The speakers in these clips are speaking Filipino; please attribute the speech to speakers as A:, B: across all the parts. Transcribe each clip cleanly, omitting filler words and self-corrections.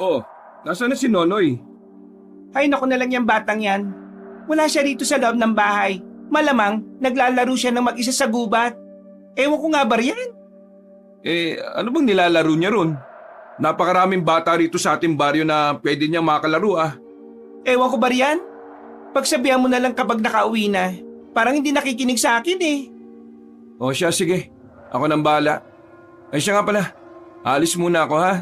A: Oh, nasaan na si Nonoy?
B: Ay naku na lang yung batang yan. Wala siya rito sa loob ng bahay. Malamang naglalaro siya ng mag-isa sa gubat. Ewan ko nga ba riyan?
A: Ano bang nilalaro niya ron? Napakaraming bata rito sa ating baryo na pwede niyang makalaro ah.
B: Ewan ko ba riyan? Pagsabihan mo na lang kapag nakauwi na. Parang hindi nakikinig sa akin eh.
A: O siya, sige. Ako nang bahala. Ay siya nga pala. Alis muna ako ha.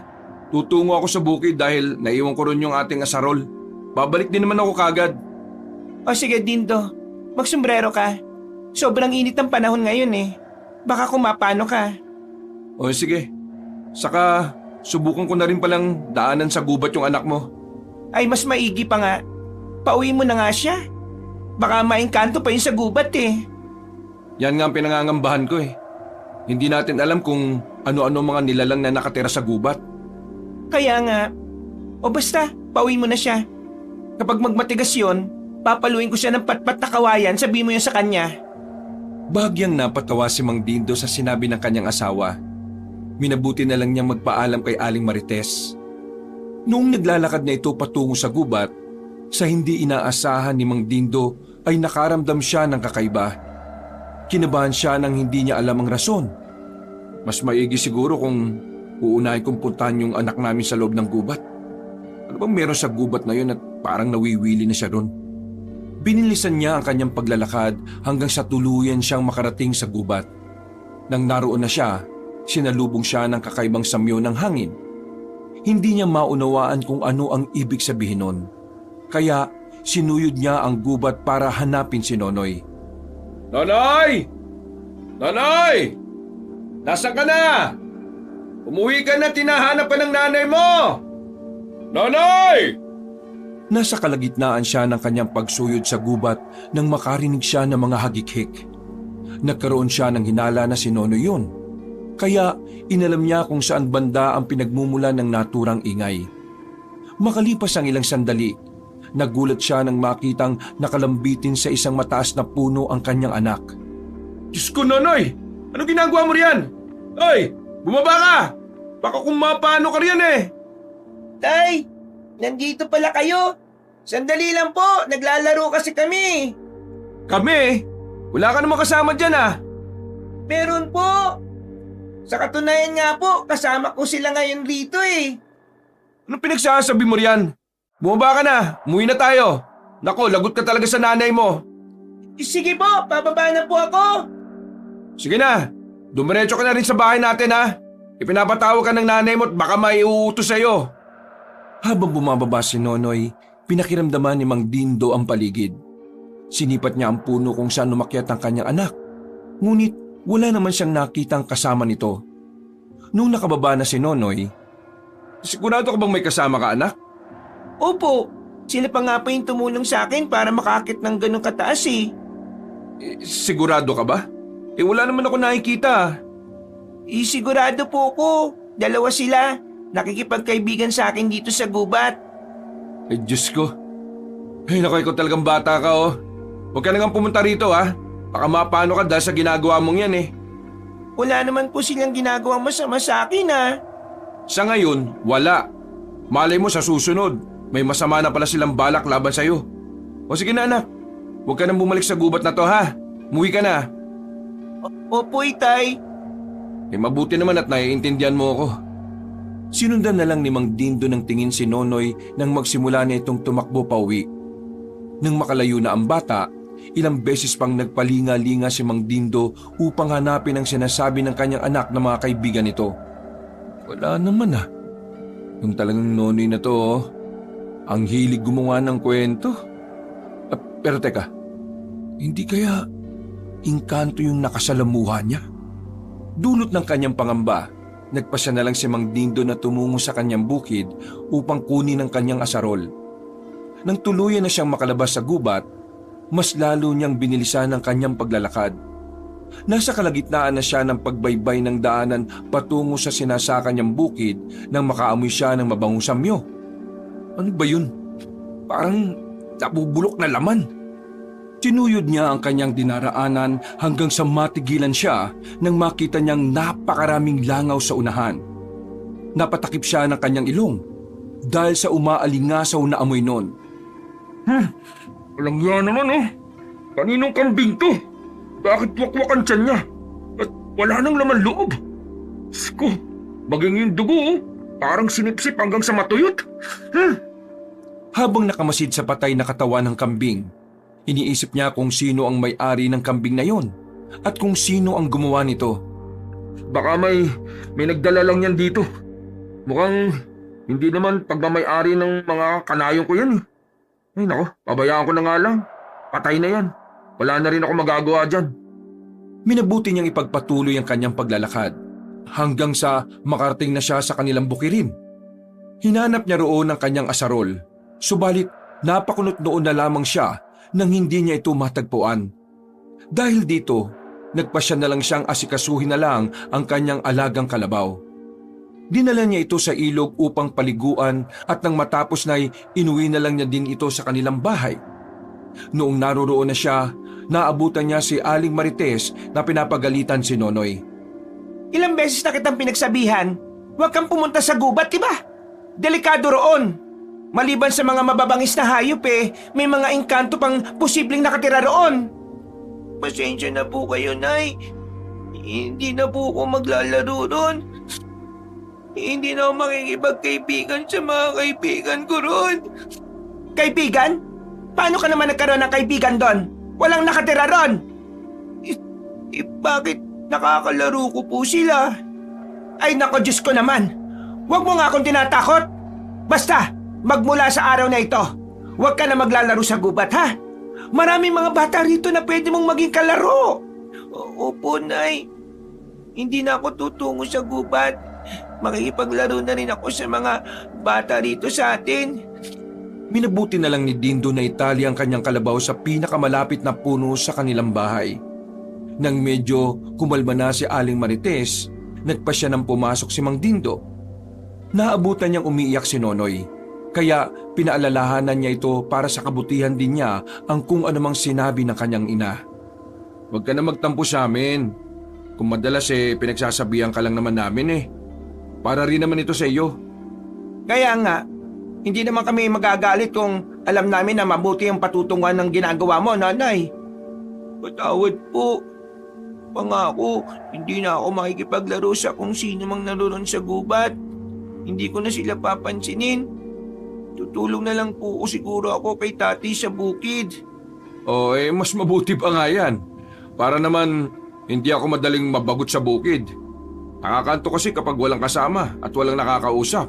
A: Tutungo ako sa bukid dahil naiwan ko ron yung ating asarol. Babalik din naman ako kagad.
B: O sige Dindo, magsombrero ka. Sobrang init ng panahon ngayon eh. Baka kumapano ka.
A: O sige. Saka subukan ko na rin palang daanan sa gubat yung anak mo.
B: Ay mas maigi pa nga. Pauwi mo na nga siya. Baka maengkanto pa yun sa gubat eh.
A: Yan nga ang pinangangambahan ko eh. Hindi natin alam kung ano-ano mga nilalang na nakatira sa gubat.
B: Kaya nga. O basta, pauwi mo na siya. Kapag magmatigas yun, papaluin ko siya ng patpat na kawayan, sabihin mo yun sa kanya.
A: Bahagyang napatawa si Mang Dindo sa sinabi ng kanyang asawa. Minabuti na lang niyang magpaalam kay Aling Marites. Noong naglalakad na ito patungo sa gubat, sa hindi inaasahan ni Mang Dindo ay nakaramdam siya ng kakaiba. Kinabahan siya nang hindi niya alam ang rason. Mas maigi siguro kung uunahin kong puntahan yung anak namin sa loob ng gubat. Ano bang meron sa gubat na yun at parang nawiwili na siya ron? Binilisan niya ang kanyang paglalakad hanggang sa tuluyan siyang makarating sa gubat. Nang naroon na siya, sinalubong siya ng kakaibang samyo ng hangin. Hindi niya maunawaan kung ano ang ibig sabihin nun. Kaya sinuyod niya ang gubat para hanapin si Nonoy. Nonoy! Nonoy! Nasaan ka na? Umuwi ka na, tinahanap ka ng nanay mo! Nonoy! Nasa kalagitnaan siya ng kanyang pagsuyod sa gubat nang makarinig siya ng mga hagikhik. Nagkaroon siya ng hinala na si Nonoy yun. Kaya inalam niya kung saan banda ang pinagmumula ng naturang ingay. Makalipas ang ilang sandali, nagulat siya nang makitang nakalambitin sa isang mataas na puno ang kanyang anak. Diyos ko, Nonoy! Ano ginagawa mo riyan? Ay! Bumaba ka! Baka kung mapano ka riyan eh!
B: Tay, nandito pala kayo. Sandali lang po, naglalaro kasi kami.
A: Kami? Wala ka namang kasama dyan ah!
B: Meron po. Sa katunayan nga po, kasama ko sila ngayon rito eh.
A: Anong pinagsasabi mo riyan? Bumaba ka na! Umuwi na tayo! Nako, lagot ka talaga sa nanay mo!
B: Sige po, pababa na po ako.
A: Sige na! Dumiretso ka na rin sa bahay natin ha! Ipinapatawag ka ng nanay mo at baka may uutos sa'yo. Habang bumababa si Nonoy, pinakiramdaman ni Mang Dindo ang paligid. Sinipat niya ang puno kung saan umakyat ang kanyang anak. Ngunit wala naman siyang nakitang kasama nito. Nung nakababa na si Nonoy, sigurado ka bang may kasama ka anak?
B: Opo, sila pa nga po yung tumulong sa akin para makakit ng ganong kataas eh.
A: Sigurado ka ba? Wala naman ako nakikita.
B: Sigurado po ko, dalawa sila. Nakikipagkaibigan sa akin dito sa gubat.
A: Ay Diyos ko. Ay naku, ikaw talagang bata ka oh. Huwag ka na nga pumunta rito ha. Baka mapano ka dahil sa ginagawa mong yan eh.
B: Wala naman po silang ginagawang masama sa akin ha.
A: Sa ngayon, wala. Malay mo sa susunod, may masama na pala silang balak laban sa'yo. O sige na anak, huwag ka nang bumalik sa gubat na to ha. Umuwi ka na.
B: Opo, itay.
A: Mabuti naman at naiintindihan mo ako. Sinundan na lang ni Mang Dindo ng tingin si Nonoy nang magsimula na itong tumakbo pauwi. Nang makalayo na ang bata, ilang beses pang nagpalinga-linga si Mang Dindo upang hanapin ang sinasabi ng kanyang anak na mga kaibigan nito. Wala naman ah. Yung talagang Nonoy na to oh. Ang hilig gumawa ng kwento. Pero teka, hindi kaya engkanto yung nakasalamuha niya? Dulot ng kanyang pangamba, nagpasya na lang si Mang Dindo na tumungo sa kanyang bukid upang kunin ang kanyang asarol. Nang tuluyan na siyang makalabas sa gubat, mas lalo niyang binilisan ang kanyang paglalakad. Nasa kalagitnaan na siya ng pagbaybay ng daanan patungo sa sinasaka niyang bukid nang makaamoy siya ng mabangong samyo. Ano ba yun? Parang nabubulok na laman. Sinuyod niya ang kanyang dinaraanan hanggang sa matigilan siya nang makita niyang napakaraming langaw sa unahan. Napatakip siya ng kanyang ilong. dahil sa umaalingasaw na amoy nun.
C: Walang yan naman oh. Kaninong kambing to? Bakit wakwak ang tiyan niya? At wala nang laman loob. Sko, maging yung dugo oh. Parang sinipsip hanggang sa matuyot.
A: Habang nakamasid sa patay na katawan ng kambing, iniisip niya kung sino ang may-ari ng kambing na yon at kung sino ang gumawa nito.
C: Baka may nagdala lang yan dito. Mukhang hindi naman pagmamay-ari ng mga kanayong ko yan eh. Ay nako, pabayaan ko na nga lang. Patay na yan. Wala na rin ako magagawa dyan.
A: Minabuti niyang ipagpatuloy ang kanyang paglalakad hanggang sa makarating na siya sa kanilang bukirin. Hinanap niya roon ang kanyang asarol, subalit napakunot noon na lamang siya nang hindi niya ito matagpuan. Dahil dito, nagpasya na lang siyang asikasuhin na lang ang kanyang alagang kalabaw. Dinala niya ito sa ilog upang paliguan at nang matapos na'y inuwi na lang niya din ito sa kanilang bahay. Noong naroroon na siya, naabutan niya si Aling Marites na pinapagalitan si Nonoy.
B: Ilang beses na kitang pinagsabihan, huwag kang pumunta sa gubat, diba? Delikado roon. Maliban sa mga mababangis na hayop may mga engkanto pang posibleng nakatira roon. Pasensya na po kayo, Nay. Hindi na po ako maglalaro roon. Hindi na ako makikipagkaibigan sa mga kaibigan ko roon. Kaibigan? Paano ka naman nagkaroon ng kaibigan doon? Walang nakatira roon. Bakit nakakalaro ko po sila? Ay nako, Diyos ko naman. Huwag mo nga akong tinatakot. Basta, magmula sa araw na ito, huwag ka na maglalaro sa gubat, ha? Maraming mga bata rito na pwede mong maging kalaro. Opo, Nay. Hindi na ako tutungo sa gubat. Makikipaglaro na rin ako sa mga bata rito sa atin.
A: Minabuti na lang ni Dindo na itali ang kanyang kalabaw sa pinakamalapit na puno sa kanilang bahay. Nang medyo kumalma na si Aling Marites, nagpa siya nang pumasok si Mang Dindo. Naabutan niyang umiiyak si Nonoy, kaya pinaalalahanan niya ito para sa kabutihan din niya ang kung anumang sinabi ng kanyang ina.
C: Huwag ka na magtampo sa amin. Kung madalas pinagsasabihan ka lang naman namin Para rin naman ito sa iyo.
B: Kaya nga, hindi naman kami magagalit kung alam namin na mabuti ang patutunguhan ng ginagawa mo, Nanay. Patawad po. Pangako, hindi na ako makikipaglaro sa kung sino mang naroon sa gubat. Hindi ko na sila papansinin. Tutulong na lang po siguro ako kay Tati sa bukid.
A: Mas mabuti pa nga yan. Para naman hindi ako madaling mabagot sa bukid. Nakakanto kasi kapag walang kasama at walang nakakausap.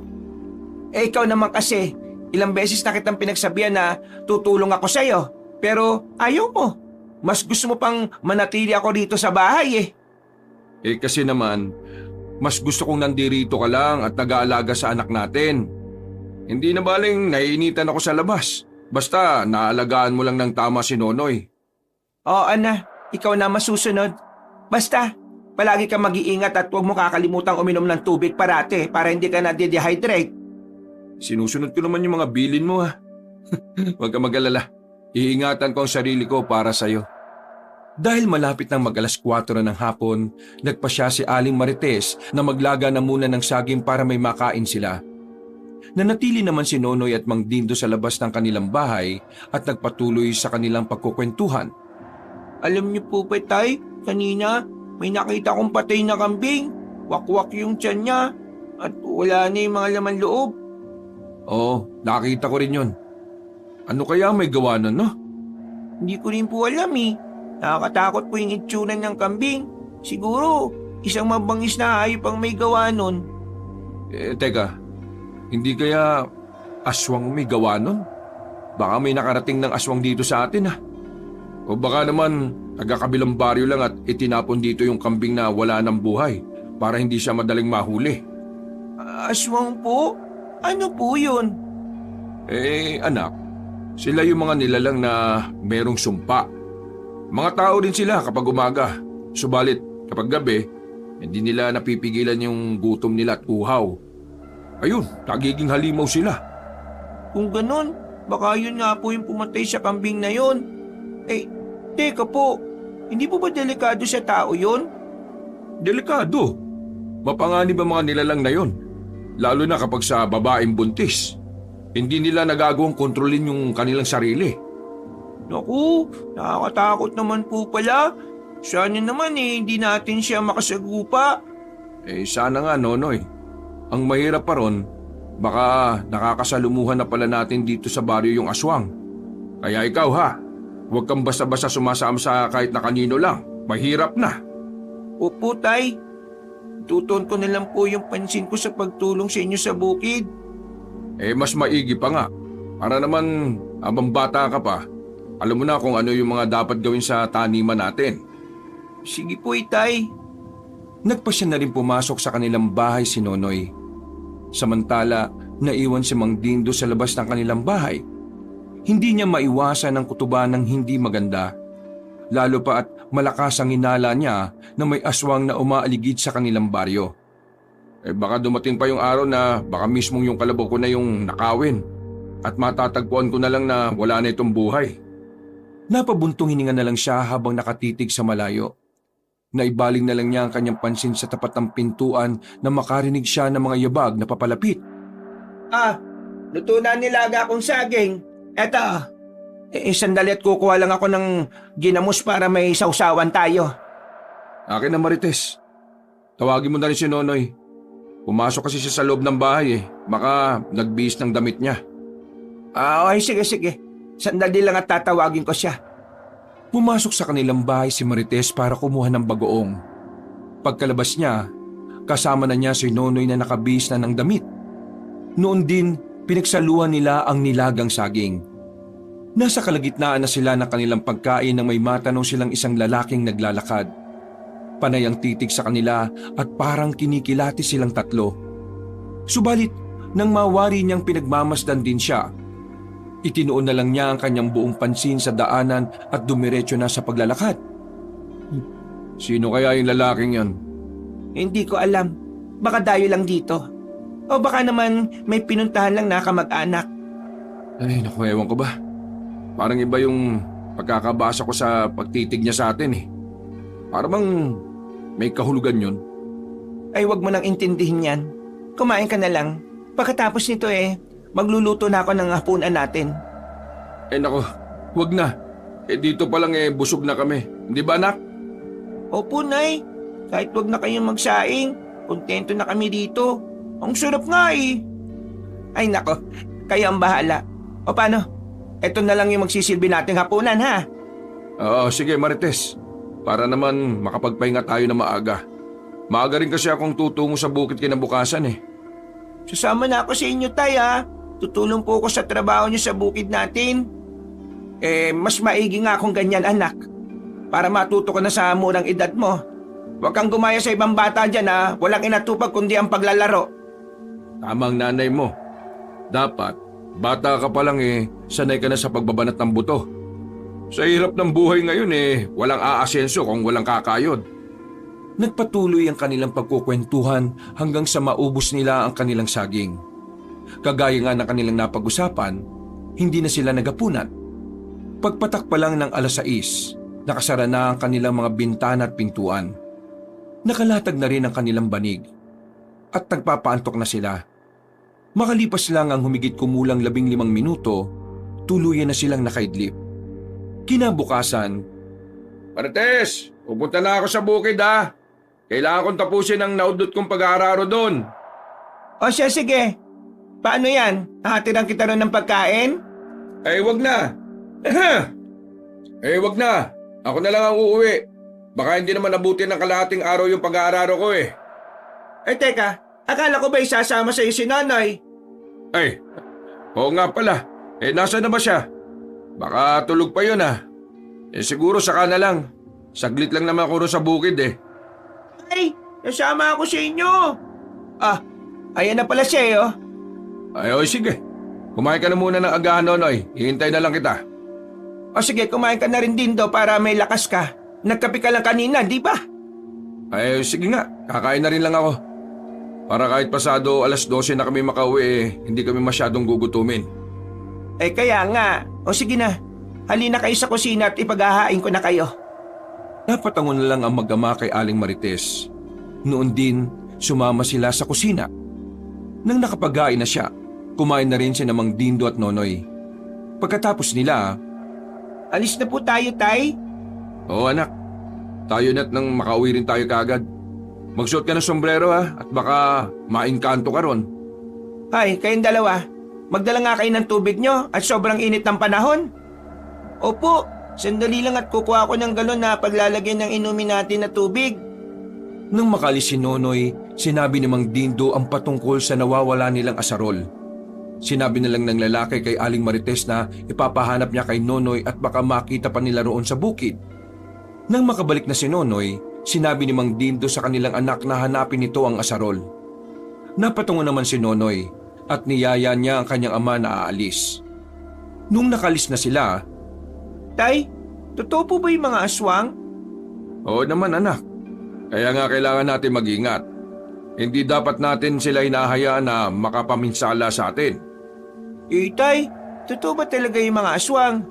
B: Ikaw naman kasi, ilang beses na kitang pinagsabihan na tutulong ako sa'yo. Pero ayaw mo. Mas gusto mo pang manatili ako dito sa bahay
A: Kasi naman, mas gusto kong nandirito ka lang at nag-aalaga sa anak natin. Hindi na baling naiinitan ako sa labas. Basta naalagaan mo lang ng tama si Nonoy.
B: Oo na, ikaw na masusunod. Basta, palagi kang mag-iingat at huwag mo kakalimutang uminom ng tubig parate para hindi ka na-dehydrate.
A: Sinusunod ko naman yung mga bilin mo ha. Huwag ka mag-alala. Iingatan ko ang sarili ko para sa'yo. Dahil malapit ng mag-alas 4 na ng hapon, nagpasya si Aling Marites na maglaga na muna ng saging para may makain sila. Nanatili naman si Nonoy at Mang Dindo sa labas ng kanilang bahay at nagpatuloy sa kanilang pagkukwentuhan.
B: Alam niyo po ba, Tay? Kanina, may nakita kong patay na kambing. Wakwak yung tiyan niya at wala na yung mga laman loob.
A: Oo, nakita ko rin yun. Ano kaya may gawa nun, no?
B: Hindi ko rin po alam Nakakatakot po yung itsura ng kambing. Siguro, isang mabangis na hayop ang may gawa nun.
A: Teka, hindi kaya aswang may gawa nun? Baka may nakarating ng aswang dito sa atin ha. O baka naman taga-kabilang baryo lang at itinapon dito yung kambing na wala ng buhay para hindi siya madaling mahuli.
B: Aswang po? Ano po yun?
A: Anak, sila yung mga nilalang na merong sumpa. Mga tao din sila kapag umaga. Subalit kapag gabi, hindi nila napipigilan yung gutom nila at uhaw. Ayun, nagiging halimaw sila.
B: Kung ganun, baka yun nga po yung pumatay sa kambing na yun. Teka po, hindi po ba delikado sa tao yun?
A: Delikado. Mapanganib ang mga nilalang na yon. Lalo na kapag sa babaeng buntis. Hindi nila nagagawang kontrolin yung kanilang sarili.
B: Naku, nakakatakot naman po pala. Sana naman hindi natin siya makasagupa.
A: Sana nga, Nonoy. Ang mahirap pa ron, baka nakakasalumuhan na pala natin dito sa baryo yung aswang. Kaya ikaw huwag kang basta-basta sumasama sa kahit na kanino lang. Mahirap na.
B: Opo, Tay. Tutuon ko na lang po yung pansin ko sa pagtulong sa inyo sa bukid.
A: Mas maigi pa nga. Para naman, habang bata ka pa, alam mo na kung ano yung mga dapat gawin sa taniman natin.
B: Sige po, Tay.
A: Nagpasya na rin pumasok sa kanilang bahay si Nonoy. Samantala, naiwan si Mang Dindo sa labas ng kanilang bahay. Hindi niya maiwasan ang kutuban ng hindi maganda. Lalo pa at malakas ang hinala niya na may aswang na umaaligid sa kanilang baryo. Baka dumating pa yung araw na baka mismong yung kalabaw ko na yung nakawin at matatagpuan ko na lang na wala na itong buhay. Napabuntong hininga na lang siya habang nakatitig sa malayo. Naibaling na lang niya ang kanyang pansin sa tapat ng pintuan na makarinig siya ng mga yabag na papalapit.
B: Luto na nilaga akong saging. Eto. Sandali at kukuha lang ako ng ginamos para may sausawan tayo.
A: Akin na, Marites. Tawagin mo na rin si Nonoy. Pumasok kasi siya sa loob ng bahay Baka nagbihis ng damit niya.
B: Okay, sige. Sandali lang at tatawagin ko siya.
A: Pumasok sa kanilang bahay si Marites para kumuha ng bagoong. Pagkalabas niya, kasama na niya si Nonoy na nakabihis na ng damit. Noon din, pinagsaluhan nila ang nilagang saging. Nasa kalagitnaan na sila ng kanilang pagkain nang may matanong silang isang lalaking naglalakad. Panay ang titig sa kanila at parang kinikilati silang tatlo. Subalit, nang mawari niyang pinagmamasdan din siya, itinuon na lang niya ang kanyang buong pansin sa daanan at dumiretso na sa paglalakad. Sino kaya yung lalaking yon?
B: Hindi ko alam. Baka dayo lang dito. O baka naman may pinuntahan lang na kamag-anak.
A: Naku, ewan ko ba? Parang iba yung pagkakabasa ko sa pagtitig niya sa atin Para bang may kahulugan yun.
B: Ay, wag mo nang intindihin yan. Kumain ka na lang. Pagkatapos nito magluluto na ako ng hapunan natin.
A: Naku, wag na. Dito pa lang busog na kami. Hindi ba, anak?
B: Opo, Nay. Kahit wag na kayong magsaing, kontento na kami dito. Ang sarap nga Ay nako, kayo ang bahala. O paano? Ito na lang yung magsisilbi nating hapunan, ha?
A: Oo, sige, Marites. Para naman makapagpahinga tayo na maaga. Maaga rin kasi akong tutungo sa bukid kinabukasan
B: Sasama na ako sa inyo, Tay, ha? Tutulong po ako sa trabaho niyo sa bukid natin. Mas maigi nga akong ganyan, anak. Para matuto ka na sa murang edad mo. Huwag kang gumaya sa ibang bata dyan, ha? Walang inatupag kundi ang paglalaro.
A: Tama ang nanay mo. Dapat, bata ka pa lang sanay ka na sa pagbabanat ng buto. Sa hirap ng buhay ngayon walang aasenso kung walang kakayod. Nagpatuloy ang kanilang pagkukwentuhan hanggang sa maubos nila ang kanilang saging. Kagaya nga ng kanilang napag-usapan, hindi na sila nagapunan. Pagpatak pa lang ng 6:00, nakasara na ang kanilang mga bintana at pintuan. Nakalatag na rin ang kanilang banig at nagpapaantok na sila. Makalipas lang ang humigit kumulang 15 minuto, tuluyan na silang nakaidlip. Kinabukasan, Marites, pupunta na ako sa bukid Kailangan kong tapusin ang naudot kong pag-aararo doon.
B: O siya, sige. Paano yan? Hatiran kita ron ng pagkain?
A: Wag na. Wag na. Ako na lang ang uuwi. Baka hindi naman abutin ng kalahating araw yung pag-aararo ko
B: Teka. Akala ko ba isasama sa'yo si Nonoy?
A: Oo nga pala. Nasaan na ba siya? Baka tulog pa yun siguro saka na lang. Saglit lang naman ako rin sa bukid
B: Ay, nasama ako sa inyo. Ayan na pala siya
A: sige. Kumain ka na muna ng agahan, Nonoy. Hihintay na lang kita.
B: O sige, kumain ka na rin din para may lakas ka. Nagkape ka lang kanina, di ba?
A: Sige nga. Kakain na rin lang ako. Para kahit pasado 12:00 na kami makauwi hindi kami masyadong gugutumin.
B: Kaya nga. O sige na. Halina kayo sa kusina at ipaghahain ko na kayo.
A: Napatangon na lang ang mag-ama kay Aling Marites. Noon din, sumama sila sa kusina. Nang nakapaghain na siya, kumain na rin si Mang Dindo at Nonoy. Pagkatapos nila,
B: Alis na po tayo, Tay.
A: "Oo anak, tayo na't nang makauwi rin tayo kaagad. Magsuot ka ng sombrero ha, at baka mainkanto ka ron."
B: Hay, kayong dalawa. Magdala nga kayo ng tubig nyo at sobrang init ng panahon. Opo, sandali lang at kukuha ko ng galon na paglalagyan ng inumin natin na tubig.
A: Nang makalis si Nonoy, sinabi ni Mang Dindo ang patungkol sa nawawala nilang asarol. Sinabi na lang ng lalaki kay Aling Marites na ipapahanap niya kay Nonoy at baka makita pa nila roon sa bukid. Nang makabalik na si Nonoy, sinabi ni Mang Dindo sa kanilang anak na hanapin nito ang asarol. Napatungo naman si Nonoy at niyaya niya ang kanyang ama na aalis. Nung nakalis na sila,
B: Tay, totoo po ba yung mga aswang?
A: "Oo naman anak, kaya nga kailangan natin mag-ingat. Hindi dapat natin sila hinahayaan na makapaminsala sa atin."
B: Tay, totoo ba talaga yung mga aswang?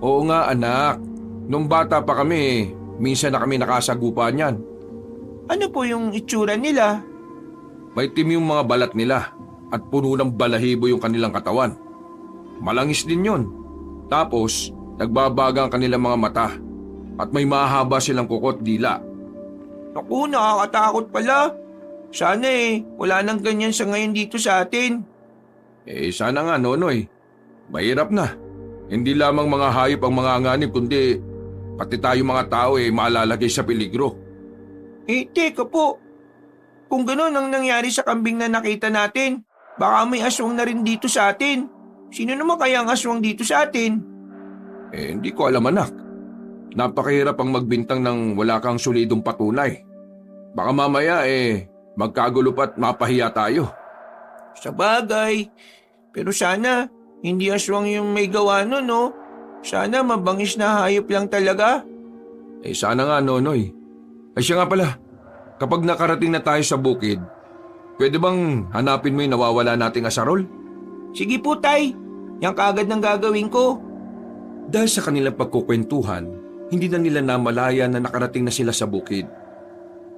A: "Oo nga anak, nung bata pa kami, minsan na kami nakasagupa niyan.
B: Ano po yung itsura nila?
A: May itim yung mga balat nila at puno ng balahibo yung kanilang katawan. Malangis din yon. Tapos, nagbabaga ang kanilang mga mata at may mahaba silang kukot dila."
B: Naku, nakakatakot pala. Sana wala nang ganyan sa ngayon dito sa atin.
A: Sana nga Nonoy, mahirap na. Hindi lamang mga hayop ang mga nganib kundi pati tayo mga tao malalagay sa peligro.
B: Teka po. Kung gano'n ang nangyari sa kambing na nakita natin, baka may aswang na rin dito sa atin. Sino naman kaya ang aswang dito sa atin?
A: Hindi ko alam anak. Napakahirap ang magbintang ng wala kang solidong patunay. Baka mamaya magkagulo pa't mapahiya tayo.
B: Sa bagay. Pero sana, hindi aswang yung may gawa nun, no? Sana mabangis na hayop lang talaga.
A: Sana nga Nonoy. Siya nga pala, kapag nakarating na tayo sa bukid, pwede bang hanapin mo yung nawawala nating asarol?
B: Sige po, Tay. Yan kaagad ng gagawin ko.
A: Dahil sa kanilang pagkukwentuhan, hindi na nila namalaya na nakarating na sila sa bukid.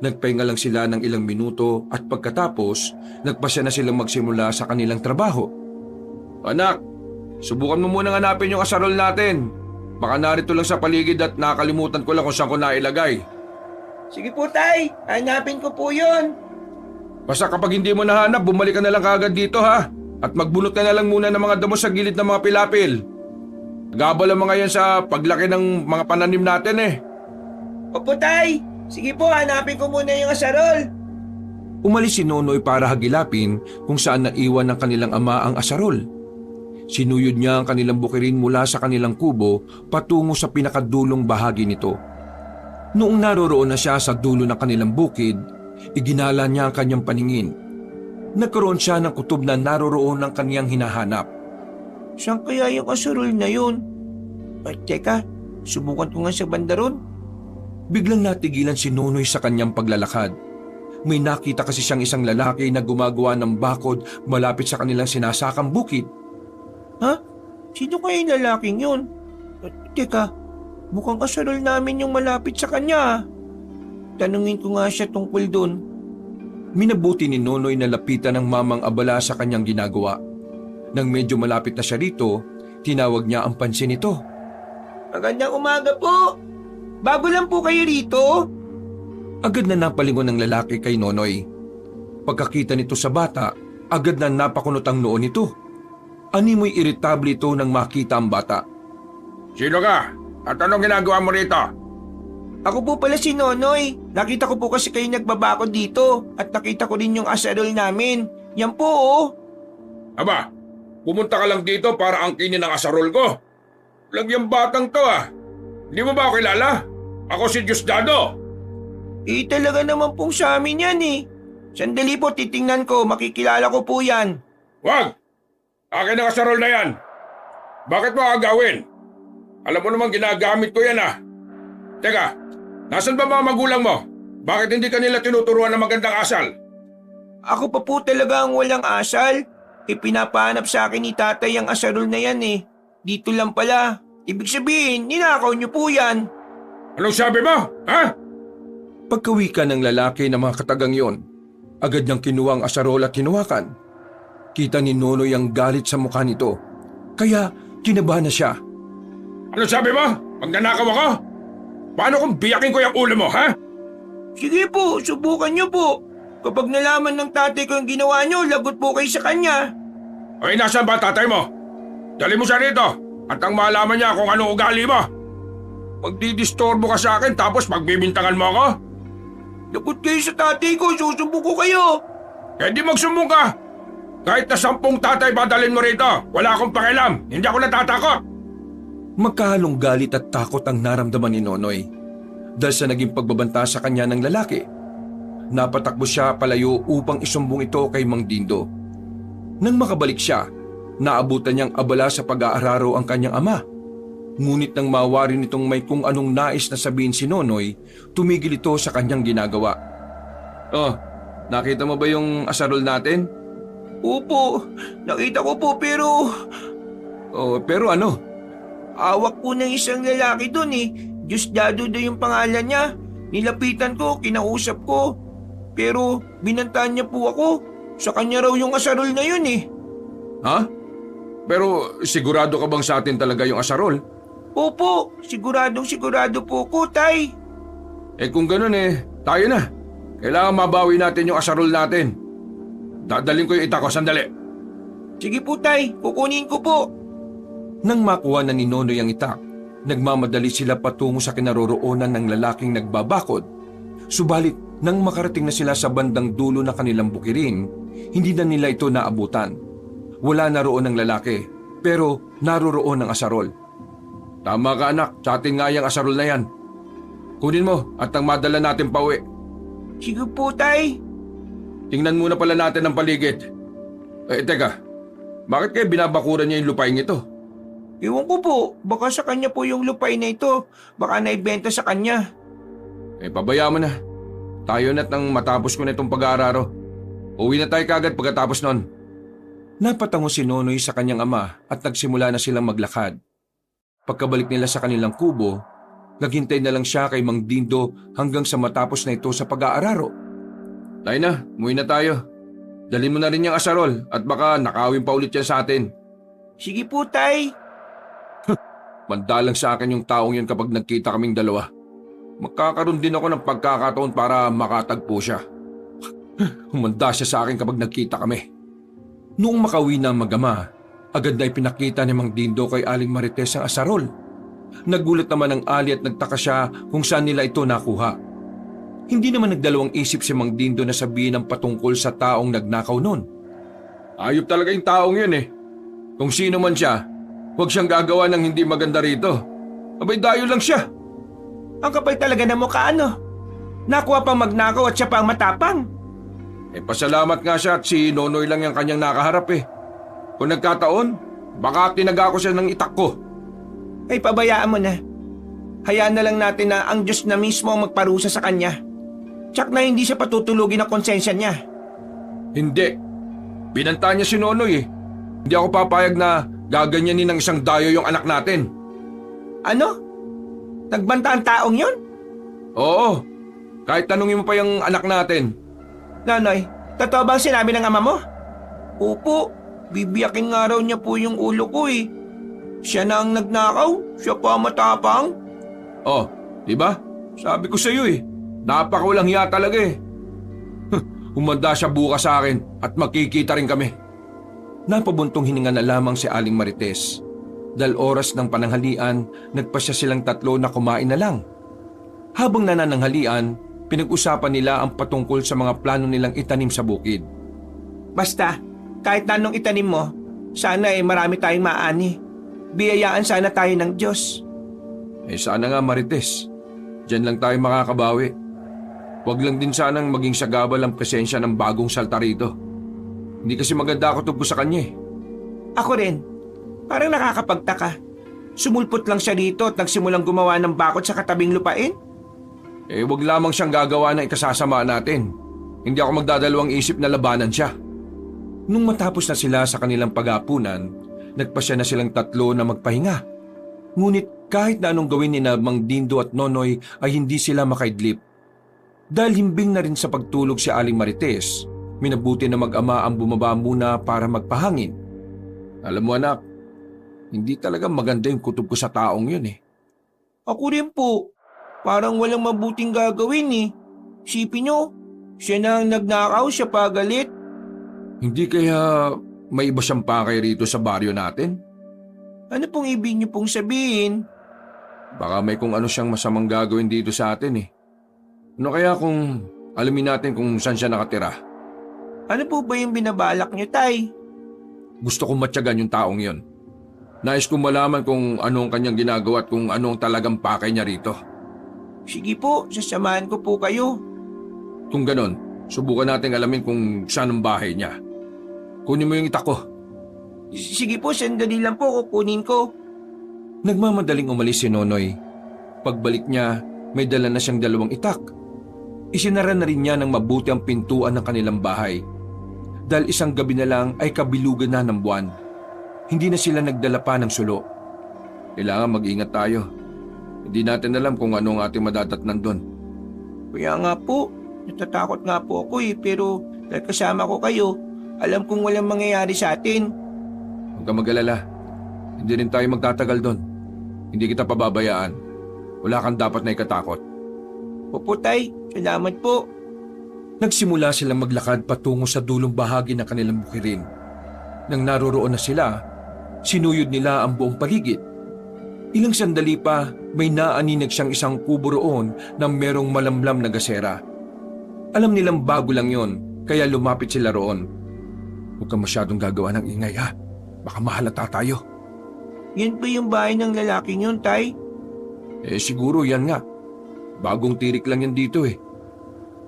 A: Nagpahinga lang sila ng ilang minuto at pagkatapos, nagpasya na silang magsimula sa kanilang trabaho. "Anak, subukan mo munang hanapin yung asarol natin. Baka narito lang sa paligid at nakakalimutan ko lang kung saan ko nailagay."
B: Sige po, Tay. Hanapin ko po yun.
A: Basta kapag hindi mo nahanap, bumalik ka na lang kaagad dito ha. At magbunot ka na lang muna ng mga damo sa gilid ng mga pilapil. Gabal ang mga yan sa paglaki ng mga pananim natin
B: Opo, Tay. Sige po, hanapin ko muna yung asarol.
A: Umalis si Nonoy para hagilapin kung saan naiwan ng kanilang ama ang asarol. Sinuyod niya ang kanilang bukirin mula sa kanilang kubo patungo sa pinakadulong bahagi nito. Noong naroroon na siya sa dulo ng kanilang bukid, iginala niya ang kanyang paningin. Nagkaroon siya ng kutob na naroroon ng kaniyang hinahanap.
B: Saan kaya yung asarol na yun? Ay, teka, subukan ko nga sa banda ron.
A: Biglang natigilan si Nonoy sa kanyang paglalakad. May nakita kasi siyang isang lalaki na gumagawa ng bakod malapit sa kanilang sinasakang bukid.
B: Ha? Sino kaya yung lalaking yun? Teka, mukhang asarol namin yung malapit sa kanya. Tanungin ko nga siya tungkol dun.
A: Minabuti ni Nonoy na lapitan ng mamang abala sa kanyang ginagawa. Nang medyo malapit na siya rito, tinawag niya ang pansin nito.
B: Magandang umaga po. Bago lang po kayo rito?
A: Agad na napalingon ng lalaki kay Nonoy. Pagkakita nito sa bata, agad na napakunot ang noo nito. Animoy iritable ito nang makita ang bata.
C: Sino ka? At anong ginagawa mo rito?
B: Ako po pala si Nonoy. Nakita ko po kasi kayo nagbabakod dito at nakita ko rin yung asarol namin. Yan po
C: Aba, pumunta ka lang dito para angkinin ang asarol ko. Lang batang to Di mo ba ako kilala? Ako si Diosdado.
B: Talaga naman pong sa amin yan Sandali po, titingnan ko. Makikilala ko po yan.
C: Wag! Akin ang asarol na yan. Bakit mo agawin? Alam mo naman ginagamit ko yan Teka, nasan ba mga magulang mo? Bakit hindi kanila tinuturuan ng magandang asal?
B: Ako pa po talaga ang walang asal. Pinapahanap sa akin ni tatay ang asarol na yan Dito lang pala. Ibig sabihin, ninakaw niyo po yan.
C: Anong sabi mo? Ha?
A: Pagkawika ng lalaki ng mga katagang yon, agad niyang kinuha ang asarol at hinuwakan. Kita ni Nonoy ang galit sa mukha nito, kaya kinabahan na siya.
C: Ano sabi mo? Magnanakaw ako? Paano kung biyakin ko yung ulo mo, ha?
B: Sige po, subukan niyo po. Kapag nalaman ng tatay ko yung ginawa niyo, lagot po kayo sa kanya.
C: Ay, nasaan ba tatay mo? Dali mo siya rito at ang malaman niya kung anong ugali mo. Magdidistorbo ka sa akin tapos magbibintangan mo ako?
B: Lagot kayo sa tatay ko, susumbo ko kayo.
C: Eh di magsumbong ka. Kahit na 10 tatay ba dalhin mo rito, wala akong pakialam. Hindi ako natatakot.
A: Magkahalong galit at takot ang naramdaman ni Nonoy dahil sa naging pagbabanta sa kanya ng lalaki. Napatakbo siya palayo upang isumbong ito kay Mang Dindo. Nang makabalik siya, naabutan niyang abala sa pag-aararo ang kanyang ama. Ngunit nang mawari nitong may kung anong nais na sabihin si Nonoy, tumigil ito sa kanyang ginagawa. Oh, nakita mo ba yung asarol natin?
B: Opo, nakita ko po pero
A: Oh, pero ano?
B: awak po ng isang lalaki doon eh. Diosdado daw yung pangalan niya. Nilapitan ko, kinausap ko. Pero binantaan niya po ako. Sa kanya raw yung asarol na yun eh.
A: Ha? Pero sigurado ka bang sa atin talaga yung asarol?
B: Opo, sigurado po ko, tay.
A: Eh kung ganun tayo na. Kailangan mabawi natin yung asarol natin. Dadalhin ko yung ita ko, sandali.
B: Sige po, tay. Kukunin ko po.
A: Nang makuha na ni Nonoy ang itak, nagmamadali sila patungo sa kinaroroonan ng lalaking nagbabakod. Subalit, nang makarating na sila sa bandang dulo na kanilang bukirin, hindi na nila ito naabutan. Wala na roon ang lalaki, pero naroroon ang asarol. Tama ka anak, sa atin nga yung asarol na yan. Kunin mo at ang madala natin pauwi.
B: Sige po, tay.
A: Tingnan muna pala natin ang paligid. Teka, bakit kayo binabakuran niya yung lupain ito?
B: Ewan ko po, baka sa kanya po yung lupay na ito. Baka naibenta sa kanya.
A: Pabaya mo na. Tayo na't nang matapos ko na itong pag-aararo. Uwi na tayo kagad pagkatapos nun. Napatango si Nonoy sa kanyang ama at nagsimula na silang maglakad. Pagkabalik nila sa kanilang kubo, naghintay na lang siya kay Mang Dindo hanggang sa matapos na ito sa pag-aararo. Tayo na, umuwi na tayo. Dalhin mo na rin yung asarol at baka nakawin pa ulit yan sa atin.
B: Sige po, tay.
A: Mandalang sa akin yung taong yun kapag nagkita kaming dalawa. Magkakaroon din ako ng pagkakataon para makatagpo siya. Humanda siya sa akin kapag nagkita kami. Noong makauwi na ang mag-ama, agad na ipinakita ni Mang Dindo kay Aling Marites ang asarol. Nagulat naman ang Ali at nagtaka siya kung saan nila ito nakuha. Hindi naman nagdalawang isip si Mang Dindo na sabihin ang patungkol sa taong nagnakaw nun. Ayop talaga yung taong yun Kung sino man siya, huwag siyang gagawa ng hindi maganda rito. Abay dayo lang siya.
B: Ang kapal talaga ng mukha, ano? Nakuha pang magnakaw at siya pang matapang.
A: Pasalamat nga siya at si Nonoy lang yung kanyang nakaharap Kung nagkataon, baka tinaga ko siya ng itak ko.
B: Ay, pabayaan mo na. Hayaan na lang natin na ang Diyos na mismo ang magparusa sa kanya. Tsak na hindi siya patutulugin ang konsensya niya.
A: Hindi. Binanta niya si Nonoy Hindi ako papayag na gaganyanin ng isang dayo yung anak natin.
B: Ano? Nagbanta ang taong yon?
A: Oo. Kahit tanungin mo pa yung anak natin.
B: Nonoy, totoo bang sinabi ng ama mo? Opo, bibiyakin nga raw niya po yung ulo ko Siya na ang nagnakaw, siya pa ang matapang.
A: Oh, diba? Sabi ko sa iyo napakawalang hiya talaga Humanda siya bukas sa akin at makikita rin kami. Napabuntong hininga na lamang si Aling Marites. Dahil oras ng pananghalian, nagpasya silang tatlo na kumain na lang. Habang nanananghalian, pinag-usapan nila ang patungkol sa mga plano nilang itanim sa bukid.
B: Basta, kahit anong itanim mo, sana marami tayong maani. Biyayaan sana tayo ng Diyos.
A: Sana nga Marites, diyan lang tayo makakabawi. Huwag lang din sanang maging sagabal ang presensya ng bagong salta rito. Hindi kasi maganda ako tungkol sa kanya
B: Ako rin, parang nakakapagtaka. Sumulpot lang siya dito at nagsimulang gumawa ng bakod sa katabing lupain.
A: Huwag lamang siyang gagawa ng ikasasama natin. Hindi ako magdadalawang isip na labanan siya. Nung matapos na sila sa kanilang pag-aapunan, nagpasya na silang tatlo na magpahinga. Ngunit kahit na anong gawin ni Mang Dindo at Nonoy ay hindi sila makaidlip. Dahil himbing na rin sa pagtulog si Aling Marites, minabuti na mag-ama ang bumaba muna para magpahangin. Alam mo anak, hindi talaga maganda yung kutob ko sa taong yun eh.
B: Ako rin po. Parang walang mabuting gagawin eh. Sipin nyo, siya na ang nagnakaw, siya pa galit.
A: Hindi kaya may iba siyang pakay rito sa baryo natin?
B: Ano pong ibig niyo pong sabihin?
A: Baka may kung ano siyang masamang gagawin dito sa atin eh. Ano kaya kung alamin natin kung saan siya nakatira?
B: Ano po ba yung binabalak niyo, Tay?
A: Gusto kong matyagan yung taong yon. Nais kong malaman kung ano ang kanyang ginagawa at kung ano ang talagang pakay niya rito.
B: Sige po, sasamahan ko po kayo.
A: Kung ganon, subukan natin alamin kung saan ang bahay niya. Kunin mo yung itak ko.
B: Sige po, sandali lang po, kukunin ko.
A: Nagmamadaling umalis si Nonoy. Pagbalik niya, may dala na siyang 2 itak. Isinara na rin niya ng mabuti ang pintuan ng kanilang bahay. Dahil isang gabi na lang ay kabilugan na ng buwan. Hindi na sila nagdala pa ng sulo. Kailangan mag-ingat tayo. Hindi natin alam kung ano ang ating madadatnan doon.
B: Kaya nga po, natatakot nga po ako pero dahil kasama ko kayo, alam kong walang mangyayari sa atin.
A: Huwag kang mag-alala. Hindi rin tayo magtatagal doon. Hindi kita pababayaan. Wala kang dapat na ikatakot.
B: Opo, Tay, salamat po.
A: Nagsimula silang maglakad patungo sa dulong bahagi ng kanilang bukirin. Nang naroroon na sila, sinuyod nila ang buong paligid. Ilang sandali pa, may naaninag siyang isang kubo roon na merong malamlam na gasera. Alam nilang bago lang yon, kaya lumapit sila roon. Huwag kang masyadong gagawa ng ingay ha. Baka mahalata tayo.
B: Yan ba yung bahay ng lalaking yun, Tay?
A: Siguro yan nga. Bagong tirik lang yan dito eh.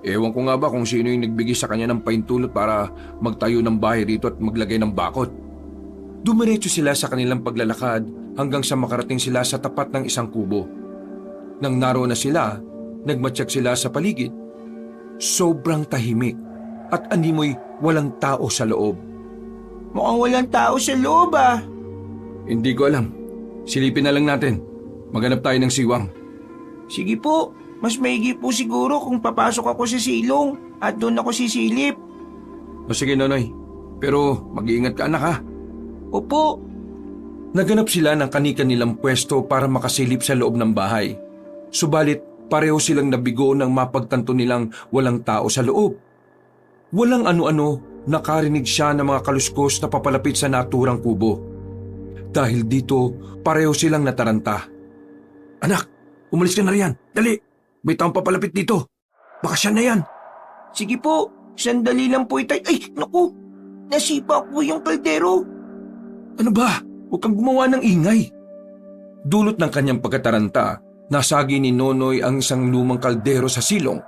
A: Ewan ko nga ba kung sino yung nagbigay sa kanya ng paintulot para magtayo ng bahay rito at maglagay ng bakod. Dumiretso sila sa kanilang paglalakad hanggang sa makarating sila sa tapat ng isang kubo. Nang naroon na sila, nagmatsyag sila sa paligid. Sobrang tahimik at animoy walang tao sa loob.
B: Mukhang walang tao sa loob ah.
A: Hindi ko alam. Silipin na lang natin. Maghanap tayo ng siwang.
B: Sige po, mas maigi po siguro kung papasok ako sa silong at doon ako sisilip.
A: O sige Nonoy, pero mag-iingat ka anak ha.
B: Opo.
A: Naganap sila ng kani-kanilang pwesto para makasilip sa loob ng bahay. Subalit pareho silang nabigo nang mapagtanto nilang walang tao sa loob. Walang ano-ano, nakarinig siya ng mga kaluskos na papalapit sa naturang kubo. Dahil dito, pareho silang nataranta. Anak, umalis ka na riyan. Dali, may taong papalapit dito. Baka siya na yan.
B: Sige po, sandali lang po itay. Ay, naku, nasipa po yung kaldero.
A: Ano ba? Huwag kang gumawa ng ingay. Dulot ng kanyang pagkataranta, nasagi ni Nonoy ang isang lumang kaldero sa silong.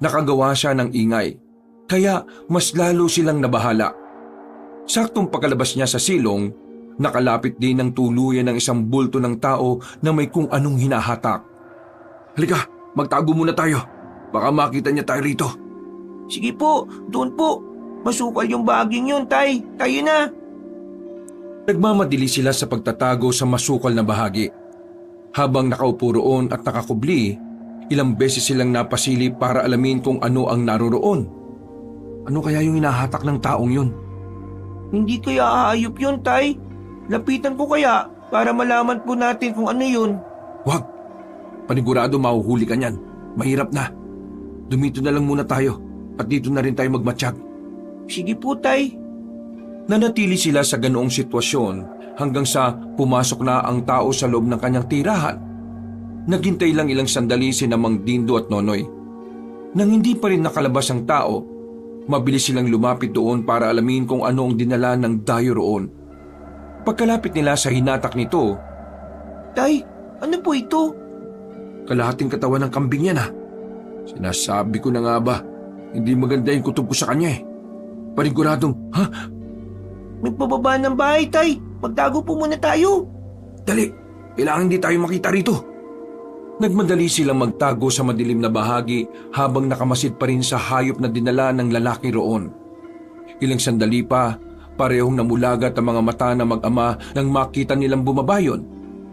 A: Nakagawa siya ng ingay, kaya mas lalo silang nabahala. Saktong pagkalabas niya sa silong, nakalapit din ng tuluyan ng isang bulto ng tao na may kung anong hinahatak. Halika, magtago muna tayo. Baka makita niya tayo rito.
B: Sige po, doon po. Masukal yung baging yun, Tay. Tayo na.
A: Nagmamadili sila sa pagtatago sa masukal na bahagi. Habang nakaupo roon at nakakubli, ilang beses silang napasilip para alamin kung ano ang naroroon. Ano kaya yung hinahatak ng taong yun?
B: Hindi kaya aayop yun, Tay. Lapitan ko kaya para malaman po natin kung ano yun.
A: Wag! Panigurado mahuhuli ka niyan. Mahirap na. Dumito na lang muna tayo at dito na rin tayo magmatsyag.
B: Sige po, Tay.
A: Nanatili sila sa ganoong sitwasyon hanggang sa pumasok na ang tao sa loob ng kanyang tirahan. Naghintay lang ilang sandali si Mang Dindo at Nonoy. Nang hindi pa rin nakalabas ang tao, mabilis silang lumapit doon para alamin kung ano ang dinala ng dayo roon. Pagkalapit nila sa hinatak nito,
B: Tay, ano po ito?
A: kalahating katawan ng kambing yan ha. Sinasabi ko na nga ba, hindi maganda yung kutob ko sa kanya eh. Paniguradong, ha?
B: May pababa ng bahay, Tay. Magtago po muna tayo.
A: Dali, kailangan hindi tayo makita rito. Nagmadali silang magtago sa madilim na bahagi habang nakamasid pa rin sa hayop na dinala ng lalaki roon. Ilang sandali pa, parehong namulagat ang mga mata ng mag-ama nang makita nilang bumabayon.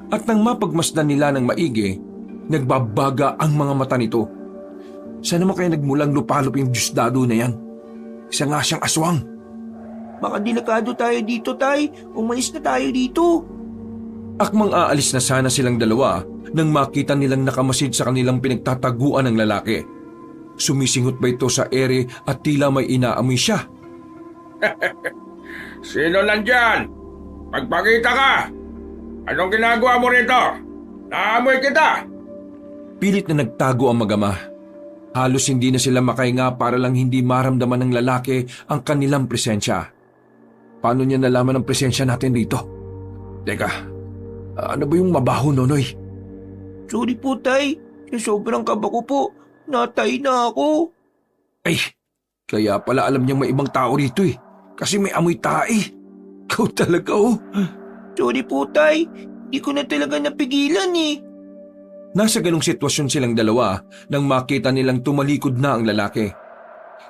A: At nang mapagmasdan nila ng maigi, nagbabaga ang mga mata nito. Sana naman kaya nagmulang lupalop yung Diyosdado na yan. Isa nga siyang aswang.
B: Baka delikado tayo dito, Tay. Umalis na tayo dito.
A: Akmang aalis na sana silang dalawa nang makita nilang nakamasid sa kanilang pinagtataguan ng lalaki. Sumisingot ba ito sa ere at tila may inaamoy siya?
C: Sino nandyan? Magpakita ka! Anong ginagawa mo rito? Naamoy kita!
A: Pilit na nagtago ang mag-ama. Halos hindi na sila makahinga para lang hindi maramdaman ng lalaki ang kanilang presensya. Paano niya nalaman ang presensya natin dito? Teka, ano ba yung mabaho, Nonoy?
B: Sorry po, Tay. Sa sobrang kaba ko po, natay na ako.
A: Ay, kaya pala alam niyang may ibang tao rito eh. Kasi may amoy tae. Ikaw talaga oh.
B: Sorry po, Tay. Di ko na talaga napigilan eh.
A: Nasa ganong sitwasyon silang dalawa nang makita nilang tumalikod na ang lalaki.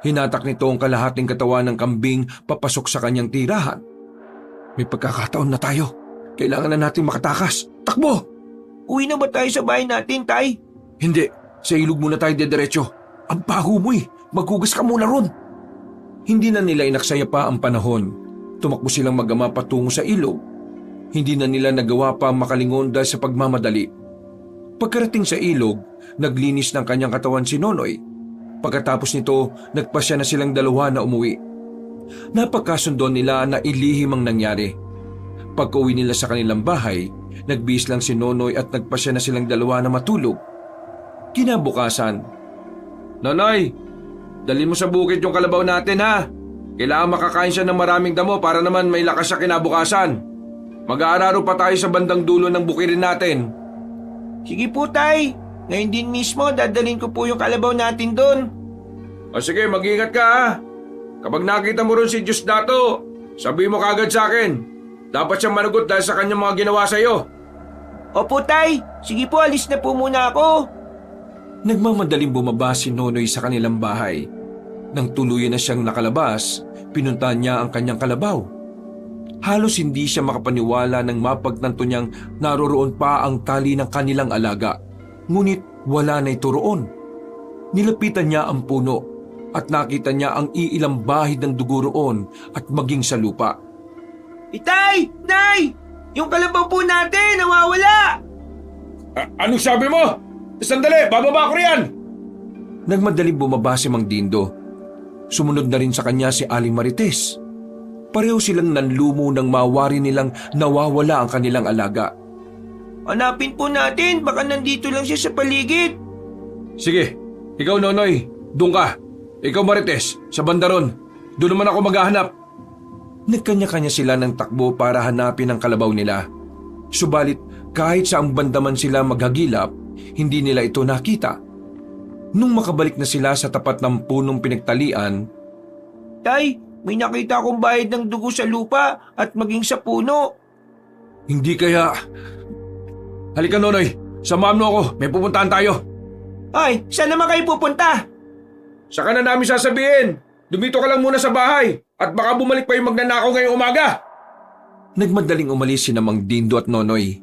A: Hinatak nito ang kalahating katawan ng kambing papasok sa kanyang tirahan. May pagkakataon na tayo. Kailangan na natin makatakas. Takbo!
B: Uwi na ba tayo sa bahay natin, Tay?
A: Hindi. Sa ilog muna tayo dediretso. Ang baho mo eh. Maghugas ka muna ron. Hindi na nila inaksaya pa ang panahon. Tumakbo silang mag-ama patungo sa ilog. Hindi na nila nagawa pa makalingon dahil sa pagmamadali. Pagkarating sa ilog, naglinis ng kanyang katawan si Nonoy. Pagkatapos nito, nagpasya na silang dalawa na umuwi. Napagkasundo nila na ilihim ang nangyari. Pagka-uwi nila sa kanilang bahay, nagbihis lang si Nonoy at nagpasya na silang dalawa na matulog. Kinabukasan, Nonoy, dalhin mo sa bukid yung kalabaw natin ha. Kailangan makakain siya ng maraming damo para naman may lakas siya kinabukasan. Mag-aararo pa tayo sa bandang dulo ng bukirin natin.
B: Sige po, Tay. Ngayon din mismo, dadalhin ko po yung kalabaw natin doon.
C: O sige, mag-ingat ka ha. Kapag nakita mo rin si Diosdado, sabihin mo kagad sa akin. Dapat siyang managot dahil sa kanyang mga ginawa sa'yo.
B: Opo, Tay. Sige po, alis na po muna ako.
A: Nagmamadaling bumaba si Nonoy sa kanilang bahay. Nang tuluyan na siyang nakalabas, pinuntahan niya ang kanyang kalabaw. Halos hindi siya makapaniwala nang mapagtanto niyang naroroon pa ang tali ng kanilang alaga. Ngunit wala na ito roon. Nilapitan niya ang puno at nakita niya ang iilang bahid ng dugo roon at maging sa lupa.
B: Itay! Nay! Yung kalabaw po natin, nawawala!
C: Anong sabi mo? Sandali, bababa ko riyan!
A: Nagmadaling bumaba si Mang Dindo. Sumunod na rin sa kanya si Aling Marites. Pareho silang nanlumo nang mawari nilang nawawala ang kanilang alaga.
B: Hanapin po natin, baka nandito lang siya sa paligid.
A: Sige, ikaw Nonoy, doon ka. Ikaw Marites, sa bandaron. Doon naman ako maghahanap. Nagkanya-kanya sila ng takbo para hanapin ang kalabaw nila. Subalit kahit saang banda man sila maghagilap, hindi nila ito nakita. Nung makabalik na sila sa tapat ng punong pinagtalian,
B: Tay, may nakita akong bahid ng dugo sa lupa at maging sa puno.
A: hindi kaya... Halika Nonoy, samahan mo ako, may pupuntahan tayo.
B: Ay, saan naman kayo pupunta?
C: Saka na namin sasabihin. Dumito ka lang muna sa bahay at baka bumalik pa yung magnanakaw ngayong umaga.
A: Nagmadaling umalis sina Mang Dindo at Nonoy.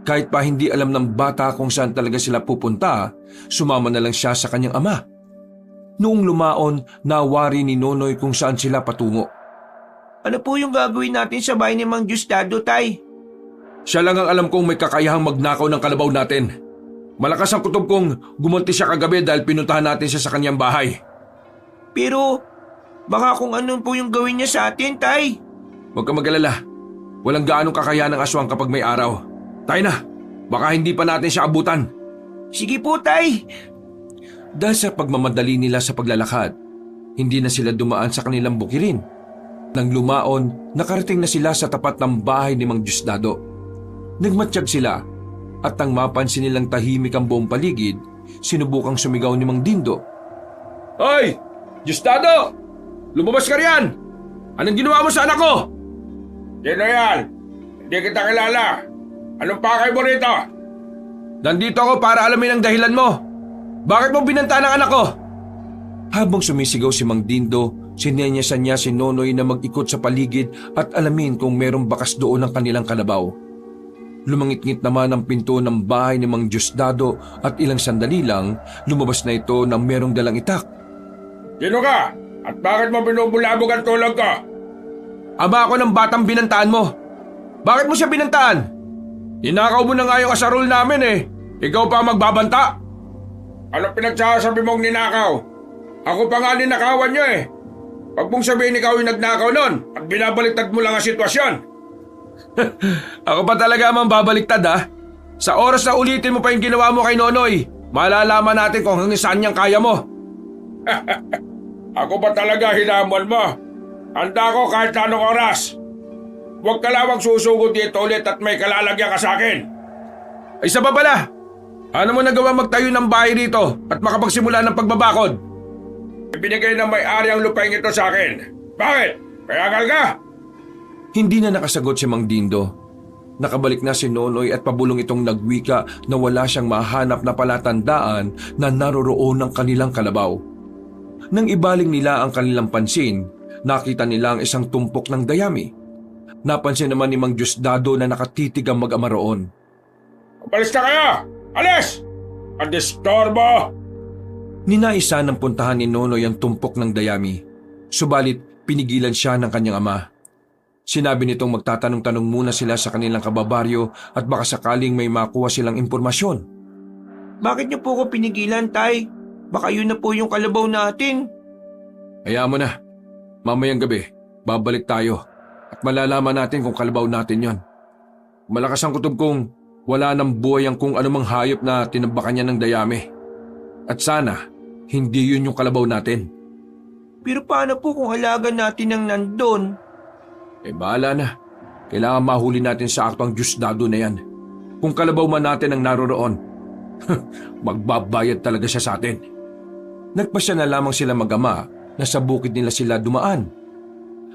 A: Kahit pa hindi alam ng bata kung saan talaga sila pupunta, sumama na lang siya sa kanyang ama. Noong lumaon, nawari ni Nonoy kung saan sila patungo.
B: Ano po yung gagawin natin sa bahay ni Mang Diosdado, Tay?
A: Siya lang ang alam kong may kakayahang magnakaw ng kalabaw natin. Malakas ang kutob kong gumunti siya kagabi dahil pinuntahan natin siya sa kanyang bahay.
B: Pero baka kung ano po yung gawin niya sa atin, Tay.
A: Huwag ka mag-alala. Walang gaanong kakayahan ng aswang kapag may araw. Tayo na, baka hindi pa natin siya abutan.
B: Sige po, Tay.
A: Dahil sa pagmamadali nila sa paglalakad, hindi na sila dumaan sa kanilang bukirin. Nang lumaon, nakarating na sila sa tapat ng bahay ni Mang Diosdado. Nagmatsyag sila at nang mapansin nilang tahimik ang buong paligid, sinubukang sumigaw ni Mang Dindo.
C: Hoy! Diosdado! Lumabas ka riyan! Anong ginawa mo sa anak ko? Sino yan? Hindi kita kilala. Anong pakay mo rito?
A: Nandito ako para alamin ang dahilan mo. Bakit mo binanta ng anak ko? Habang sumisigaw si Mang Dindo, sinenyasan niya si Nonoy na mag-ikot sa paligid at alamin kung merong bakas doon ang kanilang kalabaw. Lumangit-ngit naman ang pinto ng bahay ni Mang Diosdado at ilang sandali lang lumabas na ito na merong dalang itak.
C: Sino ka? At bakit mo binubulabog ang tulog ko?
A: Ama ako ng batang binantaan mo. Bakit mo siya binantaan? Ninakaw mo na nga yung asarol namin eh. Ikaw pa magbabanta?
C: Ano pinagsasabi mong ninakaw? Ako pa nga ninakawan niyo eh. Pag mong sabihin ikaw yung nagnakaw nun at binabaliktad mo lang ang sitwasyon.
A: Ako pa talaga ang babaliktad ha. Sa oras na ulitin mo pa yung ginawa mo kay Nonoy, malalaman natin kung hanggang saan niyang kaya mo.
C: Ako ba talaga hinamon mo? Handa ko kahit anong oras. Huwag ka lamang susugod dito ulit at may kalalagyan ka sa akin.
A: Ay isa pa pala, ano mo nagawa magtayo ng bahay rito at makapagsimula ng pagbabakod?
C: Ibinigay ng may-ari ang lupain ito sa akin. Bakit? Payagal ka?
A: Hindi na nakasagot si Mang Dindo. Nakabalik na si Nonoy at pabulong itong nagwika na wala siyang mahanap na palatandaan na naroroon ng kanilang kalabaw. Nang ibaling nila ang kanilang pansin, nakita nila ang isang tumpok ng dayami. Napansin naman ni Mang Diosdado na nakatitig ang mag-ama roon.
C: Umalis na kayo! Alis! Ang distorbo!
A: Ninaisa ng puntahan ni Nonoy ang tumpok ng dayami. Subalit pinigilan siya ng kanyang ama. Sinabi nitong magtatanong-tanong muna sila sa kanilang kababaryo at baka sakaling may makuha silang impormasyon.
B: Bakit niyo po ko pinigilan, Tay? Baka yun na po yung kalabaw natin.
A: Hayaan mo na. Mamayang gabi, babalik tayo at malalaman natin kung kalabaw natin yon. Malakas ang kutob kong wala nang buhay ang kung anumang hayop na tinabakan niya ng dayami. At sana, hindi yun yung kalabaw natin.
B: Pero paano po kung halagan natin ang nandun?
A: Bahala na. Kailangan mahuli natin sa akto ang Diosdado na yan. Kung kalabaw man natin ang naroroon, magbabayad talaga siya sa atin. Nagpasya na lamang sila mag-ama na sa bukid nila sila dumaan.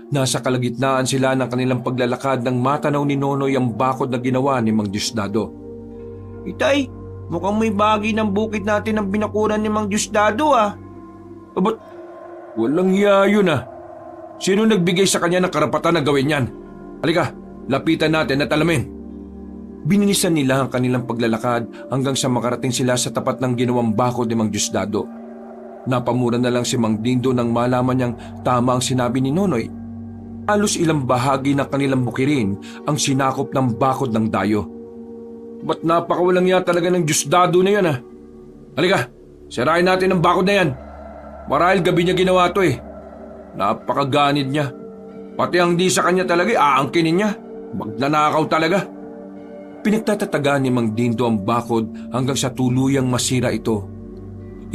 A: Nasa kalagitnaan sila ng kanilang paglalakad nang matanaw ni Nonoy ang bakod na ginawa ni Mang Diosdado.
B: Itay, mukhang may bagay ng bukid natin ang binakuran ni Mang Diosdado ah.
A: Ba't walang hiya yun ah? Sino nagbigay sa kanya ng karapatan na gawin yan? Halika, lapitan natin at alamin. Bininisan nila ang kanilang paglalakad hanggang sa makarating sila sa tapat ng ginawang bakod ni Mang Diosdado. Napamura na lang si Mang Dindo nang malaman niyang tama ang sinabi ni Nonoy. Halos ilang bahagi ng kanilang bukirin ang sinakop ng bakod ng dayo. Ba't napakawalang ya talaga ng Diosdado na yan ah? Halika, sirain natin ang bakod na yan. Marahil gabi niya ginawa to eh. Napakaganid niya. Pati ang di sa kanya talaga aangkinin niya. Magnanakaw talaga. Pinagtatataga ni Mang Dindo ang bakod hanggang sa tuluyang masira ito.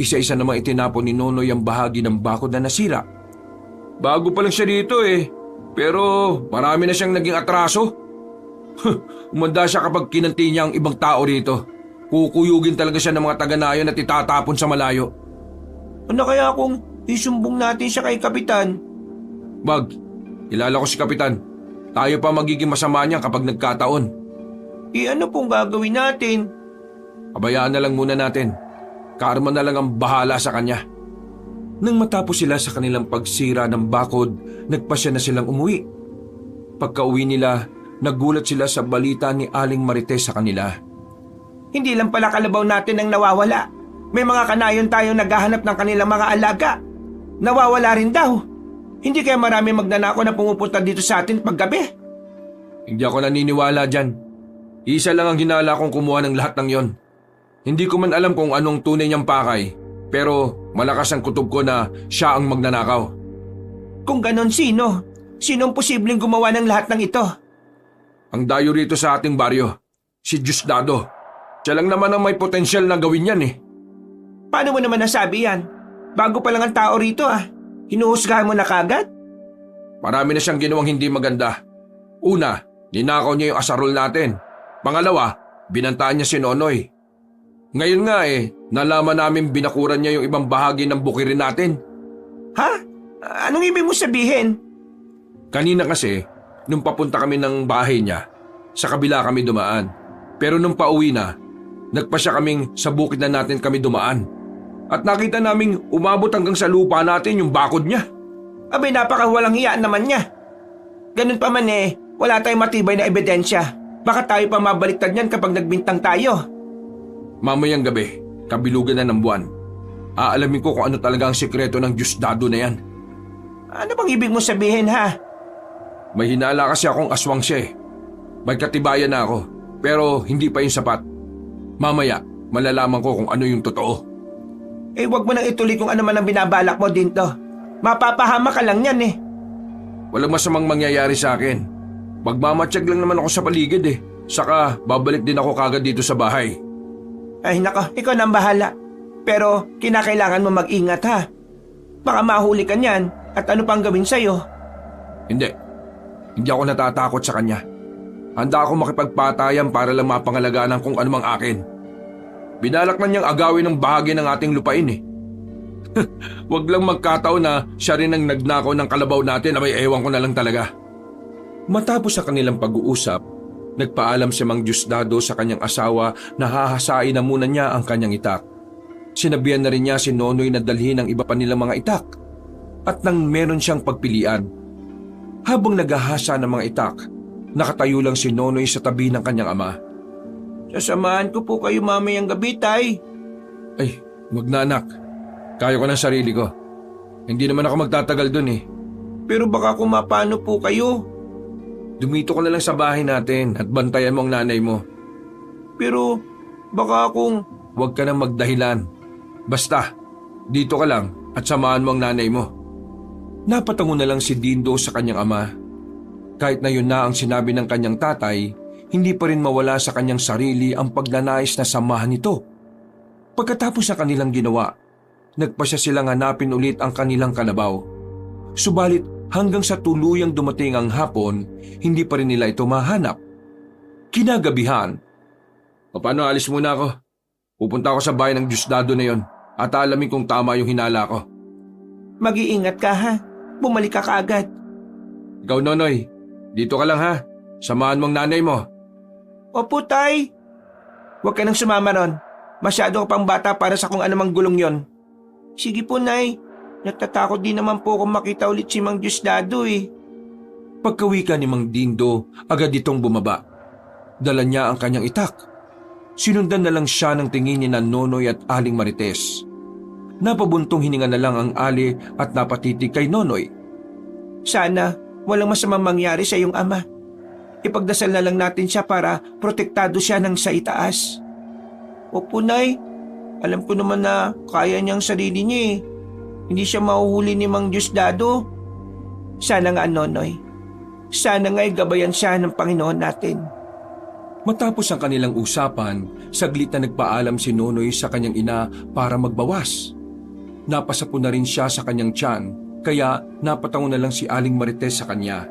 A: Isa-isa namang itinapon ni Nonoy ang bahagi ng bakod na nasira. Bago pa lang siya dito eh. Pero marami na siyang naging atraso. Umanda siya kapag kinanti niya ang ibang tao rito. Kukuyugin talaga siya ng mga taga-nayon at itatapon sa malayo.
B: Ano kaya kung isumbong natin siya kay Kapitan?
A: Bag, kilala ko si Kapitan. Tayo pa magiging masama niya kapag nagkataon.
B: Ano pong gagawin natin?
A: Abayaan na lang muna natin. Karma na lang ang bahala sa kanya. Nang matapos sila sa kanilang pagsira ng bakod, nagpasya na silang umuwi. Pagka-uwi nila, nagulat sila sa balita ni Aling Marites sa kanila.
B: Hindi lang pala kalabaw natin ang nawawala. May mga kanayon tayo naghahanap ng kanilang mga alaga. Nawawala rin daw. Hindi kaya marami magnanako na pumupunta dito sa atin paggabi?
A: Hindi ako naniniwala dyan. Isa lang ang hinala kong kumuha ng lahat ng yon. Hindi ko man alam kung anong tunay niyang pakay, pero malakas ang kutob ko na siya ang magnanakaw.
B: Kung ganon, sino? Sino ang posibleng gumawa ng lahat ng ito?
A: Ang dayo rito sa ating baryo, si Diosdado. Siya lang naman ang may potensyal na gawin yan eh.
B: Paano mo naman nasabi yan? Bago pa lang ang tao rito ah. Hinuhusgahan mo na kagad?
A: Marami na siyang ginawang hindi maganda. Una, ninakaw niya yung asarol natin. Pangalawa, binantaan niya si Nonoy. Ngayon nga nalaman namin binakuran niya yung ibang bahagi ng bukirin natin.
B: Ha? Anong ibig mo sabihin?
A: Kanina kasi, nung papunta kami ng bahay niya, sa kabila kami dumaan. Pero nung pauwi na, nagpasya kaming sa bukid na natin kami dumaan. At nakita naming umabot hanggang sa lupa natin yung bakod niya.
B: Abay, napakawalang hiyaan naman niya. Ganun pa man wala tayong matibay na ebidensya. Baka tayo pa mabaliktad niyan kapag nagbintang tayo.
A: Mamayang gabi, kabilugan na ng buwan. Aalamin ko kung ano talaga ang sikreto ng Diosdado na yan.
B: Ano bang ibig mo sabihin ha?
A: May hinala kasi akong aswang siya eh. May katibayan na ako, pero hindi pa yun sapat. Mamaya, malalaman ko kung ano yung totoo.
B: Eh wag mo nang ituloy kung ano man ang binabalak mo dito. Mapapahama ka lang yan eh.
A: Walang masamang mangyayari sa akin. Magmamatsyag lang naman ako sa paligid eh. Saka babalik din ako kagad dito sa bahay.
B: Ay nako, ikaw na ang bahala. Pero kinakailangan mo mag-ingat ha. Baka mahuli ka niyan at ano pang gawin sa'yo.
A: Hindi. Hindi ako natatakot sa kanya. Handa ako makipagpatayan para lang mapangalagaan kung ano mang akin. Binalak na niyang agawin ng bahagi ng ating lupain eh. Huwag lang magkataon na siya rin ang nagnakaw ng kalabaw natin na may ewan ko na lang talaga. Matapos sa kanilang pag-uusap, nagpaalam si Mang Diosdado sa kanyang asawa na hahasain na muna niya ang kanyang itak. Sinabihan na rin niya si Nonoy na dalhin ang iba pa nilang mga itak at nang meron siyang pagpilian. Habang naghahasa ng mga itak, nakatayo lang si Nonoy sa tabi ng kanyang ama.
B: Sasamahan ko po kayo mamayang gabi, Tay.
A: Ay, wag na anak. Kaya ko ng sarili ko. Hindi naman ako magtatagal dun eh.
B: Pero baka kumapano po kayo.
A: Dumito ko na lang sa bahay natin at bantayan mo ang nanay mo.
B: Pero baka kung...
A: Huwag ka nang magdahilan. Basta, dito ka lang at samahan mo ang nanay mo. Napatango na lang si Dindo sa kanyang ama. Kahit na yun na ang sinabi ng kanyang tatay, hindi pa rin mawala sa kanyang sarili ang pagnanais na samahan nito. Pagkatapos ng kanilang ginawa, nagpasya silang hanapin ulit ang kanilang kalabaw. Subalit hanggang sa tuluyang dumating ang hapon, hindi pa rin nila ito mahanap. Kinagabihan, paano alis muna ako? Pupunta ako sa bahay ng Diosdado na yon at alamin kung tama yung hinala ko.
B: Mag-iingat ka ha. Bumalik ka kaagad.
A: Ikaw Nonoy, dito ka lang ha. Samahan mong nanay mo.
B: Opo, Tay. Huwag ka nang sumama ron. Masyado ka pang bata para sa kung anumang gulong yon. Sige po, Nay. Natatakot din naman po kung makita ulit si Mang Diosdado eh.
A: Pagkawika ni Mang Dindo, agad itong bumaba. Dala niya ang kanyang itak. Sinundan na lang siya ng tingin ni Nonoy at Aling Marites. Napabuntong hininga na lang ang Ali at napatitig kay Nonoy.
B: Sana walang masamang mangyari sa iyong ama. Ipagdasal na lang natin siya para protektado siya ng sa itaas. Opo, Nay. Alam ko naman na kaya niyang sarili niya eh. Hindi siya mahuhuli ni Mang Diosdado. Sana nga, Nonoy. Sana nga'y gabayan siya ng Panginoon natin.
A: Matapos ang kanilang usapan, saglit na nagpaalam si Nonoy sa kanyang ina para magbawas. Napasapo na rin siya sa kanyang tiyan, kaya napatango na lang si Aling Marites sa kanya.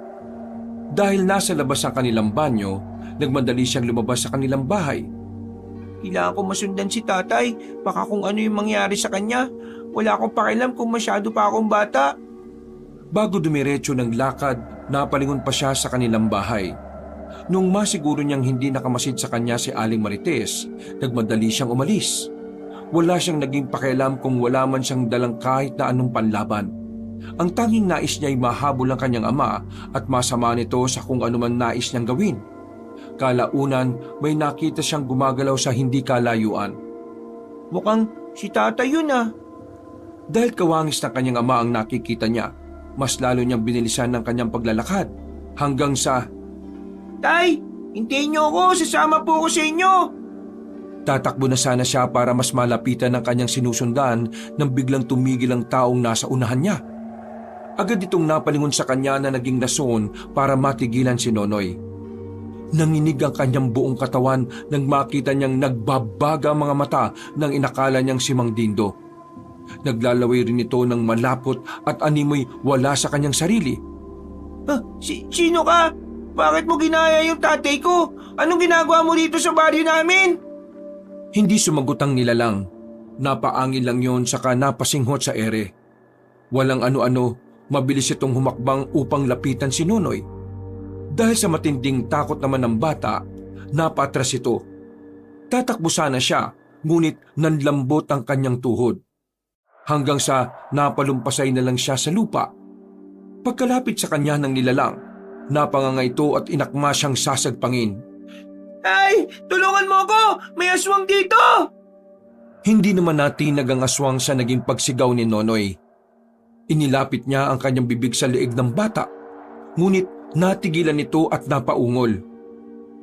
A: Dahil nasa labas ang kanilang banyo, nagmadali siyang lumabas sa kanilang bahay.
B: Kailangan ko masundan si tatay. Baka kung ano yung mangyari sa kanya. Wala akong pakialam kung masyado pa akong bata.
A: Bago dumiretso ng lakad, napalingon pa siya sa kanilang bahay. Nung masiguro niyang hindi nakamasid sa kanya si Aling Marites, nagmadali siyang umalis. Wala siyang naging pakialam kung wala man siyang dalang kahit na anong panlaban. Ang tanging nais niya ay mahabol ang kanyang ama at masama nito sa kung anuman nais niyang gawin. Kalaunan, may nakita siyang gumagalaw sa hindi kalayuan.
B: Mukhang si tatay yun ah.
A: Dahil kawangis ng kanyang ama ang nakikita niya, mas lalo niyang binilisan ng kanyang paglalakad hanggang sa...
B: Tay, hintayin niyo ako. Sasama po ako sa inyo.
A: Tatakbo na sana siya para mas malapitan ng kanyang sinusundan nang biglang tumigil ang taong nasa unahan niya. Agad itong napalingon sa kanya na naging rason para matigilan si Nonoy. Nanginig ang kanyang buong katawan nang makita niyang nagbabaga mga mata ng inakala niyang si Mang Dindo. Naglalaway rin ito ng malapot at animoy wala sa kanyang sarili.
B: Sino ka? Bakit mo ginaya yung tatay ko? Anong ginagawa mo dito sa baryo namin?
A: Hindi sumagot ang nilalang. Napaangin lang yon saka napasinghot sa ere. Walang ano-ano, mabilis itong humakbang upang lapitan si Nonoy. Dahil sa matinding takot naman ng bata, napatras ito. Tatakbo sana siya, ngunit nanlambot ang kanyang tuhod. Hanggang sa napalumpasay na lang siya sa lupa. Pagkalapit sa kanya ng nilalang, napanganga ito at inakma siyang sasagpangin.
B: Ay, tulungan mo ako! May aswang dito!
A: Hindi naman natinag ang aswang sa naging pagsigaw ni Nonoy. Inilapit niya ang kanyang bibig sa leeg ng bata, ngunit natigilan nito at napaungol.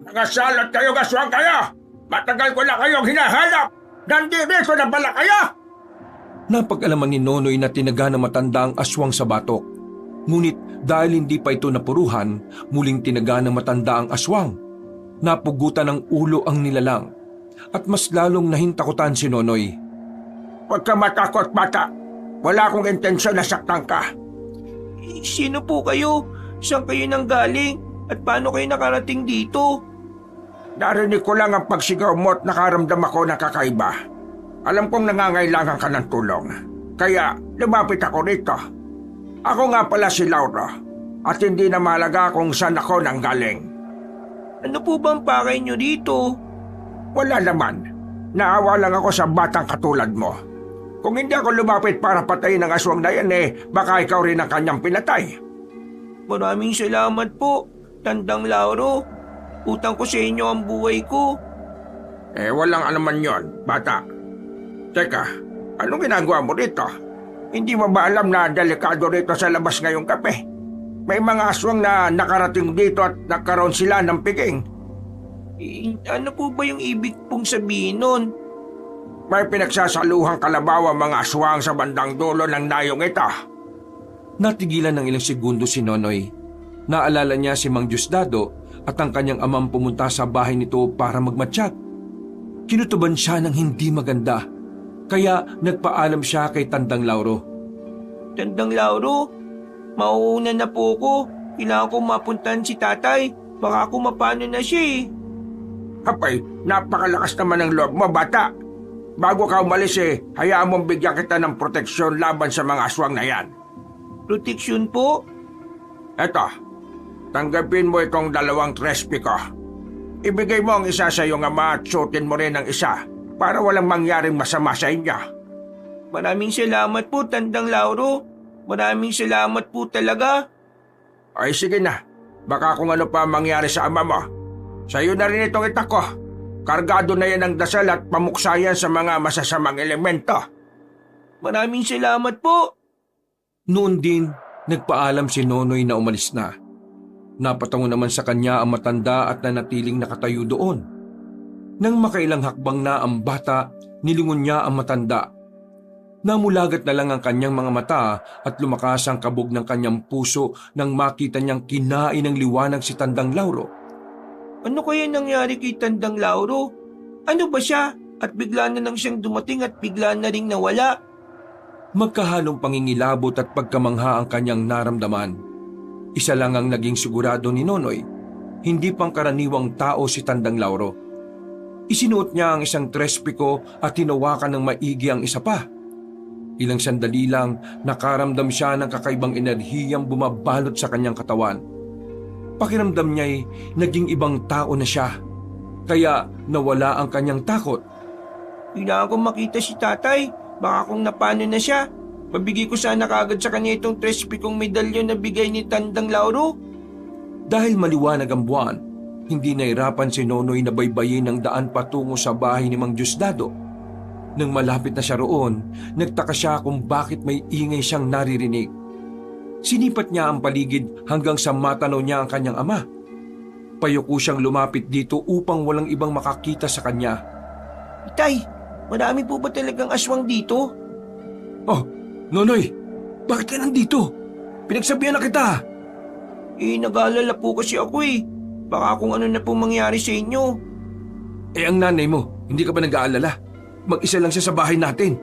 C: Nakasalot kayo, aswang kayo! Matagal ko na kayong hinahanap! Nandito na pala kayo!
A: Napag-alaman ni Nonoy na tinaga ng matanda ang aswang sa batok. Ngunit dahil hindi pa ito napuruhan, muling tinaga ng matanda ang aswang. Napugutan ng ulo ang nilalang at mas lalong nahintakutan si Nonoy.
C: Huwag ka matakot, bata. Wala akong intensyon na saktan ka.
B: Sino po kayo? Saan kayo nanggaling? At paano kayo nakarating dito?
C: Narinig ko lang ang pagsigaw mo at nakaramdam ako ng kakaiba. Alam kong nangangailangan ka ng tulong. Kaya lumapit ako rito. Ako nga pala si Laura at hindi na mahalaga kung saan ako nanggaling.
B: Ano po bang pakay nyo dito?
C: Wala naman. Naawa lang ako sa batang katulad mo. Kung hindi ako lumapit para patayin ang aswang na yan baka ikaw rin ang kanyang pinatay.
B: Maraming salamat po, Tandang Lauro. Utang ko sa inyo ang buhay ko.
C: Walang alaman yon, bata. Teka, anong ginagawa mo rito? Hindi mo ba alam na delikado rito sa labas ngayong gabi? May mga aswang na nakarating dito at nagkaroon sila ng piging.
B: Ano po ba yung ibig pong sabihin nun?
C: May pinagsasaluhang kalabaw ang mga aswang sa bandang dulo ng nayong ito.
A: Natigilan ng ilang segundo si Nonoy. Naalala niya si Mang Diosdado at ang kanyang amang pumunta sa bahay nito para magmatsyag. Kinutuban siya ng hindi maganda, kaya nagpaalam siya kay Tandang Lauro.
B: Tandang Lauro, mauuna na po ko. Kailangan ko mapuntahan si tatay. Baka ako mapano na siya eh.
C: Hapay, napakalakas naman ng loob mo, bata. Bago ka umalis hayaan mong bigyan kita ng proteksyon laban sa mga aswang na yan.
B: Proteksyon po?
C: Eto, tanggapin mo itong 2 trespi ko. Ibigay mo ang isa sa iyong ama at suotin mo rin ang isa para walang mangyaring masama sa inyo.
B: Maraming salamat po, Tandang Lauro. Maraming salamat po talaga.
C: Ay sige na, baka kung ano pa mangyari sa ama mo. Sa iyo na rin itong itak ko. Kargado na yan ng dasal at pamuksayan sa mga masasamang elemento.
B: Maraming salamat po.
A: Noon din, nagpaalam si Nonoy na umalis na. Napatango naman sa kanya ang matanda at nanatiling nakatayo doon. Nang makailang hakbang na ang bata, nilingon niya ang matanda. Namulagat na lang ang kanyang mga mata at lumakas ang kabog ng kanyang puso nang makita niyang kinain ng liwanag si Tandang Lauro.
B: Ano kaya nangyari kay Tandang Lauro? Ano ba siya? At bigla na lang siyang dumating at bigla na ring nawala.
A: Magkahalong pangingilabot at pagkamangha ang kanyang naramdaman. Isa lang ang naging sigurado ni Nonoy, hindi pangkaraniwang tao si Tandang Lauro. Isinuot niya ang isang trespiko at tinawakan ng maigi ang isa pa. Ilang sandali lang nakaramdam siya ng kakaibang enerhiyang bumabalot sa kanyang katawan. Pakiramdam niya'y naging ibang tao na siya, kaya nawala ang kanyang takot.
B: Kailangan kong makita si tatay. Baka kung napano na siya. Mabigay ko sana kagad sa kanya itong trespikong medalyon na bigay ni Tandang Lauro.
A: Dahil maliwanag ang buwan, hindi nahirapan si Nonoy na baybayin ang daan patungo sa bahay ni Mang Diosdado. Nang malapit na siya roon, nagtaka siya kung bakit may ingay siyang naririnig. Sinipat niya ang paligid hanggang sa matanaw niya ang kanyang ama. Payuko siyang lumapit dito upang walang ibang makakita sa kanya.
B: Tay, marami po ba talagang aswang dito?
A: Oh, Nonoy, bakit ka nandito? Pinagsabihan na kita.
B: Nag-aalala po kasi ako eh. Baka kung ano na po mangyari sa inyo.
A: Ang nanay mo, hindi ka ba nag-aalala? Mag-isa lang siya sa bahay natin.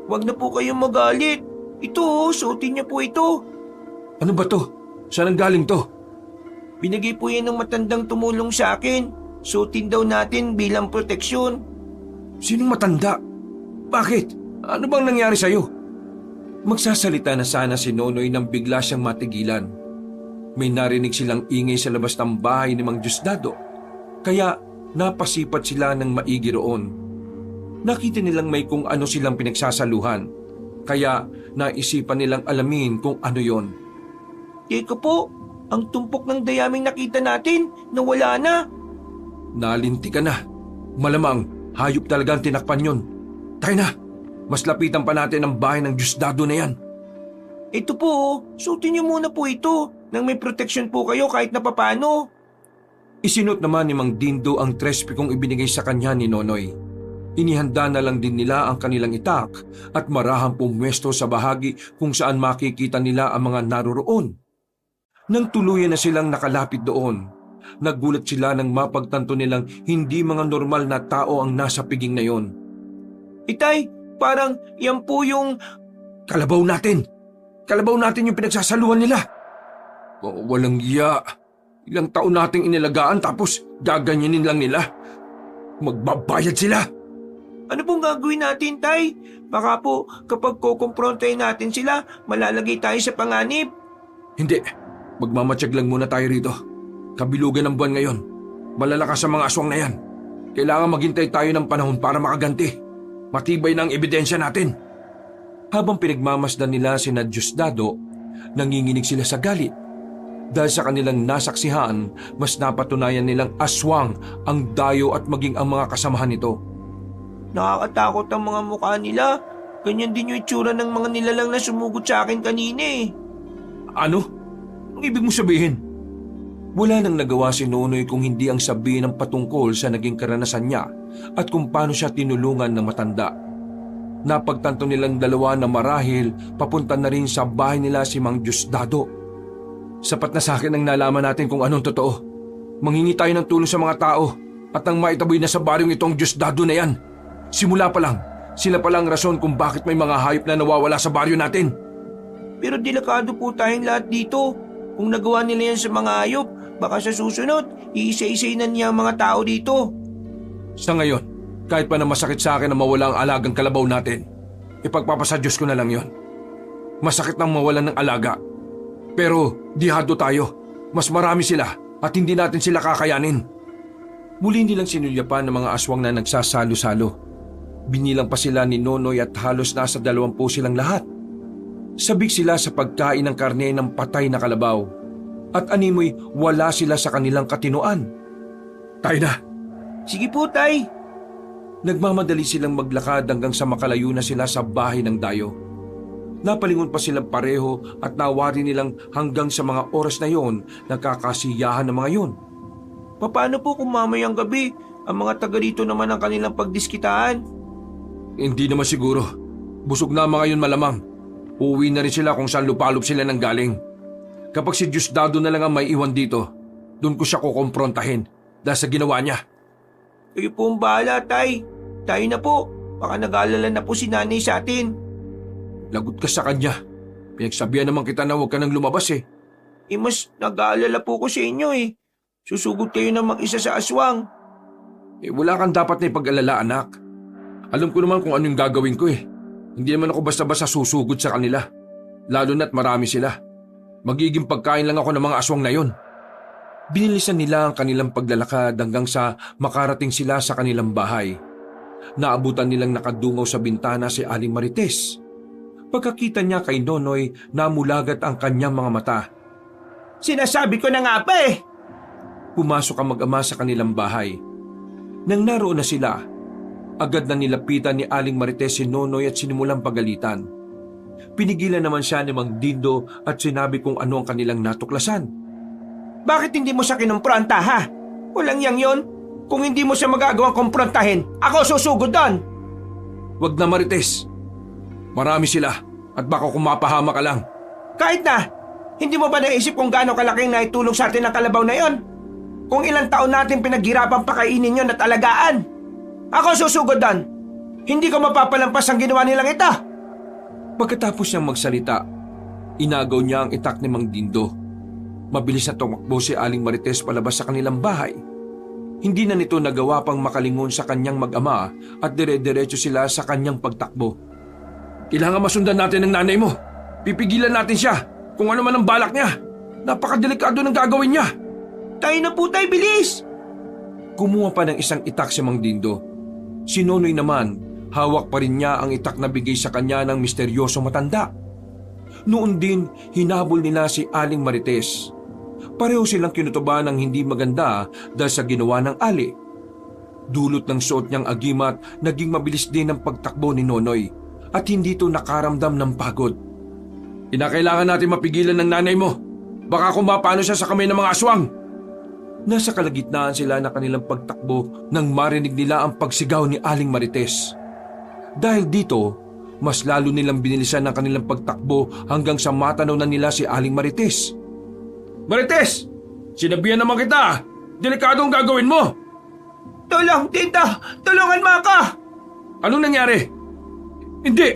B: Huwag na po kayong magalit. Ito, suotin niyo po ito.
A: Ano ba to? Saan ang galing to?
B: Binigay po yan ng matandang tumulong sa akin. Suotin daw natin bilang proteksyon.
A: Sinong matanda? Bakit? Ano bang nangyari sa'yo? Magsasalita na sana si Nonoy nang bigla siyang matigilan. May narinig silang ingay sa labas ng bahay ni Mang Diosdado, kaya napasipat sila ng maigi roon. Nakita nilang may kung ano silang pinagsasaluhan, kaya naisipan nilang alamin kung ano yon.
B: Teka po, ang tumpok ng dayaming nakita natin, nawala na.
A: Nalinti ka na. Malamang, hayop talaga ang tinakpan yun. Tayo na, mas lapitan pa natin ang bahay ng Diosdado na yan.
B: Ito po, suotin niyo muna po ito nang may protection po kayo kahit na papano.
A: Isinot naman ni Mang Dindo ang trespikong ibinigay sa kanya ni Nonoy. Inihanda na lang din nila ang kanilang itak at marahang pumwesto sa bahagi kung saan makikita nila ang mga naroroon. Nang tuluyan na silang nakalapit doon, nagulat sila nang mapagtanto nilang hindi mga normal na tao ang nasa piging na yon.
B: Itay, parang yan po yung...
A: Kalabaw natin! Kalabaw natin yung pinagsasaluhan nila! Walang iya! Ilang taon nating inilagaan tapos gaganyanin lang nila. Magbabayad sila!
B: Ano pong gagawin natin, Tay? Baka po kapag kukumprontahin natin sila, malalagay tayo sa panganib.
A: Hindi. Magmamatsyag lang muna tayo rito. Kabilugan ng buwan ngayon. Malalakas sa mga aswang na yan. Kailangan maghintay tayo ng panahon para makaganti. Matibay na ang ebidensya natin. Habang pinagmamasdan nila sina Diosdado, nanginginig sila sa galit. Dahil sa kanilang nasaksihan, mas napatunayan nilang aswang ang dayo at maging ang mga kasamahan nito.
B: Nakakatakot ang mga mukha nila. Ganyan din yung itsura ng mga nilalang na sumugod sa akin kanina eh.
A: Ano? Ang ibig mo sabihin? Wala nang nagawa si Nonoy kung hindi ang sabihin ng patungkol sa naging karanasan niya at kung paano siya tinulungan ng matanda. Napagtanto nilang dalawa na marahil papunta na rin sa bahay nila si Mang Diosdado. Sapat na sa akin ang nalaman natin kung anong totoo. Manghingi tayo ng tulong sa mga tao at ang maitaboy na sa baryong itong Diosdado na yan. Simula pa lang, sila pala ang rason kung bakit may mga hayop na nawawala sa baryo natin.
B: Pero delikado po tayong lahat dito. Kung nagawa nila yan sa mga hayop, baka sa susunod, iisa-isay na niya ang mga tao dito.
A: Sa ngayon, kahit pa na masakit sa akin na mawala ang alagang kalabaw natin, ipagpapasadyos ko na lang yon. Masakit nang mawalan ng alaga. Pero dihado tayo. Mas marami sila at hindi natin sila kakayanin. Muli nilang sinulyapan ng mga aswang na nagsasalo-salo. Binilang pa sila ni Nonoy at halos nasa 20 silang lahat. Sabik sila sa pagkain ng karne ng patay na kalabaw. At animoy wala sila sa kanilang katinuan. Tayo na!
B: Sige po, Tay.
A: Nagmamadali silang maglakad hanggang sa makalayo na sila sa bahay ng dayo. Napalingon pa silang pareho at nawari nilang hanggang sa mga oras na yon nagkakasiyahan ng mga yon.
B: Paano po kung mamayang gabi, ang mga taga dito naman ang kanilang pagdiskitaan?
A: Hindi naman siguro. Busog na mga yun malamang. Uuwi na rin sila kung saan lupalop sila nang galing. Kapag si Diosdado na lang ang may iwan dito, doon ko siya kukomprontahin dahil sa ginawa niya.
B: Kayo po ang bahala, Tay. Tayo na po. Baka nag-aalala na po si nanay sa atin.
A: Lagot ka sa kanya. Pinagsabihan naman kita na huwag ka nang lumabas eh.
B: Mas nag-aalala po ko sa inyo eh. Susugod kayo na mag-isa sa aswang.
A: Wala kang dapat na ipag-alala, anak. Alam ko naman kung anong gagawin ko eh. Hindi naman ako basta-basta susugod sa kanila. Lalo na't marami sila. Magiging pagkain lang ako ng mga aswang na yon. Binilisan nila ang kanilang paglalakad hanggang sa makarating sila sa kanilang bahay. Naabutan nilang nakadungaw sa bintana si Aling Marites. Pagkakita niya kay Nonoy, namulagat ang kanyang mga mata.
B: Sinasabi ko na nga pa eh.
A: Pumasok ang mag-ama sa kanilang bahay. Nang naroon na sila, agad na nilapitan ni Aling Marites si Nonoy at sinimulang pagalitan. Pinigilan naman siya ni Mang Dindo at sinabi kung ano ang kanilang natuklasan.
B: Bakit hindi mo siya kinumpronta ha? Walang yang yon. Kung hindi mo siya magagawang kumprontahin, ako susugod doon.
A: Wag na, Marites. Marami sila at baka kumapahama ka lang.
B: Kahit na, hindi mo ba naisip kung gaano kalaking naitulong sa atin ang kalabaw na yon? Kung ilang taon natin pinaghirapan pakainin yon at alagaan. Ako susugod doon. Hindi ko mapapalampas ang ginawa nilang ito.
A: Pagkatapos niyang magsalita, inagaw niya ang itak ni Mang Dindo. Mabilis na tumakbo si Aling Marites palabas sa kanilang bahay. Hindi na nito nagawa pang makalingon sa kanyang mag-ama at dire-diretso sila sa kanyang pagtakbo. Kailangan masundan natin ang nanay mo. Pipigilan natin siya kung ano man ang balak niya. Napakadelikado ng gagawin niya.
B: Tayo na po, Tay, bilis!
A: Kumuha pa ng isang itak si Mang Dindo. Si Nonoy naman, hawak pa rin niya ang itak na bigay sa kanya ng misteryoso matanda. Noon din, hinabol nila si Aling Marites. Pareho silang kinutuban ng hindi maganda dahil sa ginawa ng ali. Dulot ng suot niyang agimat, naging mabilis din ang pagtakbo ni Nonoy at hindi ito nakaramdam ng pagod. Kinakailangan natin mapigilan ng nanay mo. Baka kung mapano siya sa kamay ng mga aswang. Nasa kalagitnaan sila na kanilang pagtakbo nang marinig nila ang pagsigaw ni Aling Marites. Dahil dito, mas lalo nilang binilisan ang kanilang pagtakbo hanggang sa matanaw na nila si Aling Marites. Marites! Sinabihan naman kita! Delikado ang gagawin mo!
B: Tulong, Tito! Tulungan mo ako!
A: Anong nangyari? Hindi!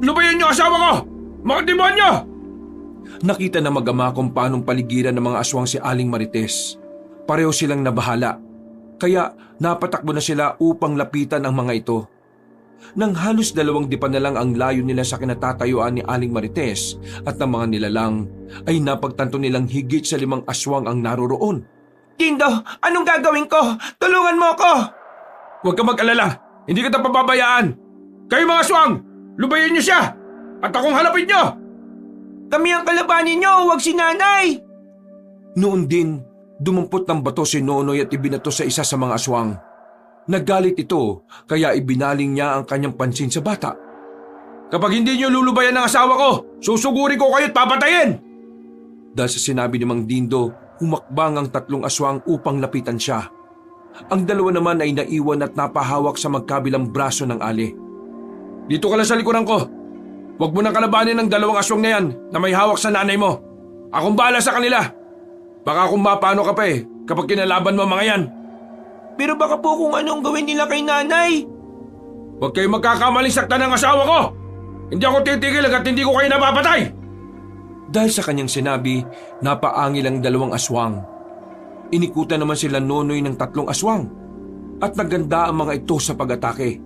A: Lubayan niyo asawa ko! Mga demonyo! Nakita na mag-ama kung paanong paligiran ng mga aswang si Aling Marites. Pareho silang nabahala. Kaya napatakbo na sila upang lapitan ang mga ito. Nang halos 2 dipa na lang ang layo nila sa kinatatayuan ni Aling Marites at ng mga nilalang, ay napagtanto nilang higit sa 5 aswang ang naroroon.
B: Dindo, anong gagawin ko? Tulungan mo ako!
A: Huwag ka mag-alala, hindi kita pababayaan. Kayo mga aswang, lubayan niyo siya! At akong halapin niyo!
B: Kami ang kalabanin niyo, huwag si nanay!
A: Noon din, dumampot ng bato si Nonoy at ibinato sa isa sa mga aswang. Naggalit ito, kaya ibinaling niya ang kanyang pansin sa bata. Kapag hindi niyo lulubayan ng asawa ko, susuguri ko kayo at papatayin! Dahil sa sinabi ni Mang Dindo, humakbang ang 3 aswang upang lapitan siya. Ang 2 naman ay naiwan at napahawak sa magkabilang braso ng Ali. Dito ka lang sa likuran ko. Huwag mo nang kalabanin ng 2 aswang na yan na may hawak sa nanay mo. Akong bahala sa kanila. Baka kung mapano ka pa kapag kinalaban mo mga yan.
B: Pero baka po kung anong gawin nila kay nanay.
A: Huwag kayo magkakamaling saktan ng asawa ko. Hindi ako titigil hanggat hindi ko kayo napapatay. Dahil sa kanyang sinabi, napaangil ang 2 aswang. Inikutan naman sila Nonoy ng 3 aswang at naganda ang mga ito sa pag-atake.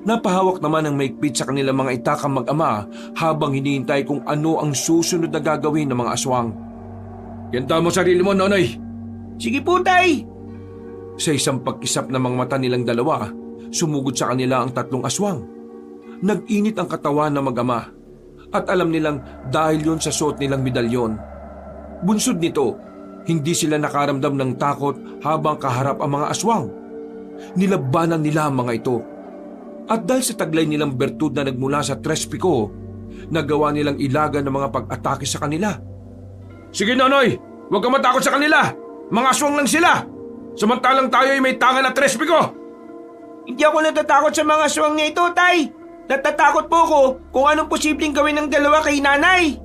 A: Napahawak naman ang maigpit sa kanilang mga itakang mag-ama habang hinihintay kung ano ang susunod na gagawin ng mga aswang. Ganda mo sarili mo, Nonoy.
B: Sige po, tay!
A: Sa isang pagkisap ng mga mata nilang 2, sumugod sa kanila ang 3 aswang. Nag-init ang katawan ng mag-ama at alam nilang dahil yon sa suot nilang medalyon. Bunsod nito, hindi sila nakaramdam ng takot habang kaharap ang mga aswang. Nilabanan nila ang mga ito. At dahil sa taglay nilang bertud na nagmula sa Tres Pico, nagawa nilang ilagan ng mga pag-atake sa kanila. Sige, Nonoy! Huwag ka matakot sa kanila! Mga aswang lang sila! Samantalang tayo ay may tangan na Tres Pico!
B: Hindi ako natatakot sa mga aswang na ito, tay! Natatakot po ako kung anong posibleng gawin ng 2 kay nanay!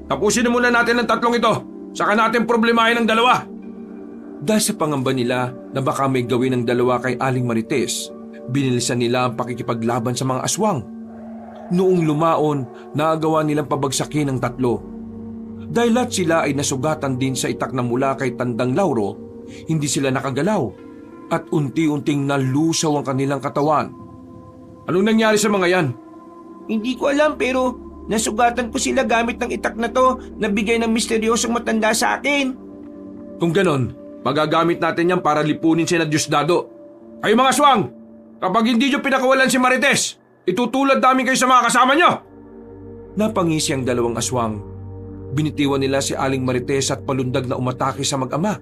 A: Tapusin na muna natin ang 3 ito. Saka natin problemahin ang 2. Dahil sa pangamba nila na baka may gawin ng 2 kay Aling Marites, binilisan nila ang pakikipaglaban sa mga aswang. Noong lumaon, nagawa nilang pabagsakin ang 3. Dahil lahat sila ay nasugatan din sa itak na mula kay Tandang Lauro, hindi sila nakagalaw at unti-unting nalusaw ang kanilang katawan. Anong nangyari sa mga yan?
B: Hindi ko alam pero nasugatan ko sila gamit ng itak na to na bigay ng misteryosong matanda sa akin.
A: Kung ganon, magagamit natin yan para lipunin si na Diosdado. Kayo mga aswang, kapag hindi nyo pinakawalan si Marites, itutulad namin kayo sa mga kasama nyo. Napangisi ang 2 aswang. Binitiwan nila si Aling Marites at palundag na umatake sa mag-ama.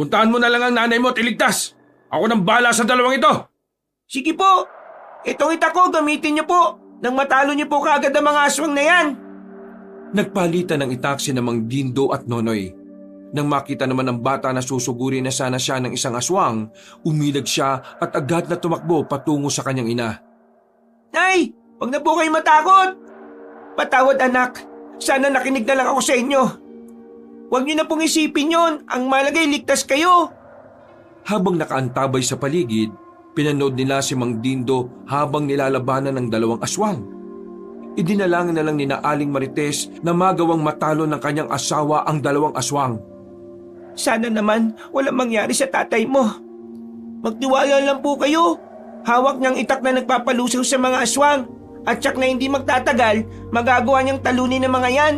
A: Puntahan mo na lang ang nanay mo at iligtas. Ako nang bahala sa 2 ito.
B: Sige po! Itong itak ko gamitin niyo po nang matalo niyo po kaagad ang mga aswang na yan.
A: Nagpalitan ng itak si Mang Dindo at Nonoy. Nang makita naman ng bata na susuguri na sana siya ng isang aswang, umilag siya at agad na tumakbo patungo sa kanyang ina.
B: Nay! Huwag na po kayo matakot! Patawad anak, sana nakinig na lang ako sa inyo. Huwag niyo na pong isipin yon, ang malagay ligtas kayo.
A: Habang nakaantabay sa paligid, pinanood nila si Mang Dindo habang nilalabanan ng 2 aswang. Idinalangin na lang ni Aling Marites na magawang matalo ng kanyang asawa ang 2 aswang.
B: Sana naman walang mangyari sa tatay mo. Magtiwala lang po kayo. Hawak niyang itak na nagpapalusaw sa mga aswang at tsak na hindi magtatagal, magagawa niyang talunin ng mga yan.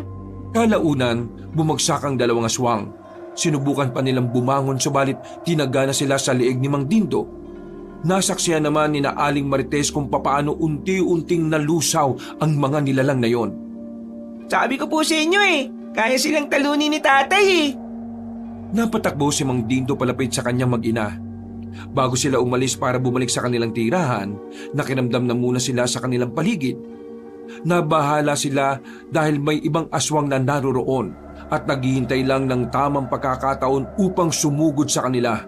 A: Kalaunan, bumagsak ang 2 aswang. Sinubukan pa nilang bumangon subalit tinagana sila sa liig ni Mang Dindo. Nasaksihan naman ni Aling Marites kung papaano unti-unting nalusaw ang mga nilalang na yon.
B: Sabi ko po sa inyo kaya silang talunin ni tatay
A: Napatakbo si Mang Dindo palapit sa kanyang mag-ina. Bago sila umalis para bumalik sa kanilang tirahan, nakiramdam na muna sila sa kanilang paligid. Nabahala sila dahil may ibang aswang na naroroon at naghihintay lang ng tamang pagkakataon upang sumugod sa kanila.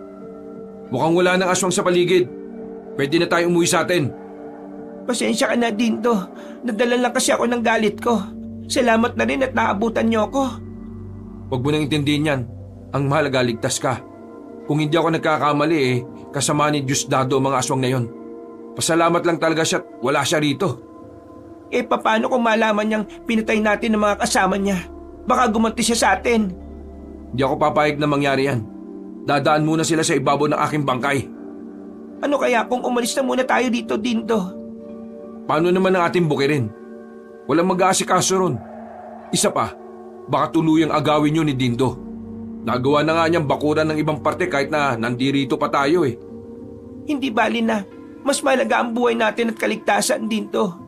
A: Mukhang wala ng aswang sa paligid. Pwede na tayo umuwi sa atin.
B: Pasensya ka na, Dindo. Nadala lang kasi ako ng galit ko. Salamat na rin at naabutan niyo ako.
A: Huwag mo nang intindihin yan. Ang mahalaga, ligtas ka. Kung hindi ako nagkakamali kasama ni Diosdado ang mga aswang na yon. Pasalamat lang talaga siya at wala siya rito.
B: Paano kung malaman niyang pinatay natin ang mga kasama niya? Baka gumanti siya sa atin.
A: Hindi ako papayag na mangyari yan. Dadaan muna sila sa ibabaw ng aking bangkay.
B: Ano kaya kung umalis na muna tayo dito, Dindo?
A: Paano naman ang ating bukirin? Walang mag-aasikaso ron. Isa pa, baka tuluyang agawin yun ni Dindo. Nagawa na nga niyang bakuran ng ibang parte kahit na nandirito pa tayo
B: Hindi bali na. Mas malaga ang buhay natin at kaligtasan, Dindo.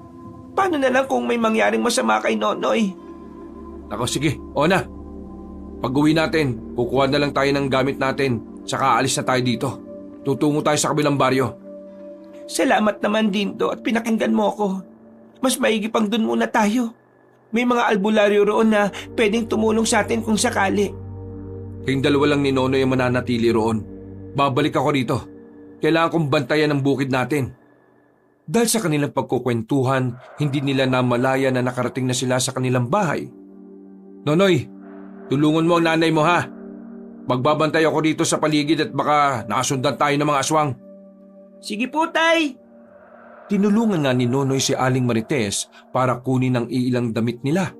B: Paano na lang kung may mangyaring masama kay Nonoy?
A: Ako sige, o na. Pag-uwi natin, kukuha na lang tayo ng gamit natin, saka aalis na tayo dito. Tutungo tayo sa kabilang baryo.
B: Salamat naman, Dindo, at pinakinggan mo ako. Mas maigi pang dun muna tayo. May mga albularyo roon na pwedeng tumulong sa atin kung sakali.
A: Kayong dalawa lang ni Nonoy ang mananatili roon. Babalik ako rito. Kailangan kong bantayan ang bukid natin. Dahil sa kanilang pagkukwentuhan, hindi nila namalaya na nakarating na sila sa kanilang bahay. Nonoy, tulungan mo ang nanay mo ha. Magbabantay ako dito sa paligid at baka nakasundan tayo ng mga aswang.
B: Sige po, Tay!
A: Tinulungan nga ni Nonoy si Aling Marites para kunin ang iilang damit nila.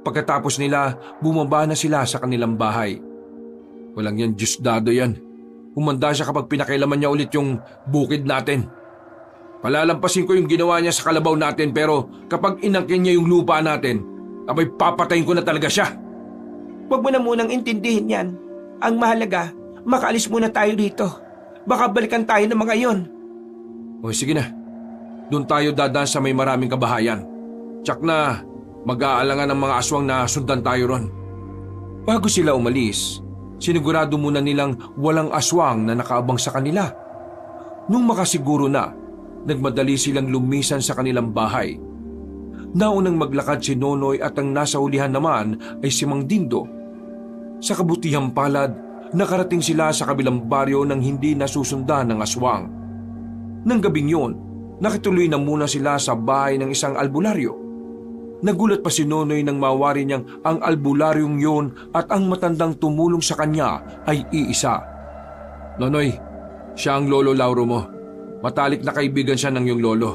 A: Pagkatapos nila, bumaba na sila sa kanilang bahay. Walang yan Diosdado yan. Humanda siya kapag pinakailaman niya ulit yung bukid natin. Palalampasin ko yung ginawa niya sa kalabaw natin pero kapag inangkin niya yung lupa natin, abay papatayin ko na talaga siya.
B: Huwag mo na munang intindihin yan. Ang mahalaga, makaalis muna tayo dito. Baka balikan tayo ng mga yon.
A: O sige na, doon tayo dadaan sa may maraming kabahayan. Tsak na mag-aalangan ng mga aswang na sundan tayo ron. Bago sila umalis, sinigurado muna nilang walang aswang na nakaabang sa kanila. Nung makasiguro na, nagmadali silang lumisan sa kanilang bahay. Naunang maglakad si Nonoy at ang nasa hulihan naman ay si Mang Dindo. Sa kabutihang palad, nakarating sila sa kabilang baryo nang hindi nasusundan ng aswang. Nang gabing yun, nakituloy na muna sila sa bahay ng isang albularyo. Nagulat pa si Nonoy nang mawari niyang ang albularyong yun at ang matandang tumulong sa kanya ay iisa. Nonoy, siya ang lolo Lauro mo. Matalik na kaibigan siya ng iyong lolo.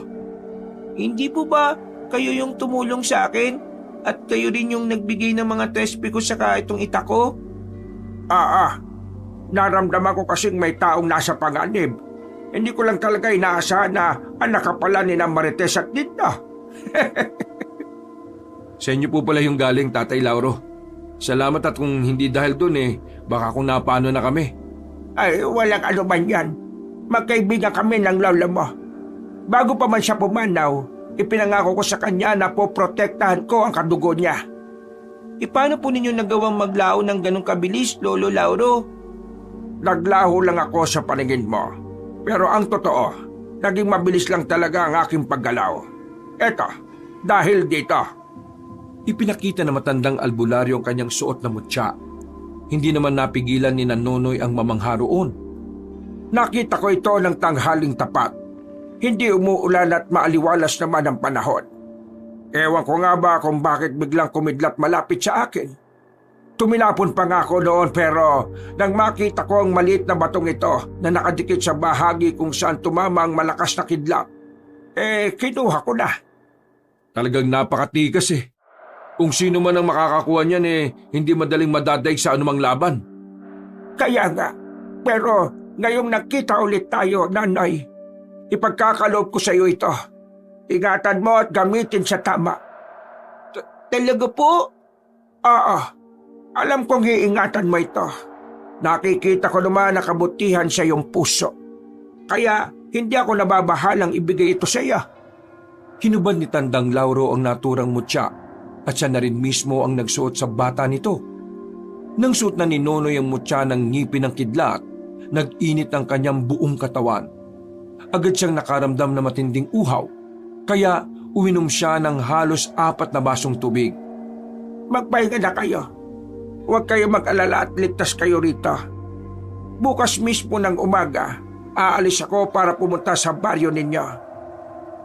B: Hindi po ba kayo yung tumulong sa akin? At kayo rin yung nagbigay ng mga trespi ko saka itong ita ko? Naramdaman ko kasing may taong nasa panganib. Hindi ko lang talaga inaasahan na anak ka pala ni na Marites at Dinda.
A: Sa inyo po pala yung galing, Tatay Lauro. Salamat at kung hindi dahil dun baka kung napano na kami.
B: Ay, walang ano man yan. Magkaibigan kami ng lola mo. Bago pa man siya pumanaw, ipinangako ko sa kanya na poprotektahan ko ang kadugo niya. Paano po ninyo nagawang maglaho ng ganong kabilis, Lolo Lauro? Naglaho lang ako sa paningin mo. Pero ang totoo, naging mabilis lang talaga ang aking paggalaw. Eto, dahil dito.
A: Ipinakita na matandang albularyo ang kanyang suot na mutya. Hindi naman napigilan ni Nonoy ang mamangha roon.
B: Nakita ko ito ng tanghaling tapat. Hindi umuulan at maaliwalas naman ang panahon. Ewan ko nga ba kung bakit biglang kumidlat malapit sa akin. Tumilapon pa nga ako noon pero nang makita ko ang maliit na batong ito na nakadikit sa bahagi kung saan tumama ang malakas na kidlat, kinuha ko na.
A: Talagang napakatikas Kung sino man ang makakakuha niyan hindi madaling madadaig sa anumang laban.
B: Kaya nga, pero ngayong nagkita ulit tayo, Nanay, ipagkakaloob ko sa iyo ito. Ingatan mo at gamitin sa tama. Talaga po? Oo. Alam kong iingatan mo ito. Nakikita ko naman na kabutihan sa iyong puso. Kaya hindi ako nababahalang ibigay ito sa iyo.
A: Hinubad ni Tandang Lauro ang naturang mutya at siya na rin mismo ang nagsuot sa bata nito. Nang suot na ni Nonoy ang mutya ng ngipin ng kidlat, nag-init ang kanyang buong katawan. Agad siyang nakaramdam na matinding uhaw, kaya Uminom siya ng halos 4 na basong tubig.
B: Magpahinga na kayo. Huwag kayo mag-alala at ligtas kayo rito. Bukas mismo ng umaga, aalis ako para pumunta sa baryo ninyo.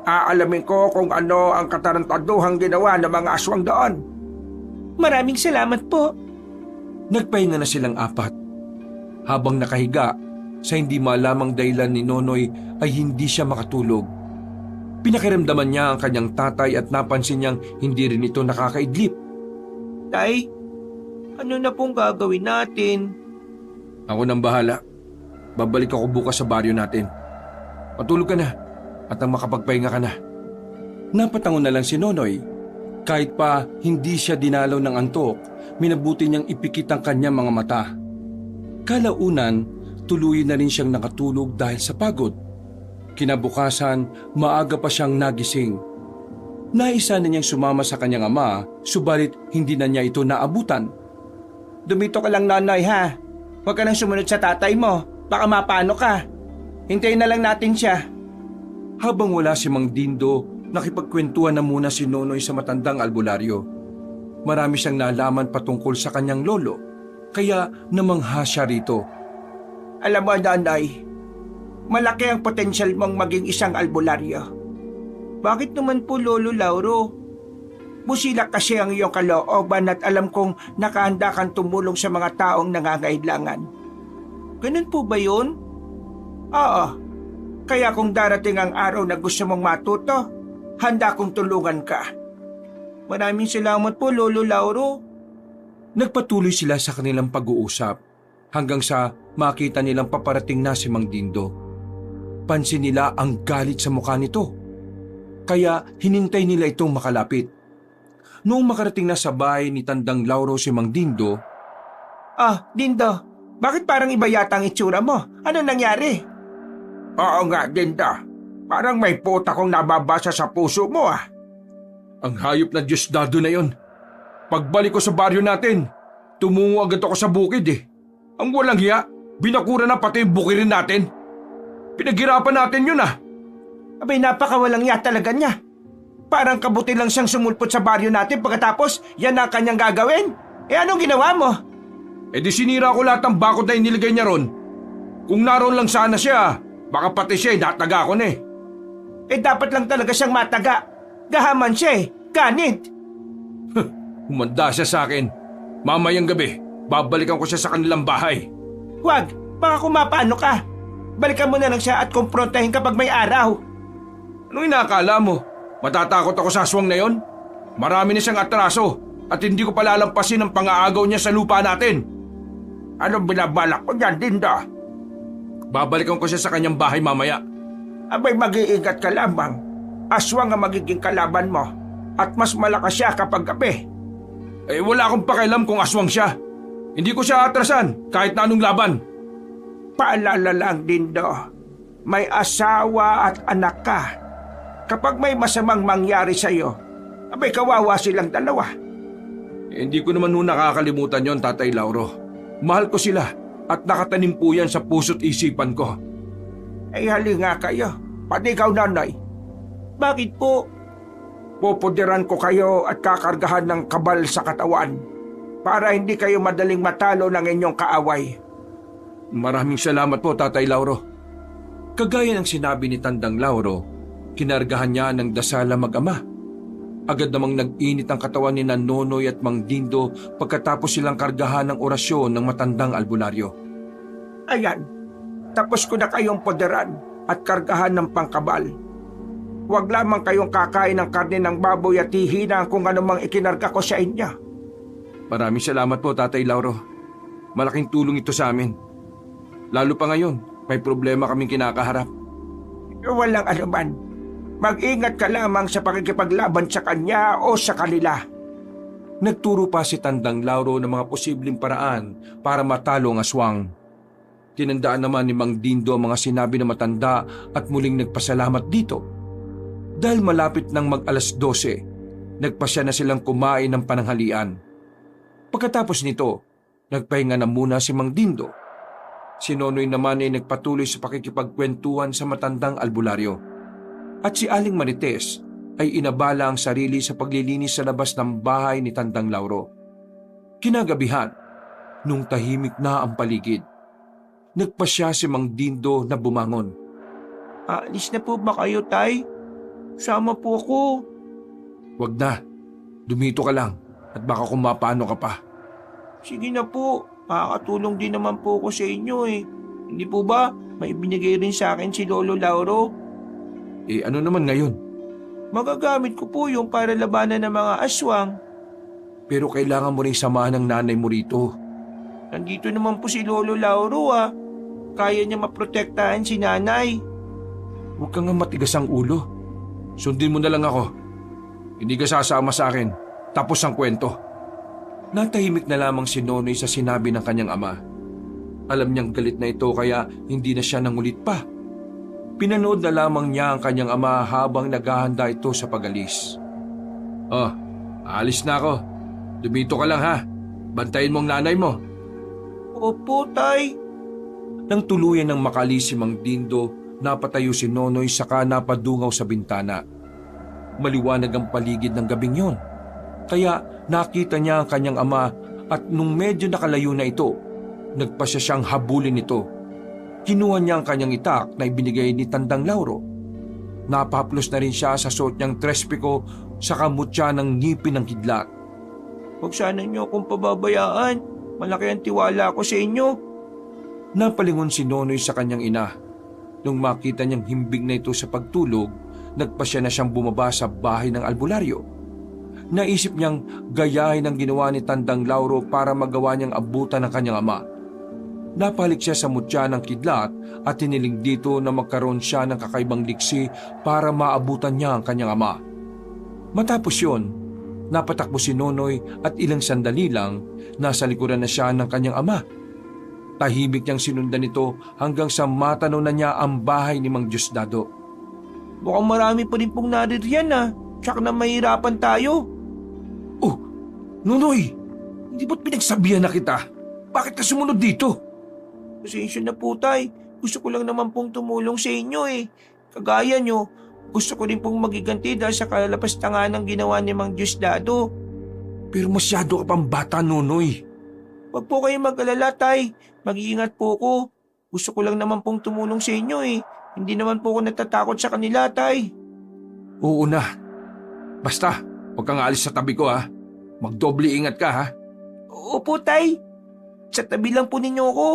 B: Aalamin ko kung ano ang katarantaduhang ginawa ng mga aswang doon. Maraming salamat po.
A: Nagpahinga na silang 4. Habang nakahiga, sa hindi malamang dahilan ni Nonoy ay hindi siya makatulog. Pinakiramdaman niya ang kanyang tatay at napansin niyang hindi rin ito nakakaidlip.
B: Tay, ano na pong gagawin natin?
A: Ako nang bahala. Babalik ako bukas sa baryo natin. Matulog ka na at ang makapagpahinga ka na. Napatango na lang si Nonoy. Kahit pa hindi siya dinalaw ng antok, minabuti niyang ipikit ang kanyang mga mata. Kalaunan, tuluyan na rin siyang nakatulog dahil sa pagod. Kinabukasan, maaga pa siyang nagising. Naisa na niyang sumama sa kanyang ama, subalit hindi na niya ito naabutan.
B: Dumito ka lang, Nonoy, ha? Huwag ka nang sumunod sa tatay mo. Baka mapano ka. Hintayin na lang natin siya.
A: Habang wala si Mang Dindo, nakipagkwentuhan na muna si Nonoy sa matandang albularyo. Marami siyang nalaman patungkol sa kanyang lolo, kaya namangha siya rito.
B: Alam mo, Nonoy, malaki ang potensyal mong maging isang albularyo. Bakit naman po, Lolo Lauro? Busilak kasi ang iyong kalooban at alam kong nakahanda kang tumulong sa mga taong nangangailangan. Ganun po ba yun? Oo. Kaya kung darating ang araw na gusto mong matuto, handa kong tulungan ka. Maraming salamat po, Lolo Lauro.
A: Nagpatuloy sila sa kanilang pag-uusap hanggang sa makita nilang paparating na si Mang Dindo. Pansin nila ang galit sa mukha nito. Kaya hinintay nila itong makalapit. Noong makarating na sa bahay ni Tandang Lauro si Mang Dindo,
B: Dindo, bakit parang iba yata ang itsura mo? Ano nangyari? Oo nga, Dindo. Parang may puta kong nababasa sa puso mo,
A: ang hayop na Diosdado na yon. Pagbalik ko sa baryo natin, tumungo agad ako sa bukid Ang walang hiya, binakura na pati yung bukirin natin. Pinaghirapan natin yun
B: Abay, napakawalang ya talaga niya. Parang kabuti lang siyang sumulpot sa baryo natin pagkatapos yan ang kanyang gagawin. Anong ginawa mo?
A: Di sinira ko lahat ng bakod na inilagay niya ron. Kung naroon lang sana siya, baka pati siya nataga ko na
B: Dapat lang talaga siyang mataga. Gahaman siya ganit.
A: Humanda siya sa akin. Mamayang gabi, babalikan ko siya sa kanilang bahay.
B: Huwag, baka kumapano ka. Balikan mo na lang siya at kumprontahin kapag may araw.
A: Anong inakala mo? Matatakot ako sa aswang na yon? Marami na siyang atraso at hindi ko palalampasin ang pang-aagaw niya sa lupa natin.
B: Anong binabalak ko dyan, Dinda?
A: Babalikan ko siya sa kanyang bahay mamaya.
B: Abay, mag-iingat ka lamang. Aswang ang magiging kalaban mo at mas malakas siya kapag gabi.
A: Wala akong pakialam kung aswang siya. Hindi ko siya atrasan kahit na anong laban.
B: Paalala lang, Dindo. May asawa at anak ka. Kapag may masamang mangyari sa'yo, abay kawawa silang dalawa.
A: Hindi ko naman nakakalimutan yon, Tatay Lauro. Mahal ko sila at nakatanim po yan sa puso't isipan ko.
B: Hali nga kayo, pati ikaw, Nanay. Bakit po? Pupudiran ko kayo at kakargahan ng kabal sa katawan para hindi kayo madaling matalo ng inyong kaaway.
A: Maraming salamat po, Tatay Lauro. Kagaya ng sinabi ni Tandang Lauro, kinargahan niya ng dasala mag-ama. Agad namang nag-init ang katawan ni Nonoy at Mang Dindo pagkatapos silang kargahan ng orasyon ng matandang albularyo.
B: Ayan, tapos ko na kayong pudiran at kargahan ng pangkabal. Huwag lamang kayong kakain ng karne ng baboy at hihina kung anumang ikinarga ko sa inyo.
A: Maraming salamat po, Tatay Lauro. Malaking tulong ito sa amin. Lalo pa ngayon, may problema kaming kinakaharap.
B: Walang anuman. Mag-ingat ka lamang sa pakikipaglaban sa kanya o sa kanila.
A: Nagturo pa si Tandang Lauro ng mga posibleng paraan para matalo ang aswang. Tinandaan naman ni Mang Dindo ang mga sinabi ng matanda at muling nagpasalamat dito. Dahil malapit ng mag-alas 12, nagpasya na silang kumain ng pananghalian. Pagkatapos nito, nagpahinga na muna si Mang Dindo. Si Nonoy naman ay nagpatuloy sa pakikipagkwentuhan sa matandang albularyo. At si Aling Marites ay inabala ang sarili sa paglilinis sa labas ng bahay ni Tandang Lauro. Kinagabihan, nung tahimik na ang paligid, nagpasya si Mang Dindo na bumangon.
B: Aalis na po ba kayo, Tay? Sama po ako.
A: Wag na, dumito ka lang at baka kung mapano ka pa.
B: Sige na po, makakatulong din naman po ako sa inyo eh. Hindi po ba may binigay rin sa akin si Lolo Lauro?
A: Ano naman ngayon?
B: Magagamit ko po yung para labanan ng mga aswang.
A: Pero kailangan mo rin samahan ng nanay mo rito.
B: Nandito naman po si Lolo Lauro ah. Kaya niya maprotektahan si nanay.
A: Huwag kang nga matigas ang ulo. Sundin mo na lang ako. Hindi ka sasama sa akin. Tapos ang kwento. Natahimik na lamang si Nonoy sa sinabi ng kanyang ama. Alam niyang galit na ito kaya hindi na siya nangulit pa. Pinanood na lamang niya ang kanyang ama habang naghahanda ito sa pag-alis. Oh, alis na ako. Dumito ka lang ha. Bantayin mo ang nanay mo.
B: Opo, Tay.
A: Nang tuluyan ng makalis si Mang Dindo, napatayo si Nonoy saka napadungaw sa bintana. Maliwanag ang paligid ng gabing yon. Kaya nakita niya ang kanyang ama at nung medyo nakalayo na ito, nagpasya siyang habulin ito. Kinuha niya ang kanyang itak na ibinigay ni Tandang Lauro. Napahaplos na rin siya sa suot niyang trespiko sa kamutya ng ngipin ng kidlat.
B: Huwag sana niyo akong pababayaan. Malaki ang tiwala ko sa inyo.
A: Napalingon si Nonoy sa kanyang ina. Nung makita niyang himbing na ito sa pagtulog, nagpasya na siyang bumaba sa bahay ng albularyo. Naisip niyang gayahin ang ginawa ni Tandang Lauro para magawa niyang abutan ng kanyang ama. Napalik siya sa mutya ng kidlat at tiniling dito na magkaroon siya ng kakaibang liksi para maabutan niya ang kanyang ama. Matapos yun, napatakbo si Nonoy at ilang sandali lang nasa likuran na siya ng kanyang ama. Tahimik niyang sinundan ito hanggang sa matanaw na niya ang bahay ni Mang Diosdado.
B: Mukhang marami pa rin pong naririyan ah. Tsak na mahirapan tayo.
A: Oh, Nonoy! Hindi ba't pinagsabihan na kita? Bakit ka sumunod dito?
B: Pasensya na po, Tay. Gusto ko lang naman pong tumulong sa inyo eh. Kagaya nyo, gusto ko rin pong magiganti dahil sa kalalapastangan ng ginawa ni Mang Diosdado.
A: Pero masyado ka pang bata, Nonoy.
B: Huwag po kayong mag-alala, Tay. Mag-iingat po ko. Gusto ko lang naman pong tumulong sa inyo eh. Hindi naman po ako natatakot sa kanila, Tay.
A: Oo na. Basta, huwag kang alis sa tabi ko ha. Magdoble ingat ka ha.
B: Opo, Tay. Sa tabi lang po ninyo ako.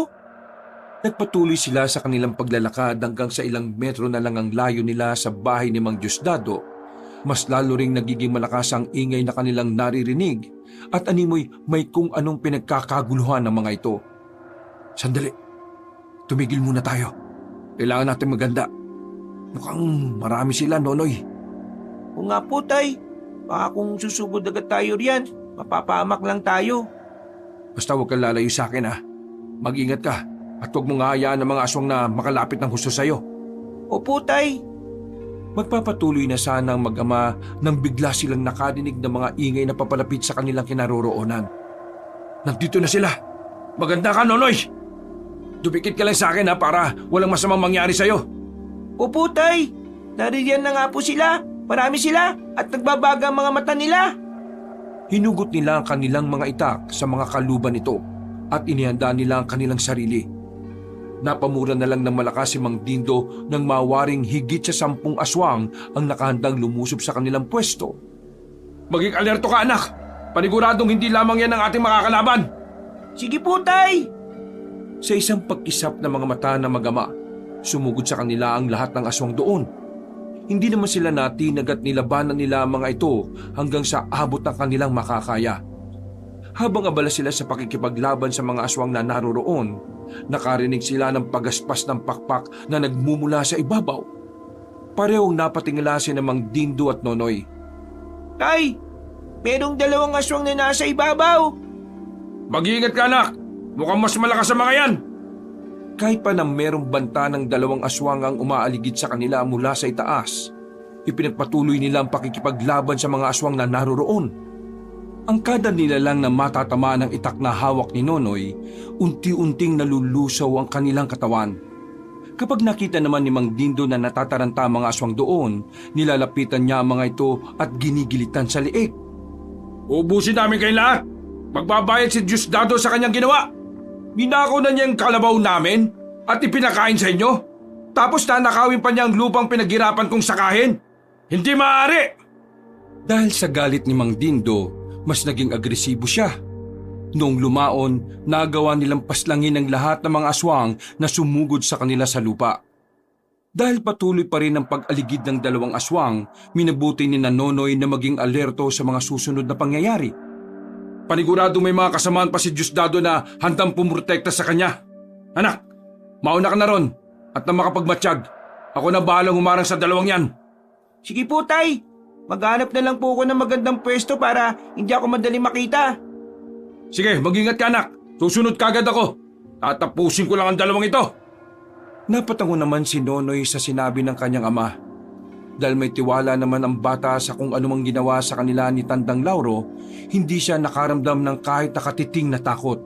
A: Nagpatuloy sila sa kanilang paglalakad hanggang sa ilang metro na lang ang layo nila sa bahay ni Mang Diosdado. Mas lalo ring nagiging malakas ang ingay na kanilang naririnig at animoy may kung anong pinagkakaguluhan ng mga ito. Sandali, tumigil muna tayo. Kailangan natin maganda. Mukhang marami sila, Nonoy.
B: O nga po, Tay. Baka kung susugod agad tayo riyan, mapapahamak lang tayo.
A: Basta huwag kang lalayo sa akin ha. Mag-ingat ka at huwag mong hayaan ng mga aswang na makalapit ng husto sa'yo.
B: Opo, Tay.
A: Magpapatuloy na sana ang mag-ama nang bigla silang nakadinig ng mga ingay na papalapit sa kanilang kinaroroonan. Nandito na sila! Maganda ka, Nonoy! Dumikit ka lang sa akin ha para walang masamang mangyari sa'yo.
B: Opo, Tay. Naririyan na nga po sila. Marami sila at nagbabaga ang mga mata nila.
A: Hinugot nila ang kanilang mga itak sa mga kaluban nito at inihanda nila ang kanilang sarili. Napamura na lang ng malakas si Mang Dindo nang mawaring higit sa 10 aswang ang nakahandang lumusob sa kanilang pwesto. Maging alerto ka, anak! Paniguradong hindi lamang yan ang ating makakalaban!
B: Sige po, Tay.
A: Sa isang pagkisap ng mga mata ng mag-ama, sumugod sa kanila ang lahat ng aswang doon. Hindi naman sila natinag at nilabanan nila ang mga ito hanggang sa abot ng kanilang makakaya. Habang abala sila sa pakikipaglaban sa mga aswang na naroroon, nakarinig sila ng pagaspas ng pakpak na nagmumula sa ibabaw. Parehong napatingala si Mang Dindo at Nonoy.
B: Tay, merong 2 aswang na nasa ibabaw.
A: Mag-iingat ka, anak! Mukhang mas malakas sa mga yan! Kahit pa na merong banta ng 2 aswang ang umaaligid sa kanila mula sa itaas, ipinagpatuloy nila ang pakikipaglaban sa mga aswang na naroroon. Ang kada nila lang na matatama ng itak na hawak ni Nonoy, unti-unting nalulusaw ang kanilang katawan. Kapag nakita naman ni Mang Dindo na natataranta ang mga aswang doon, nilalapitan niya ang mga ito at ginigilitan sa liig.
C: Ubusin namin kayo lahat. Magbabayad si Diosdado sa kanyang ginawa. Ninakaw na niya ang kalabaw namin at ipinakain sa inyo. Tapos nanakawin pa niya ang lupang pinaghirapan kong sakahin. Hindi maaari!
A: Dahil sa galit ni Mang Dindo, mas naging agresibo siya. Noong lumaon, nagawa nilang paslangin ang lahat ng mga aswang na sumugod sa kanila sa lupa. Dahil patuloy pa rin ang pag-aligid ng dalawang aswang, minabuti ni Nonoy na maging alerto sa mga susunod na pangyayari.
C: Panigurado may mga kasamaan pa si Diosdado na handang pumrotekta sa kanya. Anak, mauna ka na ron at na makapagmatsyag. Ako na bahalang humarang sa dalawang yan.
B: Sige po, Tay. Maghanap na lang po ako ng magandang pwesto para hindi ako madaling makita.
C: Sige, mag-ingat ka anak. Susunod kagad ako. Tatapusin ko lang ang dalawang ito.
A: Napatango naman si Nonoy sa sinabi ng kanyang ama. Dahil may tiwala naman ang bata sa kung anumang ginawa sa kanila ni Tandang Lauro, hindi siya nakaramdam ng kahit nakatiting na takot.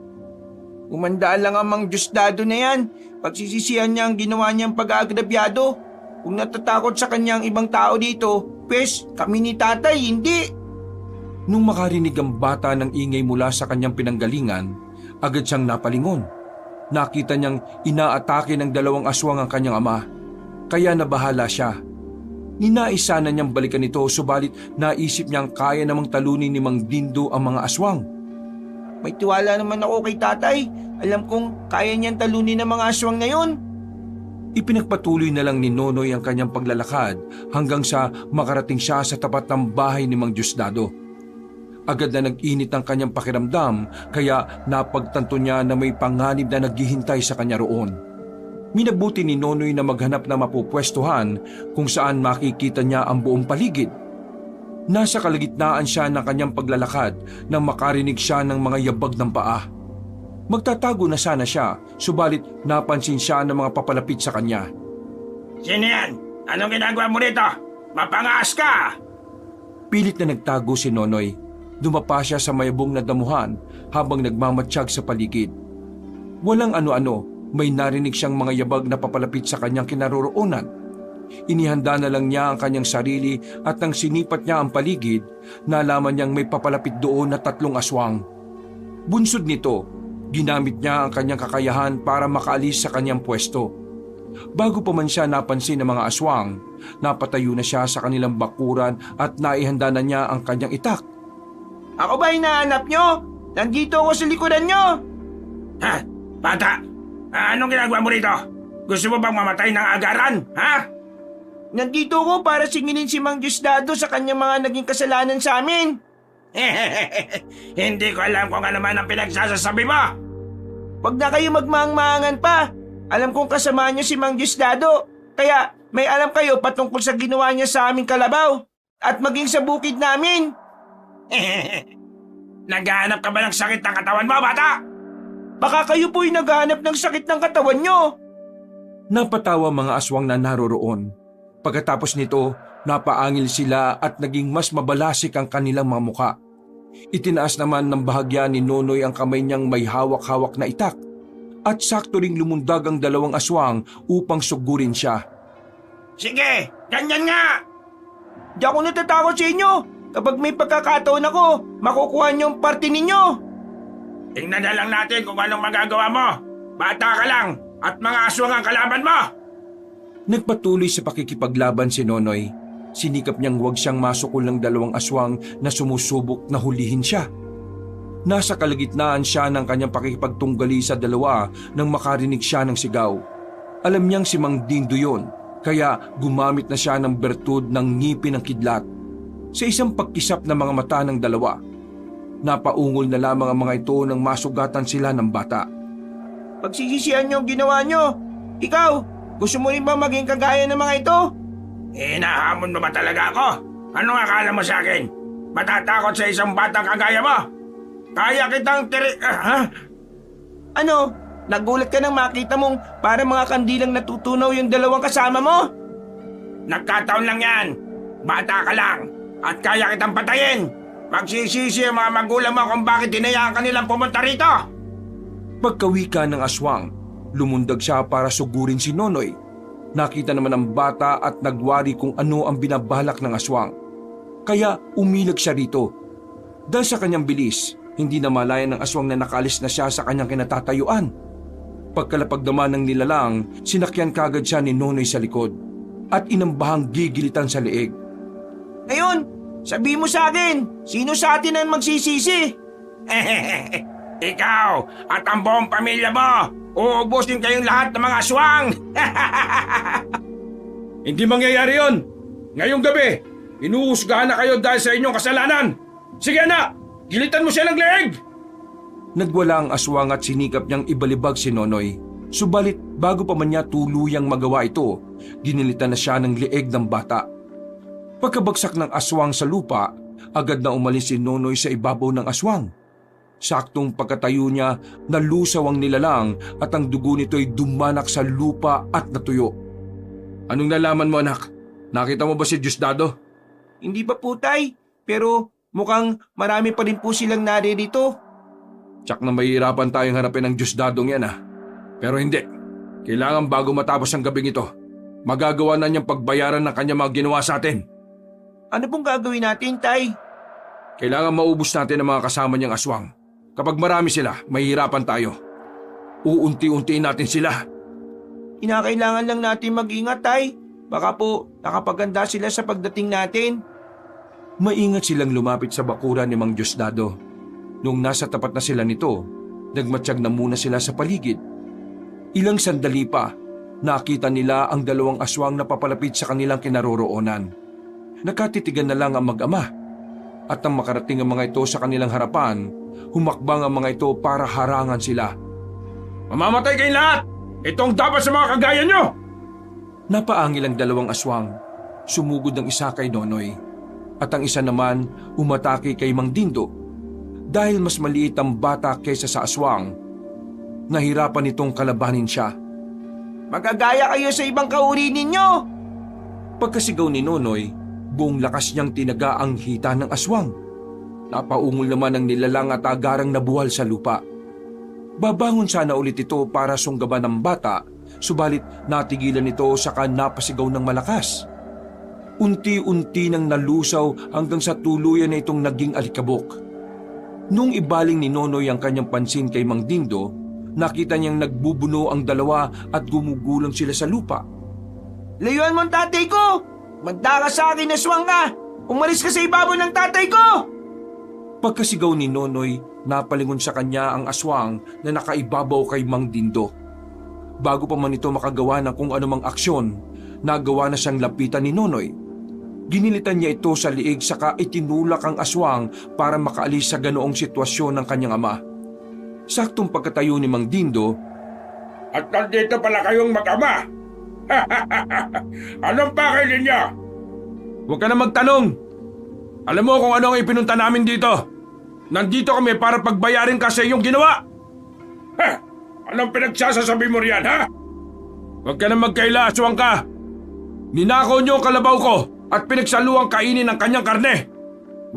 B: Umandaan lang ang Mang Diosdado na yan. Pagsisisihan niya ang ginawa niyang pag-aagrabyado. Kung natatakot sa kanyang ibang tao dito, pes, kami ni tatay, hindi.
A: Nung makarinig ang bata ng ingay mula sa kanyang pinanggalingan, agad siyang napalingon. Nakita niyang inaatake ng dalawang aswang ang kanyang ama, kaya nabahala siya. Ninais sana niyang balikan ito, subalit naisip niyang kaya namang talunin ni Mang Dindo ang mga aswang.
B: May tiwala naman ako kay tatay. Alam kong kaya niyang talunin ang mga aswang na yun.
A: Ipinagpatuloy na lang ni Nonoy ang kanyang paglalakad hanggang sa makarating siya sa tapat ng bahay ni Mang Diosdado. Agad na nag-init ang kanyang pakiramdam kaya napagtanto niya na may panganib na naghihintay sa kanya roon. Minabuti ni Nonoy na maghanap na mapupwestuhan kung saan makikita niya ang buong paligid. Nasa kalagitnaan siya ng kanyang paglalakad nang makarinig siya ng mga yabag ng paa. Magtatago na sana siya, subalit napansin siya ng mga papalapit sa kanya.
C: Sino yan? Anong ginagawa mo rito? Mapangas ka!
A: Pilit na nagtago si Nonoy. Dumapa siya sa mayabong na damuhan habang nagmamatsyag sa paligid. Walang ano-ano, may narinig siyang mga yabag na papalapit sa kanyang kinaroroonan. Inihanda na lang niya ang kanyang sarili at nang sinipat niya ang paligid, nalaman niyang may papalapit doon na 3 aswang. Bunsod nito, ginamit niya ang kanyang kakayahan para makaalis sa kanyang pwesto. Bago pa man siya napansin ng mga aswang, napatayo na siya sa kanilang bakuran at naihanda na niya ang kanyang itak.
B: Ako ba hinahanap nyo? Nandito ako sa likuran nyo.
C: Ha? Bata! Anong ginagawa mo rito? Gusto mo bang mamatay ng agaran? Ha?
B: Nandito ako para singilin si Mang Diosdado sa kanyang mga naging kasalanan sa amin.
C: Hindi ko alam kung ano man ang pinagsasasabi mo.
B: Huwag na kayo magmahang-mahangan pa. Alam kong kasama niyo si Mang Diosdado. Kaya may alam kayo patungkol sa ginawa niya sa aming kalabaw at maging sa bukid namin.
C: Naghahanap ka ba ng sakit ng katawan mo, bata?
B: Baka kayo po'y naghahanap ng sakit ng katawan nyo.
A: Napatawa mga aswang na naroroon. Pagkatapos nito, napaangil sila at naging mas mabalasik ang kanilang mga muka. Itinaas naman ng bahagya ni Nonoy ang kamay niyang may hawak-hawak na itak at sakto ring lumundag ang dalawang aswang upang sugurin siya.
C: Sige, ganyan nga!
B: Di ako natatakot sa inyo. Kapag may pagkakataon ako, makukuha niyo ang parte ninyo.
C: Tingnan na lang natin kung anong magagawa mo. Bata ka lang at mga aswang ang kalaban mo.
A: Nagpatuloy sa pakikipaglaban si Nonoy. Sinikap niyang huwag siyang masukol ng dalawang aswang na sumusubok na hulihin siya. Nasa kalagitnaan siya ng kanyang pakikipagtunggali sa dalawa nang makarinig siya ng sigaw. Alam niyang si Mang Dindo yun, kaya gumamit na siya ng bertud ng ngipin ng kidlat. Sa isang pagkisap ng mga mata ng dalawa, napaungol na lamang ang mga ito nang masugatan sila ng bata.
B: Pagsisisihan niyo ang ginawa niyo. Ikaw, gusto mo rin ba maging kagaya ng mga ito?
C: Hinahamon mo ba talaga ako? Anong akala mo sa akin? Matatakot sa isang batang kagaya mo? Kaya kitang
B: Ano? Nagulat ka nang makita mong para mga kandilang natutunaw yung dalawang kasama mo?
C: Nagkataon lang yan. Bata ka lang. At kaya kitang patayin. Magsisisi ang mga magulang mo kung bakit hinayaan kanilang pumunta rito.
A: Pagkawika ng aswang, Lumundag siya para sugurin si Nonoy. Nakita naman ang bata at nagwari kung ano ang binabalak ng aswang. Kaya umilag siya rito. Dahil sa kanyang bilis, hindi na malaya ng aswang na nakaalis na siya sa kanyang kinatatayuan. Pagkalapag naman ng nilalang, sinakyan kagad siya ni Nonoy sa likod at inambahang gigilitan sa leeg.
B: Ngayon, sabi mo sa akin, sino sa atin ang magsisisi? Ikaw at ang buong pamilya mo. Uubusin kayong lahat ng mga aswang.
C: Hindi mangyayari yon. Ngayong gabi, inuhusgahan na kayo dahil sa inyong kasalanan. Sige anak, gilitan mo siya ng leeg!
A: Nagwala ang aswang at sinikap niyang ibalibag si Nonoy. Subalit bago pa man niya tuluyang magawa ito, ginilitan na siya ng leeg ng bata. Pagkabagsak ng aswang sa lupa, agad na umalis si Nonoy sa ibabaw ng aswang. Saktong pagkatayo niya, nalusaw ang nilalang at ang dugo nito'y dumanak sa lupa at natuyo. Anong nalaman mo anak? Nakita mo ba si Diosdado?
B: Hindi pa po tay, pero mukhang marami pa rin po silang naririto.
A: Tsak na mahihirapan tayong harapin ang Diosdadong yan Pero hindi. Kailangan bago matapos ang gabing ito, magagawa na niyang pagbayaran ng kanyang mga ginawa sa atin.
B: Ano pong gagawin natin, tay?
A: Kailangan maubos natin ang mga kasama niyang aswang. Kapag marami sila, mahihirapan tayo. Uunti-untiin natin sila.
B: Kinakailangan lang natin mag-ingat, tay. Baka po nakapaganda sila sa pagdating natin.
A: Maingat silang lumapit sa bakuran ni Mang Diosdado. Nung nasa tapat na sila nito, nagmatsyag na muna sila sa paligid. Ilang sandali pa, nakita nila ang dalawang aswang na papalapit sa kanilang kinaroroonan. Nakatitigan na lang ang mag-ama. At nang makarating ang mga ito sa kanilang harapan, humakbang ang mga ito para harangan sila.
C: Mamamatay kayong lahat! Itong dapat sa mga kagaya nyo!
A: Napaangil ang dalawang aswang. Sumugod ang isa kay Nonoy. At ang isa naman umatake kay Mang Dindo. Dahil mas maliit ang bata kaysa sa aswang, nahirapan itong kalabanin siya.
B: Magagaya kayo sa ibang kauri ninyo!
A: Pagkasigaw ni Nonoy, buong lakas niyang tinaga ang hita ng aswang. Napaungol naman ang nilalang at agarang nabuhal sa lupa. Babangon sana ulit ito para sunggaban ng bata, subalit natigilan ito saka napasigaw ng malakas. Unti-unti nang nalusaw hanggang sa tuluyan na itong naging alikabok. Nung ibaling ni Nonoy ang kanyang pansin kay Mang Dindo, nakita niyang nagbubuno ang dalawa at gumugulang sila sa lupa.
B: Layuan mo ang tatay ko! Magda ka sa akin, aswang ka! Umalis ka sa ibabaw ng tatay ko!
A: Pagkasigaw ni Nonoy, napalingon sa kanya ang aswang na nakaibabaw kay Mang Dindo. Bago pa man ito makagawa ng kung anumang aksyon, nagawa na siyang lapitan ni Nonoy. Ginilitan niya ito sa liig saka itinulak ang aswang para makaalis sa ganoong sitwasyon ng kanyang ama. Saktong pagkatayo ni Mang Dindo,
C: At nandito pala kayong mag-ama! Anong pakay ninyo?
A: "Huwag ka na magtanong! Alam mo kung ano ang ipinunta namin dito! Nandito kami para pagbayarin ka sa iyong ginawa!"
C: Anong pinagsasasabi mo riyan, ha?
A: "Huwag ka na magkaila, aswang ka! Ninakaw niyo ang kalabaw ko at pinagsaluang kainin ng kanyang karne!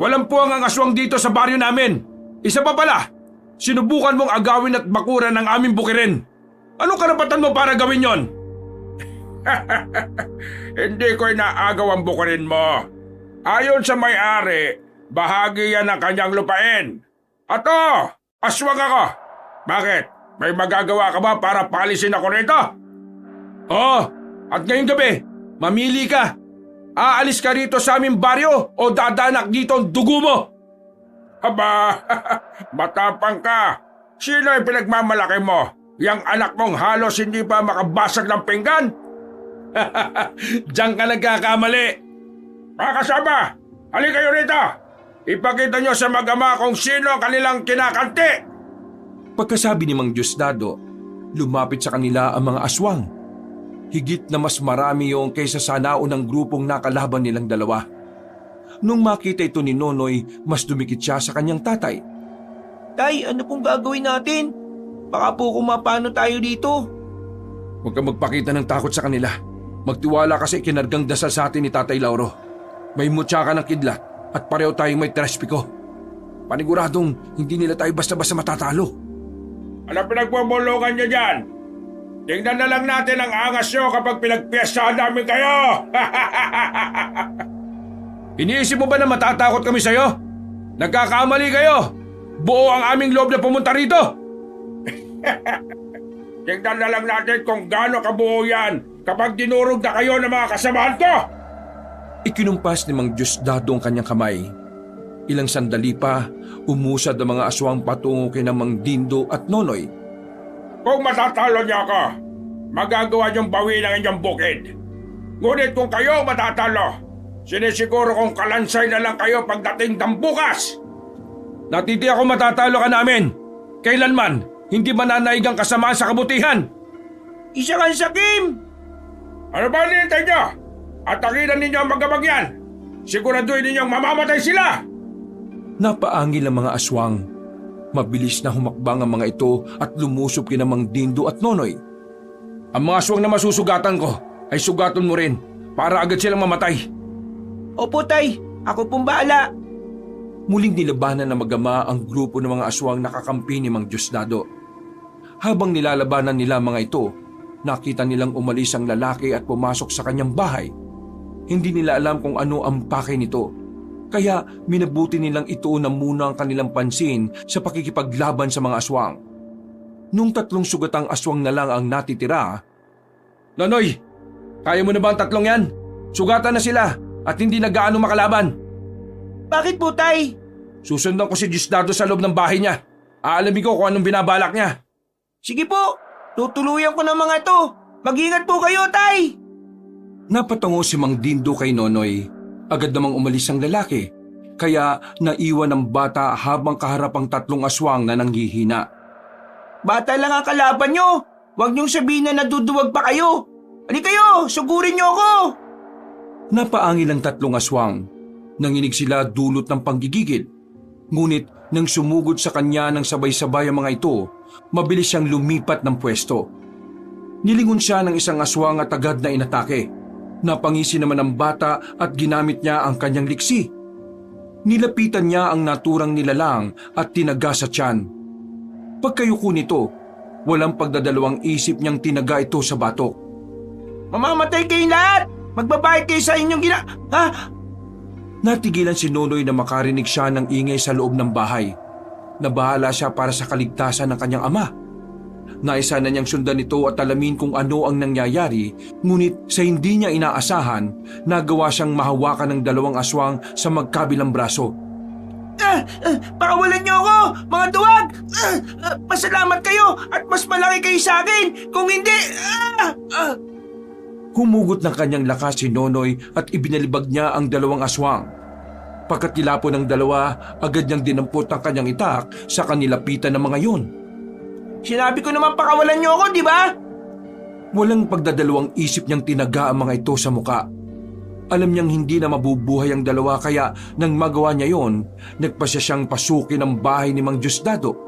A: Walang puwang ang aswang dito sa baryo namin! Isa pa pala, sinubukan mong agawin at bakuran ng aming bukirin! Anong karapatan mo para gawin yon?"
C: Hindi ko inaagaw ang bukirin mo. Ayon sa may-ari, bahagi yan ng kanyang lupain. At aswang ako. Bakit? May magagawa ka ba para palisin ako rito?
A: Oo, at ngayong gabi, mamili ka. Aalis ka rito sa aming baryo o dadanak dito ang dugo mo?
C: Aba, matapang ka. Sino ang pinagmamalaki mo? Yang anak mong halos hindi pa makabasag ng pinggan?
A: Diyan ka nagkakamali.
C: Mga kasama, halika kayo rito. Ipakita nyo sa mag-ama kung sino ang kanilang kinakanti.
A: Pagkasabi ni Mang Diosdado, lumapit sa kanila ang mga aswang. Higit na mas marami yung kaysa sa naunang grupong nakalaban nilang dalawa. Nung makita ito ni Nonoy, mas dumikit siya sa kanyang tatay.
B: Tay, ano pong gagawin natin? Baka po kumapano tayo dito.
A: Huwag kang magpakita ng takot sa kanila. Magtiwala kasi kinargang dasal sa atin ni Tatay Lauro. May mutya ka ng kidlat at pareho tayong may trespiko. Paniguradong hindi nila tayo basta-basta matatalo.
C: Ano pinagmumulungan niyo dyan? Tingnan na lang natin ang angas nyo kapag pinagpiestahan namin kayo!
A: Iniisip mo ba na matatakot kami sa'yo? Nagkakamali kayo! Buo ang aming loob na pumunta rito!
C: Tingnan na lang natin kung gaano kabuo yan kapag dinurog na kayo ng mga kasamahan ko!
A: Ikinumpas ni Mang Diosdado ang kanyang kamay. Ilang sandali pa, umusad ang mga aswang patungo kina Mang Dindo at Nonoy.
C: Kung matatalo niyo ako, magagawa niyong bawi ng inyong bukid. Ngunit kung kayo matatalo, sinisiguro kong kalansay na lang kayo pagdating ng bukas.
A: Natiti ako matatalo ka namin. Kailanman, hindi mananaig ang kasamaan sa kabutihan.
B: Isa kang sakim!
C: Ano ba nintay niyo? Atakinan ninyo ang magabang yan. Siguraduhin ninyong mamamatay sila.
A: Napaangil ang mga aswang. Mabilis na humakbang ang mga ito at lumusob kina Mang Dindo at Nonoy. Ang mga aswang na masusugatan ko ay sugaton mo rin para agad silang mamatay.
B: Opo, Tay. Ako pong bahala.
A: Muling nilabanan ng magama ang grupo ng mga aswang nakakampi ni Mang Diosdado. Habang nilalabanan nila mga ito, nakita nilang umalis ang lalaki at pumasok sa kanyang bahay. Hindi nila alam kung ano ang pakay nito. Kaya minabuti nilang ituunan muna ang kanilang pansin sa pakikipaglaban sa mga aswang. Nung 3 sugatang aswang na lang ang natitira, Nonoy, kaya mo na ba ang 3 yan? Sugatan na sila at hindi na gaano makalaban.
B: Bakit po, Tay?
A: Susundan ko si Diosdado sa loob ng bahay niya. Aalamin ko kung anong binabalak niya.
B: Sige po, tutuluyan ko ng mga ito. Mag-ingat po kayo, Tay!
A: Napatungo si Mang Dindo kay Nonoy. Agad namang umalis ang lalaki, kaya naiwan ang bata habang kaharap ang 3 aswang na nanghihina.
B: Bata lang ang kalaban nyo. Huwag niyong sabihin na naduduwag pa kayo. Ali kayo, sugurin niyo ako!
A: Napaangil ang 3 aswang. Nanginig sila dulot ng panggigigil. Ngunit nang sumugod sa kanya ng sabay-sabay ang mga ito, mabilis siyang lumipat ng pwesto. Nilingon siya ng isang aswang at agad na inatake. Napangisi naman ang bata at ginamit niya ang kanyang liksi. Nilapitan niya ang naturang nilalang at tinaga sa tiyan. Pagkayuko nito, walang pagdadalawang isip niyang tinaga ito sa batok.
B: Mamamatay kayong lahat! Magbabayad kayo sa inyong Ha?
A: Natigilan si Nonoy na makarinig siya ng ingay sa loob ng bahay. Nabahala siya para sa kaligtasan ng kanyang ama. Naisa na niyang sundan ito at alamin kung ano ang nangyayari, ngunit sa hindi niya inaasahan, nagawa siyang mahawakan ng 2 aswang sa magkabilang braso.
B: Pakawalan niyo ako, mga duwag! Pasalamat kayo at mas malaki kayo sa akin! Kung hindi...
A: Humugot ng kanyang lakas si Nonoy at ibinalibag niya ang 2 aswang. Pagkatilapon ng 2, agad niyang dinampot ang kanyang itak sa kanilapitan ng mga yon.
B: Sinabi ko naman pakawalan niyo ako, di ba?
A: Walang pagdadalawang isip niyang tinaga ang mga ito sa muka. Alam niyang hindi na mabubuhay ang 2 kaya nang magawa niya yon, nagpasya siyang pasukin ang bahay ni Mang Diosdado.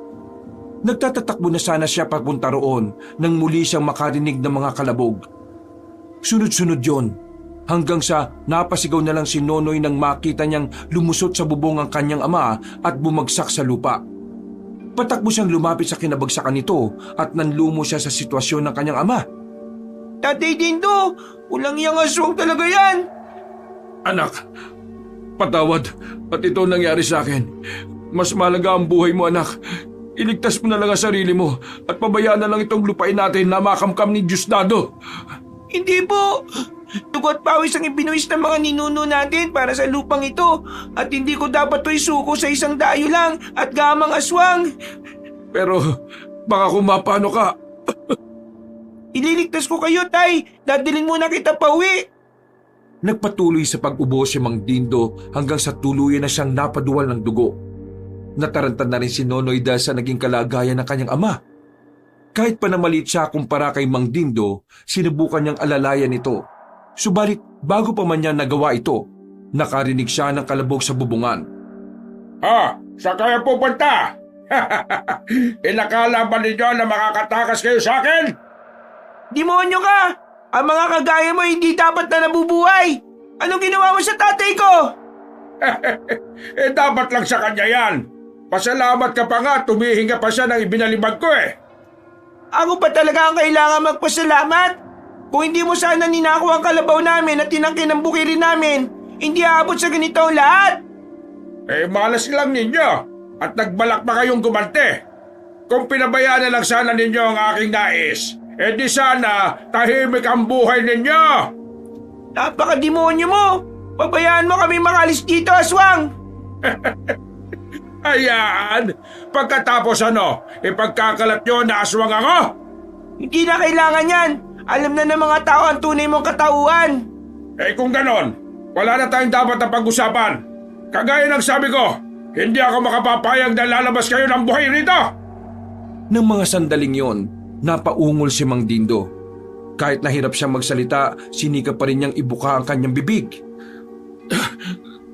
A: Nagtatatakbo na sana siya papunta roon nang muli siyang makarinig ng mga kalabog. Sunod-sunod yon, hanggang sa napasigaw na lang si Nonoy nang makita niyang lumusot sa bubong ang kanyang ama at bumagsak sa lupa. Patakbo siyang lumapit sa kinabagsakan nito at nanlumo siya sa sitwasyon ng kanyang ama.
B: Tatay Dindo, ulang iyang aswang talaga yan!
A: Anak, patawad at ito nangyari sa akin. Mas malaga ang buhay mo, anak. Iligtas mo na lang ang sarili mo at pabayaan na lang itong lupain natin na makamkam ni Diosdado.
B: Hindi po! Dugo at pawis ang ibinuwis ng mga ninuno natin para sa lupang ito at hindi ko dapat ito isuko sa isang dayo lang at gamang aswang.
A: Pero baka kung mapano ka.
B: Ililigtas ko kayo, Tay. Dadalhin muna kita pa uwi.
A: Nagpatuloy sa pag-ubo si Mang Dindo hanggang sa tuluyan na siyang napaduwal ng dugo. Nataranta na rin si Nonoy dahil sa naging kalagayan ng kanyang ama. Kahit pa na maliit siya kumpara kay Mang Dindo, sinubukan niyang alalayan ito. Subalit bago pa man niya nagawa ito, nakarinig siya ng kalabog sa bubungan.
C: Saan kayo pupunta? Inakala ba ninyo na makakatakas kayo sa akin?
B: Demonyo ka! Ang mga kagaya mo hindi dapat na nabubuhay! Anong ginawa mo sa tatay ko?
C: Dapat lang sa kanya yan. Pasalamat ka pa nga, tumihinga pa siya ng ibinalibag ko eh.
B: Ako pa talaga ang kailangan magpasalamat. Kung hindi mo sana ninako ang kalabaw namin at tinangkin ang bukirin namin, hindi aabot sa ganito ang lahat.
C: Malas lang ninyo at nagbalak pa kayong gumante. Kung pinabayaan na lang sana ninyo ang aking nais, di sana tahimik ang buhay ninyo.
B: Napakademonyo mo! Pabayaan mo kami makalis dito, aswang!
C: Ayan, pagkatapos ipagkakalat nyo na aswang ako?
B: Hindi na kailangan yan. Alam na ng mga tao ang tunay mong katauhan.
C: Kung ganon, wala na tayong dapat na pag-usapan. Kagaya ng sabi ko, hindi ako makapapayag na lalabas kayo ng buhay rito.
A: Nang mga sandaling yon, napaungol si Mang Dindo. Kahit nahirap siyang magsalita, sinikap pa rin niyang ibuka ang kanyang bibig.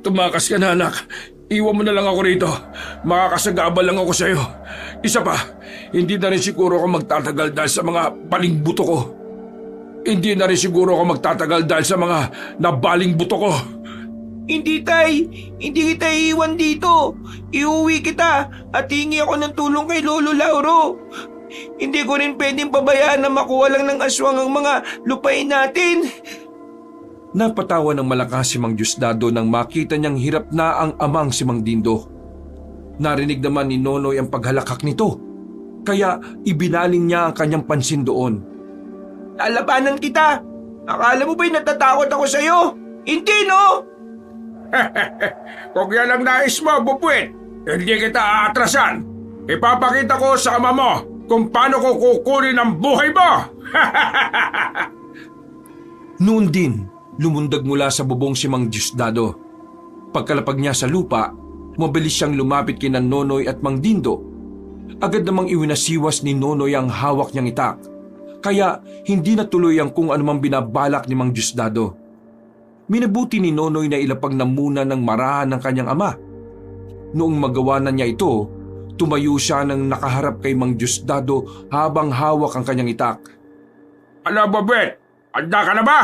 A: Tumakas ka na, anak. Iwan mo na lang ako rito. Makakasagabal lang ako sa'yo. Isa pa, hindi na rin siguro ako magtatagal dahil sa mga baling buto ko. Hindi na rin siguro ako magtatagal dahil sa mga nabaling buto ko.
B: Hindi, Tay. Hindi kita iiwan dito. Iuwi kita at hingi ako ng tulong kay Lolo Lauro. Hindi ko rin pwedeng pabayaan na makuha lang ng aswang ang mga lupain natin.
A: Napatawa ng malakas si Mang Diosdado nang makita niyang hirap na ang amang si Mang Dindo. Narinig naman ni Nonoy ang paghalakak nito, kaya ibinaling niya ang kanyang pansin doon.
B: Lalabanan kita. Akala mo ba'y natatakot ako sa'yo? Hindi, no?
C: Kung yan ang nais mo, Bubuit, hindi kita aatrasan. Ipapakita ko sa ama mo kung paano ko kukunin ang buhay mo.
A: Noon din, lumundag mula sa bubong si Mang Diosdado. Pagkalapag niya sa lupa, mabilis siyang lumapit kina Nonoy at Mang Dindo. Agad namang iwinasiwas ni Nonoy ang hawak niyang itak, kaya hindi natuloy ang kung anumang binabalak ni Mang Diosdado. Minabuti ni Nonoy na ilapag na muna ng marahan ng kanyang ama. Noong magawa na niya ito, tumayo siya nang nakaharap kay Mang Diosdado habang hawak ang kanyang itak.
C: Ano, Bubuit? Handa ka na ba?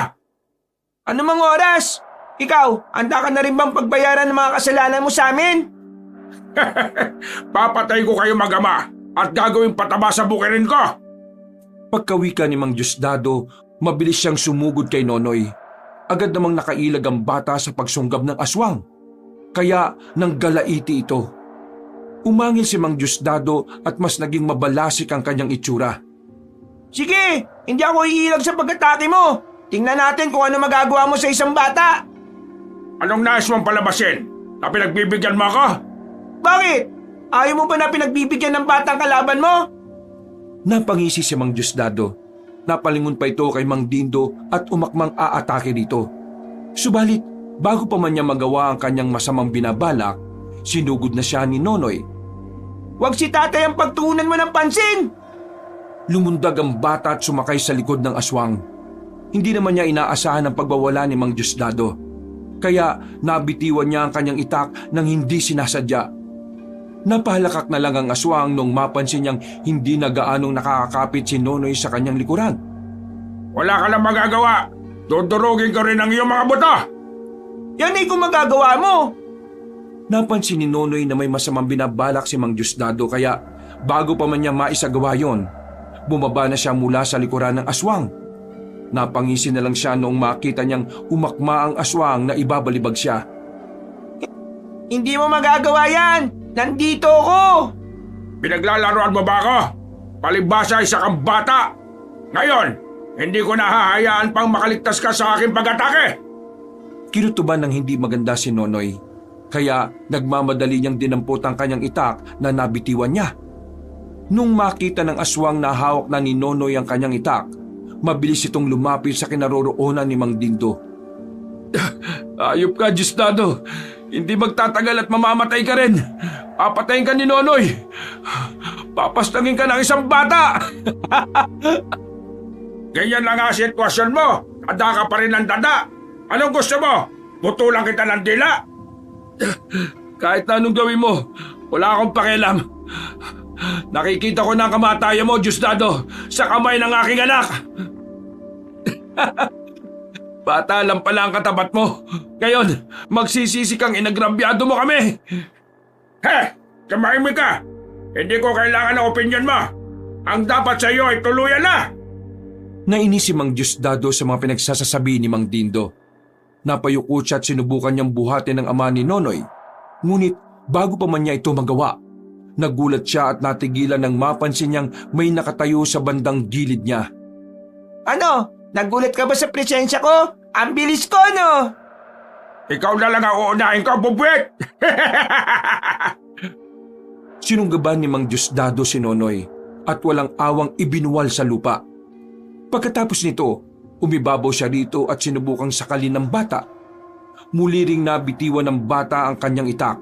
B: Ano mang oras? Ikaw, handa ka na rin bang pagbayaran ng mga kasalanan mo sa amin?
C: Papatay ko kayo mag-ama at gagawing pataba sa bukirin ko.
A: Pagkawika ni Mang Diosdado, mabilis siyang sumugod kay Nonoy. Agad namang nakailag ang bata sa pagsunggab ng aswang, kaya nanggalaiti ito. Umangil si Mang Diosdado at mas naging mabalasik ang kanyang itsura.
B: Sige, hindi ako iilag sa pag-atake mo. Tingnan natin kung ano magagawa mo sa isang bata.
C: Anong nais mong palabasin? Na pinagbibigyan mo ako?
B: Bakit? Ayaw mo ba na pinagbibigyan ng batang kalaban mo?
A: Napangisi si Mang Diosdado. Napalingon pa ito kay Mang Dindo at umakmang aatake dito. Subalit, bago pa man niya magawa ang kanyang masamang binabalak, sinugod na siya ni Nonoy.
B: Huwag si tatay ang pagtuunan mo ng pansin!
A: Lumundag ang bata at sumakay sa likod ng aswang. Hindi naman niya inaasahan ang pagbawala ni Mang Diosdado, kaya nabitiwan niya ang kanyang itak nang hindi sinasadya. Napahalakak na lang ang aswang nung mapansin niyang hindi na gaanong nakakakapit si Nonoy sa kanyang likuran.
C: Wala ka lang magagawa. Dudurugin ko rin ang iyong mga buto.
B: Yan ay kung magagawa mo.
A: Napansin ni Nonoy na may masamang binabalak si Mang Diosdado, kaya bago pa man niya maisagawa yon, bumaba na siya mula sa likuran ng aswang. Napangisi na lang siya noong makita niyang umakma ang aswang na ibabalibag siya.
B: Hindi mo magagawa yan! Nandito ako!
C: Pinaglalaroan mo ba ako? Palibhasa isa kang bata. Ngayon, hindi ko nahahayaan pang makaligtas ka sa aking pag-atake.
A: Kinutuban ng hindi maganda si Nonoy, kaya nagmamadali niyang dinampot ang kanyang itak na nabitiwan niya. Nung makita ng aswang na hawak na ni Nonoy ang kanyang itak, mabilis itong lumapit sa kinaroroonan ni Mang Dindo. Ayop ka, Diosdado. Hindi magtatagal at mamamatay ka rin. Papatayin ka ni Nonoy. Papastangin ka ng isang bata.
C: Ganyan lang ang sitwasyon mo. Dada ka pa rin ng dada. Anong gusto mo? Putulan kita ng dila?
A: Kahit na anong gawin mo, wala akong pakialam. Nakikita ko na ang kamatayan mo, Diosdado, sa kamay ng aking anak. Bata lang pala ang katapat mo. Ngayon, magsisisi kang inagrabyado mo kami.
C: Kamahimik ka. Hindi ko kailangan ng opinyon mo. Ang dapat sa iyo ay tuluyan na!
A: Nainis si Mang Diosdado sa mga pinagsasasabi ni Mang Dindo. Napayuko siya at sinubukan niyang buhatin ng ama ni Nonoy. Ngunit bago pa man niya ito magawa, nagulat siya at natigilan nang mapansin niyang may nakatayo sa bandang gilid niya.
B: Ano? Nagulat ka ba sa presensya ko? Ang bilis ko, no?
C: Ikaw na lang ang uunahin ko, bubwit!
A: Sinunggaban ni Mang Diosdado si Nonoy at walang awang ibinuwal sa lupa. Pagkatapos nito, umibabaw siya rito at sinubukang sakalin ng bata. Muli ring nabitiwan ng bata ang kanyang itak.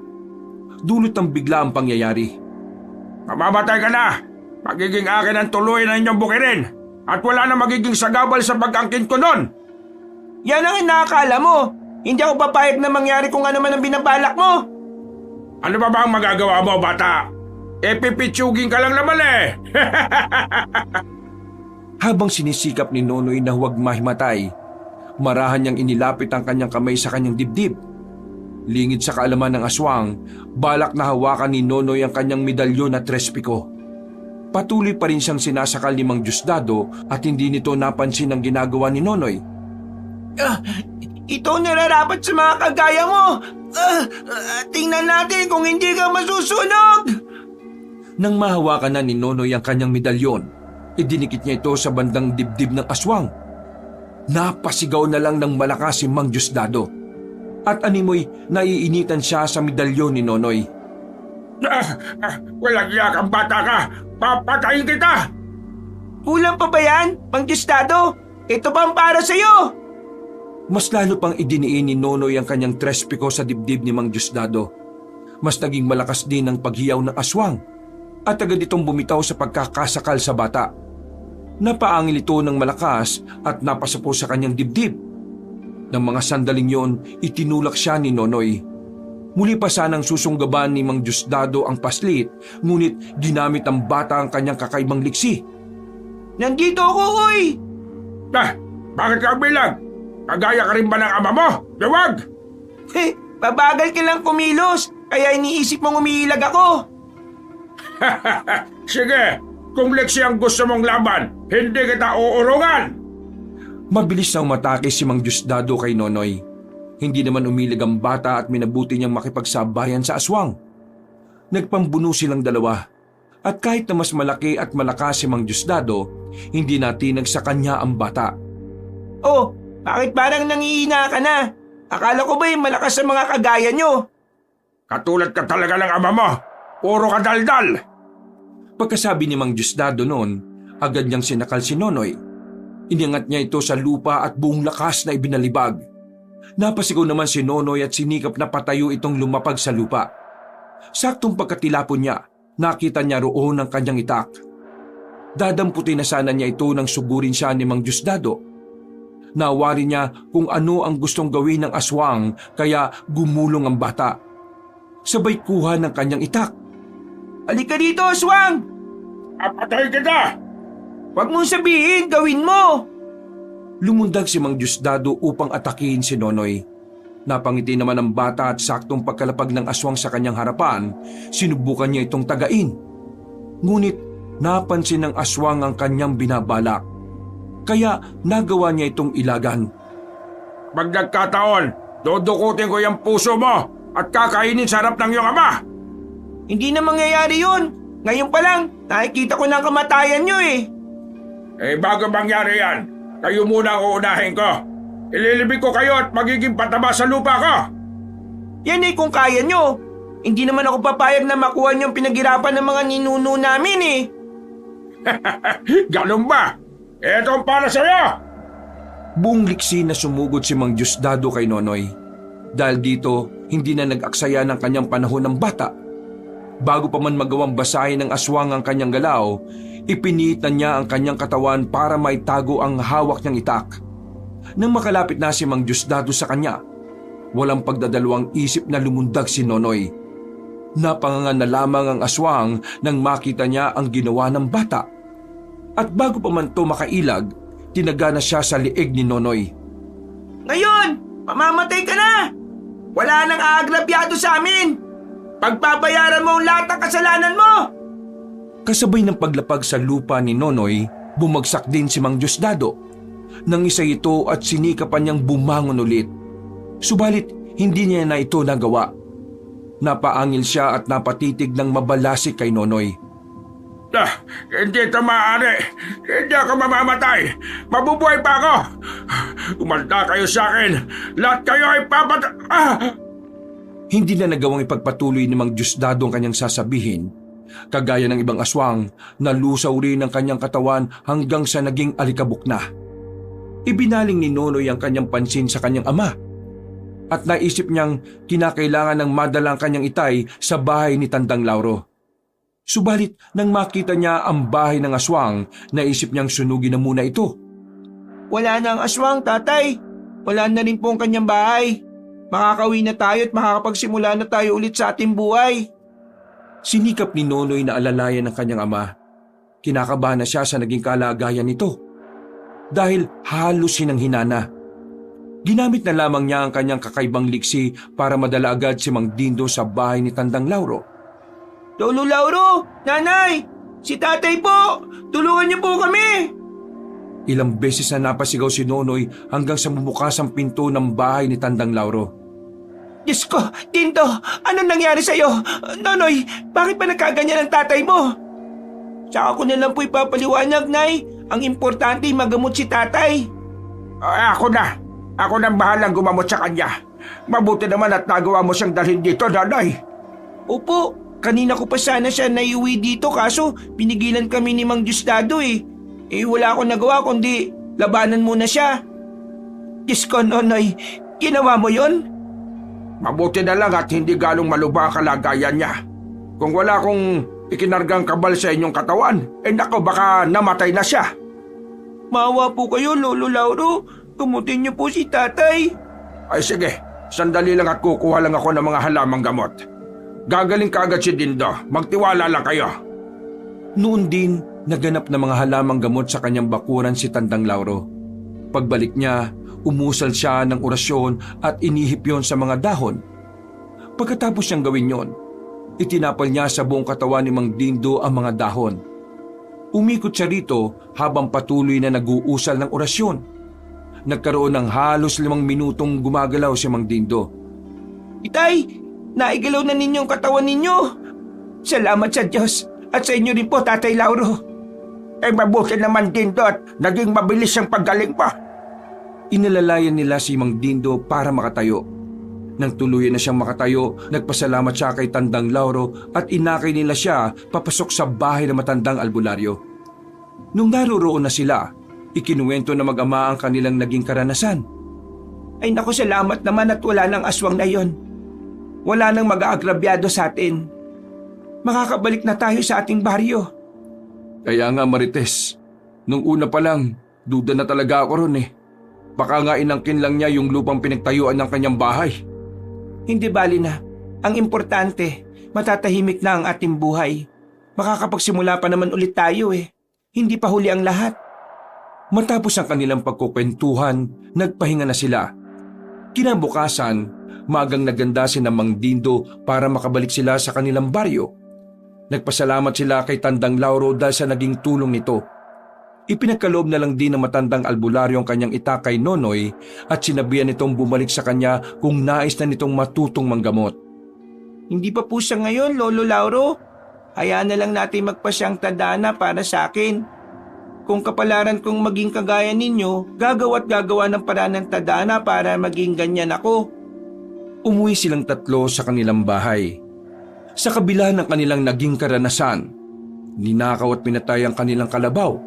A: Dulot ng bigla ang pangyayari.
C: Mamamatay ka na! Magiging akin ang tuluyan ng inyong bukirin! At wala na magiging sagabal sa pag-angkin ko nun!
B: Yan ang inaakala mo. Hindi ako papayag na mangyari kung ano man ang binabalak mo.
C: Ano ba ang magagawa mo, bata? Pipitsugin ka lang naman eh!
A: Habang sinisikap ni Nonoy na huwag mahimatay, marahan niyang inilapit ang kanyang kamay sa kanyang dibdib. Lingid sa kaalaman ng aswang, balak na hawakan ni Nonoy ang kanyang medalyon at trespiko. Patuloy pa rin siyang sinasakal ni Mang Diosdado at hindi nito napansin ang ginagawa ni Nonoy.
B: Ito nararapat sa mga kagaya mo. Tingnan natin kung hindi ka masusunog.
A: Nang mahawakan na ni Nonoy ang kanyang medalyon, idinikit niya ito sa bandang dibdib ng aswang. Napasigaw na lang ng malakas si Mang Diosdado. At animoy naiinitan siya sa medalyon ni Nonoy.
C: Walang iyak ang bata ka! Papatayin kita!
B: Kulang pa ba yan, Mang Diosdado? Ito pa ang para sa'yo.
A: Mas lalo pang idiniin ni Nonoy ang kanyang trespiko sa dibdib ni Mang Diosdado. Mas naging malakas din ang paghiyaw ng aswang at agad itong bumitaw sa pagkakasakal sa bata. Napaangil ito ng malakas at napasapo sa kanyang dibdib. Nang mga sandaling yon, itinulak siya ni Nonoy. Muli pa sanang susunggaban ni Mang Diosdado ang paslit, ngunit ginamit ng bata ang kanyang kakaibang liksi.
B: Nandito ako, uy!
C: Bakit ka bilang? Kagaya ka rin ba ng ama mo? Dawag!
B: Babagal ka lang kumilos, kaya iniisip mong umiilag ako.
C: Sige, kung leksi ang gusto mong laban, hindi kita uurungan!
A: Mabilis nang matake si Mang Diosdado kay Nonoy. Hindi naman umilag ang bata at minabuti niyang makipagsabayan sa aswang. Nagpambuno silang dalawa. At kahit na mas malaki at malakas si Mang Diosdado, hindi natinag sa kanya ang bata.
B: Oh, bakit parang nangihina ka na? Akala ko ba yung malakas sa mga kagaya nyo?
C: Katulad ka talaga ng ama mo. Puro ka daldal.
A: Pagkasabi ni Mang Diosdado noon, agad niyang sinakal si Nonoy. Iniangat niya ito sa lupa at buong lakas na ibinalibag. Napasigaw naman si Nonoy at sinikap na patayo itong lumapag sa lupa. Saktong pagkatilapon niya, nakita niya roon ang kanyang itak. Dadamputin na sana niya ito nang sugurin siya ni Mang Diosdado. Nawari niya kung ano ang gustong gawin ng aswang kaya gumulong ang bata. Sabay kuha ng kanyang itak.
B: Halika dito, aswang!
C: Apatay kita!
B: Huwag mong sabihin, gawin mo!
A: Lumundag si Mang Diosdado upang atakihin si Nonoy. Napangiti naman ang bata at saktong pagkalapag ng aswang sa kanyang harapan, sinubukan niya itong tagain. Ngunit napansin ng aswang ang kanyang binabalak. Kaya nagawa niya itong ilagan.
C: Pag nagkataon, dudukutin ko yung puso mo at kakainin sa harap ng iyong ama!
B: Hindi na mangyayari yun. Ngayon pa lang, nakikita ko na ang kamatayan nyo eh.
C: Bago mangyari yan, kayo muna ang uunahin ko. Ililibig ko kayo at magiging pataba sa lupa ko.
B: Yan eh kung kaya nyo. Hindi naman ako papayag na makuha nyo ang pinaghirapan ng mga ninuno namin eh.
C: Ganun ba? Ito ang para sa'yo!
A: Buong liksi na sumugod si Mang Diosdado kay Nonoy. Dahil dito, hindi na nag-aksaya ng kanyang panahon ng bata. Bago pa man magawang basahin ng aswang ang kanyang galaw, ipinitan niya ang kanyang katawan para maitago ang hawak niyang itak. Nang makalapit na si Mang Diosdado sa kanya, walang pagdadalawang isip na lumundag si Nonoy. Napangangan na lamang ang aswang nang makita niya ang ginawa ng bata. At bago pa man ito makailag, tinaga na siya sa liig ni Nonoy.
B: Ngayon, mamamatay ka na! Wala nang aagrabyado sa amin! Pagbabayaran mo ang lahat ng kasalanan mo!
A: Kasabay ng paglapag sa lupa ni Nonoy, bumagsak din si Mang Diosdado. Nangisa ito at sinikapan niyang bumangon ulit. Subalit hindi niya na ito nagawa. Napaangil siya at napatitig ng mabalasik kay Nonoy.
C: Hindi ito maaari. Hindi ako mamamatay. Mabubuhay pa ako. Umanda kayo sa akin. Lahat kayo ay
A: Hindi na nagawang ipagpatuloy ni Mang Diosdado ang kanyang sasabihin. Kagaya ng ibang aswang, nalusaw rin ang kanyang katawan hanggang sa naging alikabok na. Ibinaling ni Nonoy ang kanyang pansin sa kanyang ama at naisip niyang kinakailangan ng madala ang kanyang itay sa bahay ni Tandang Lauro. Subalit nang makita niya ang bahay ng aswang, naisip niyang sunugin na muna ito.
B: Wala na ang aswang, tatay. Wala na rin po ang kanyang bahay. Makakauwi na tayo at makakapagsimula na tayo ulit sa ating buhay.
A: Sinikap ni Nonoy na alalayan ng kanyang ama. Kinakabahan na siya sa naging kalagayan nito. Dahil halos hinang-hinana. Ginamit na lamang niya ang kanyang kakaibang liksi para madala agad si Mang Dindo sa bahay ni Tandang Lauro.
B: Lolo Lauro! Nanay! Si tatay po! Tulungan niyo po kami!
A: Ilang beses na napasigaw si Nonoy hanggang sa bumukas ang pinto ng bahay ni Tandang Lauro.
B: Diyos ko! Dindo! Anong nangyari sa'yo? Nonoy, bakit ba nagkaganyan ang tatay mo? Tsaka ko na lang po ipapaliwanag, Nay. Ang importante magamot si tatay.
C: Ako na. Ako nang bahalang gumamot sa kanya. Mabuti naman at nagawa mo siyang dalhin dito, nanay.
B: Opo, kanina ko pa sana siya naiuwi dito kaso pinigilan kami ni Mang Diosdado eh. Wala akong nagawa kundi labanan muna siya. Diyos ko, Nonoy, ginawa mo yon?
C: Mabuti na lang at hindi galong malubha ang kalagayan niya. Kung wala akong ikinargang kabal sa inyong katawan, nako baka namatay na siya.
B: Maawa po kayo, Lolo Lauro. Gamutin niyo po si tatay.
C: Ay sige, sandali lang at kukuha lang ako ng mga halamang gamot. Gagaling kaagad si Dindo, magtiwala lang kayo.
A: Noon din, naganap na mga halamang gamot sa kanyang bakuran si Tandang Lauro. Pagbalik niya, umusal siya ng orasyon at inihip yon sa mga dahon. Pagkatapos niyang gawin yon, itinapal niya sa buong katawan ni Mang Dindo ang mga dahon. Umikot siya rito habang patuloy na nag-uusal ng orasyon. Nagkaroon ng halos 5 minutong gumagalaw si Mang Dindo.
B: Itay, naigalaw na ninyong katawan ninyo. Salamat sa Diyos at sa inyo rin po, Tatay Lauro.
C: Mabuti naman Dindo at naging mabilis ang paggaling pa.
A: Inalalayan nila si Mang Dindo para makatayo. Nang tuluyan na siyang makatayo, nagpasalamat siya kay Tandang Lauro at inakay nila siya papasok sa bahay ng matandang albularyo. Nung naroroon na sila, ikinuwento na mag-ama ang kanilang naging karanasan.
B: Ay naku, salamat naman at wala nang aswang na yon. Wala nang mag-aagrabyado sa atin. Makakabalik na tayo sa ating baryo.
A: Kaya nga Marites, nung una pa lang, duda na talaga ako ron eh. Baka nga inangkin lang niya yung lupang pinagtayuan ng kanyang bahay.
B: Hindi bali na. Ang importante, matatahimik na ang ating buhay. Makakapagsimula pa naman ulit tayo eh. Hindi pa huli ang lahat.
A: Matapos ang kanilang pagkukwentuhan, nagpahinga na sila. Kinabukasan, magang naganda si Mang Dindo para makabalik sila sa kanilang baryo. Nagpasalamat sila kay Tandang Lauro dahil sa naging tulong nito. Ipinagkaloob na lang din ng matandang albularyo ang kanyang ita kay Nonoy at sinabihan nitong bumalik sa kanya kung nais na nitong matutong manggamot.
B: Hindi pa po siya ngayon, Lolo Lauro. Hayaan na lang natin magpasyang tadhana para sa akin. Kung kapalaran kong maging kagaya ninyo, gagawa't gagawa ng paraan ng tadhana para maging ganyan ako.
A: Umuwi silang 3 sa kanilang bahay. Sa kabila ng kanilang naging karanasan, ninakaw at pinatay ang kanilang kalabaw.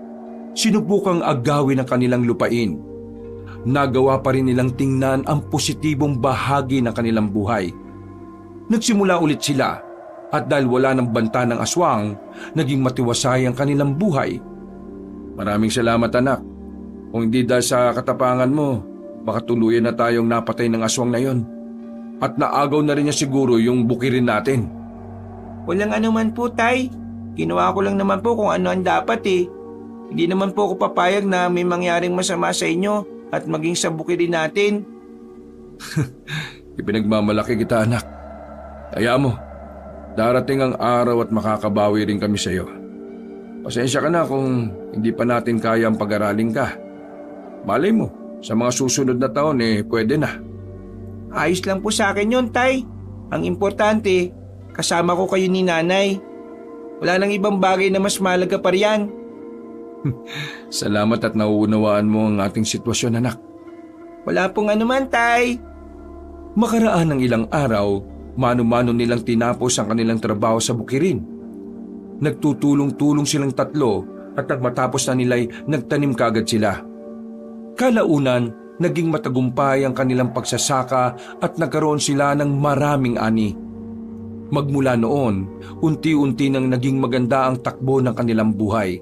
A: Sinubukang agawin ang kanilang lupain. Nagawa pa rin nilang tingnan ang positibong bahagi ng kanilang buhay. Nagsimula ulit sila at dahil wala ng banta ng aswang, naging matiwasay ang kanilang buhay. Maraming salamat anak. Kung hindi dahil sa katapangan mo, baka tuluyan na tayong napatay ng aswang na yon. At naagaw na rin niya siguro yung bukirin natin.
B: Walang anuman po, Tay. Ginawa ko lang naman po kung ano ang dapat eh. Hindi naman po ako papayag na may mangyaring masama sa inyo at maging sa bukirin natin.
A: Ipinagmamalaki kita anak. Kaya mo, darating ang araw at makakabawi rin kami sa iyo. Pasensya ka na kung hindi pa natin kaya ang pag-aralin ka. Malay mo, sa mga susunod na taon pwede na.
B: Ayos lang po sa akin yun, Tay. Ang importante, kasama ko kayo ni Nanay. Wala nang ibang bagay na mas mahalaga pa riyan.
A: Salamat at nauunawaan mo ang ating sitwasyon, anak.
B: Wala pong anuman, Tay.
A: Makaraan ng ilang araw, mano-mano nilang tinapos ang kanilang trabaho sa bukirin. Nagtutulong-tulong silang tatlo at nang matapos na nila'y nagtanim kagad sila. Kalaunan, naging matagumpay ang kanilang pagsasaka at nagkaroon sila ng maraming ani. Magmula noon, unti-unti nang naging maganda ang takbo ng kanilang buhay.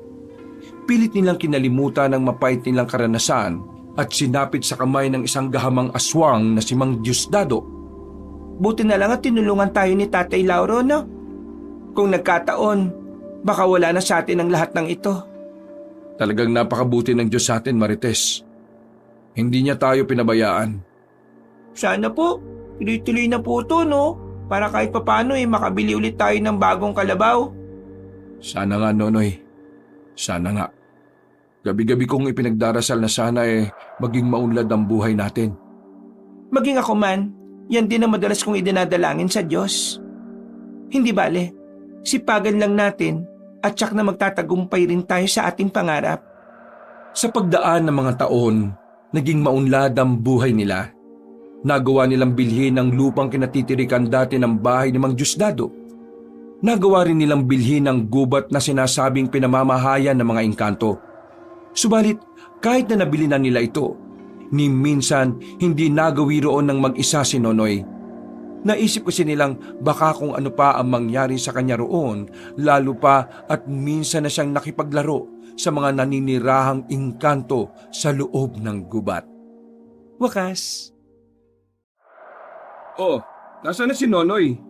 A: Pilit nilang kinalimutan ang mapait nilang karanasan at sinapit sa kamay ng isang gahamang aswang na si Mang Diosdado.
B: Buti na lang at tinulungan tayo ni Tatay Lauro, no? Kung nagkataon, baka wala na sa atin ang lahat ng ito.
A: Talagang napakabuti ng Diyos sa atin, Marites. Hindi niya tayo pinabayaan.
B: Sana po, tuloy-tuloy na po ito, no? Para kahit papano makabili ulit tayo ng bagong kalabaw.
A: Sana nga, Nonoy. Sana nga. Gabi-gabi kong ipinagdarasal na sana maging maunlad ang buhay natin.
B: Maging ako man, yan din ang madalas kong idinadalangin sa Diyos. Hindi bale, sipagan lang natin at tsak na magtatagumpay rin tayo sa ating pangarap.
A: Sa pagdaan ng mga taon, naging maunlad ang buhay nila. Nagawa nilang bilhin ang lupang kinatitirikan dati ng bahay ni Mang Diosdado. Nagawa rin nilang bilhin ang gubat na sinasabing pinamamahayan ng mga engkanto. Subalit, kahit na nabili na nila ito, ni minsan hindi nagawi roon ng mag-isa si Nonoy. Naisip kasi nilang baka kung ano pa ang mangyari sa kanya roon, lalo pa at minsan na siyang nakipaglaro sa mga naninirahang engkanto sa loob ng gubat.
B: Wakas.
A: Oh, nasaan na si Nonoy?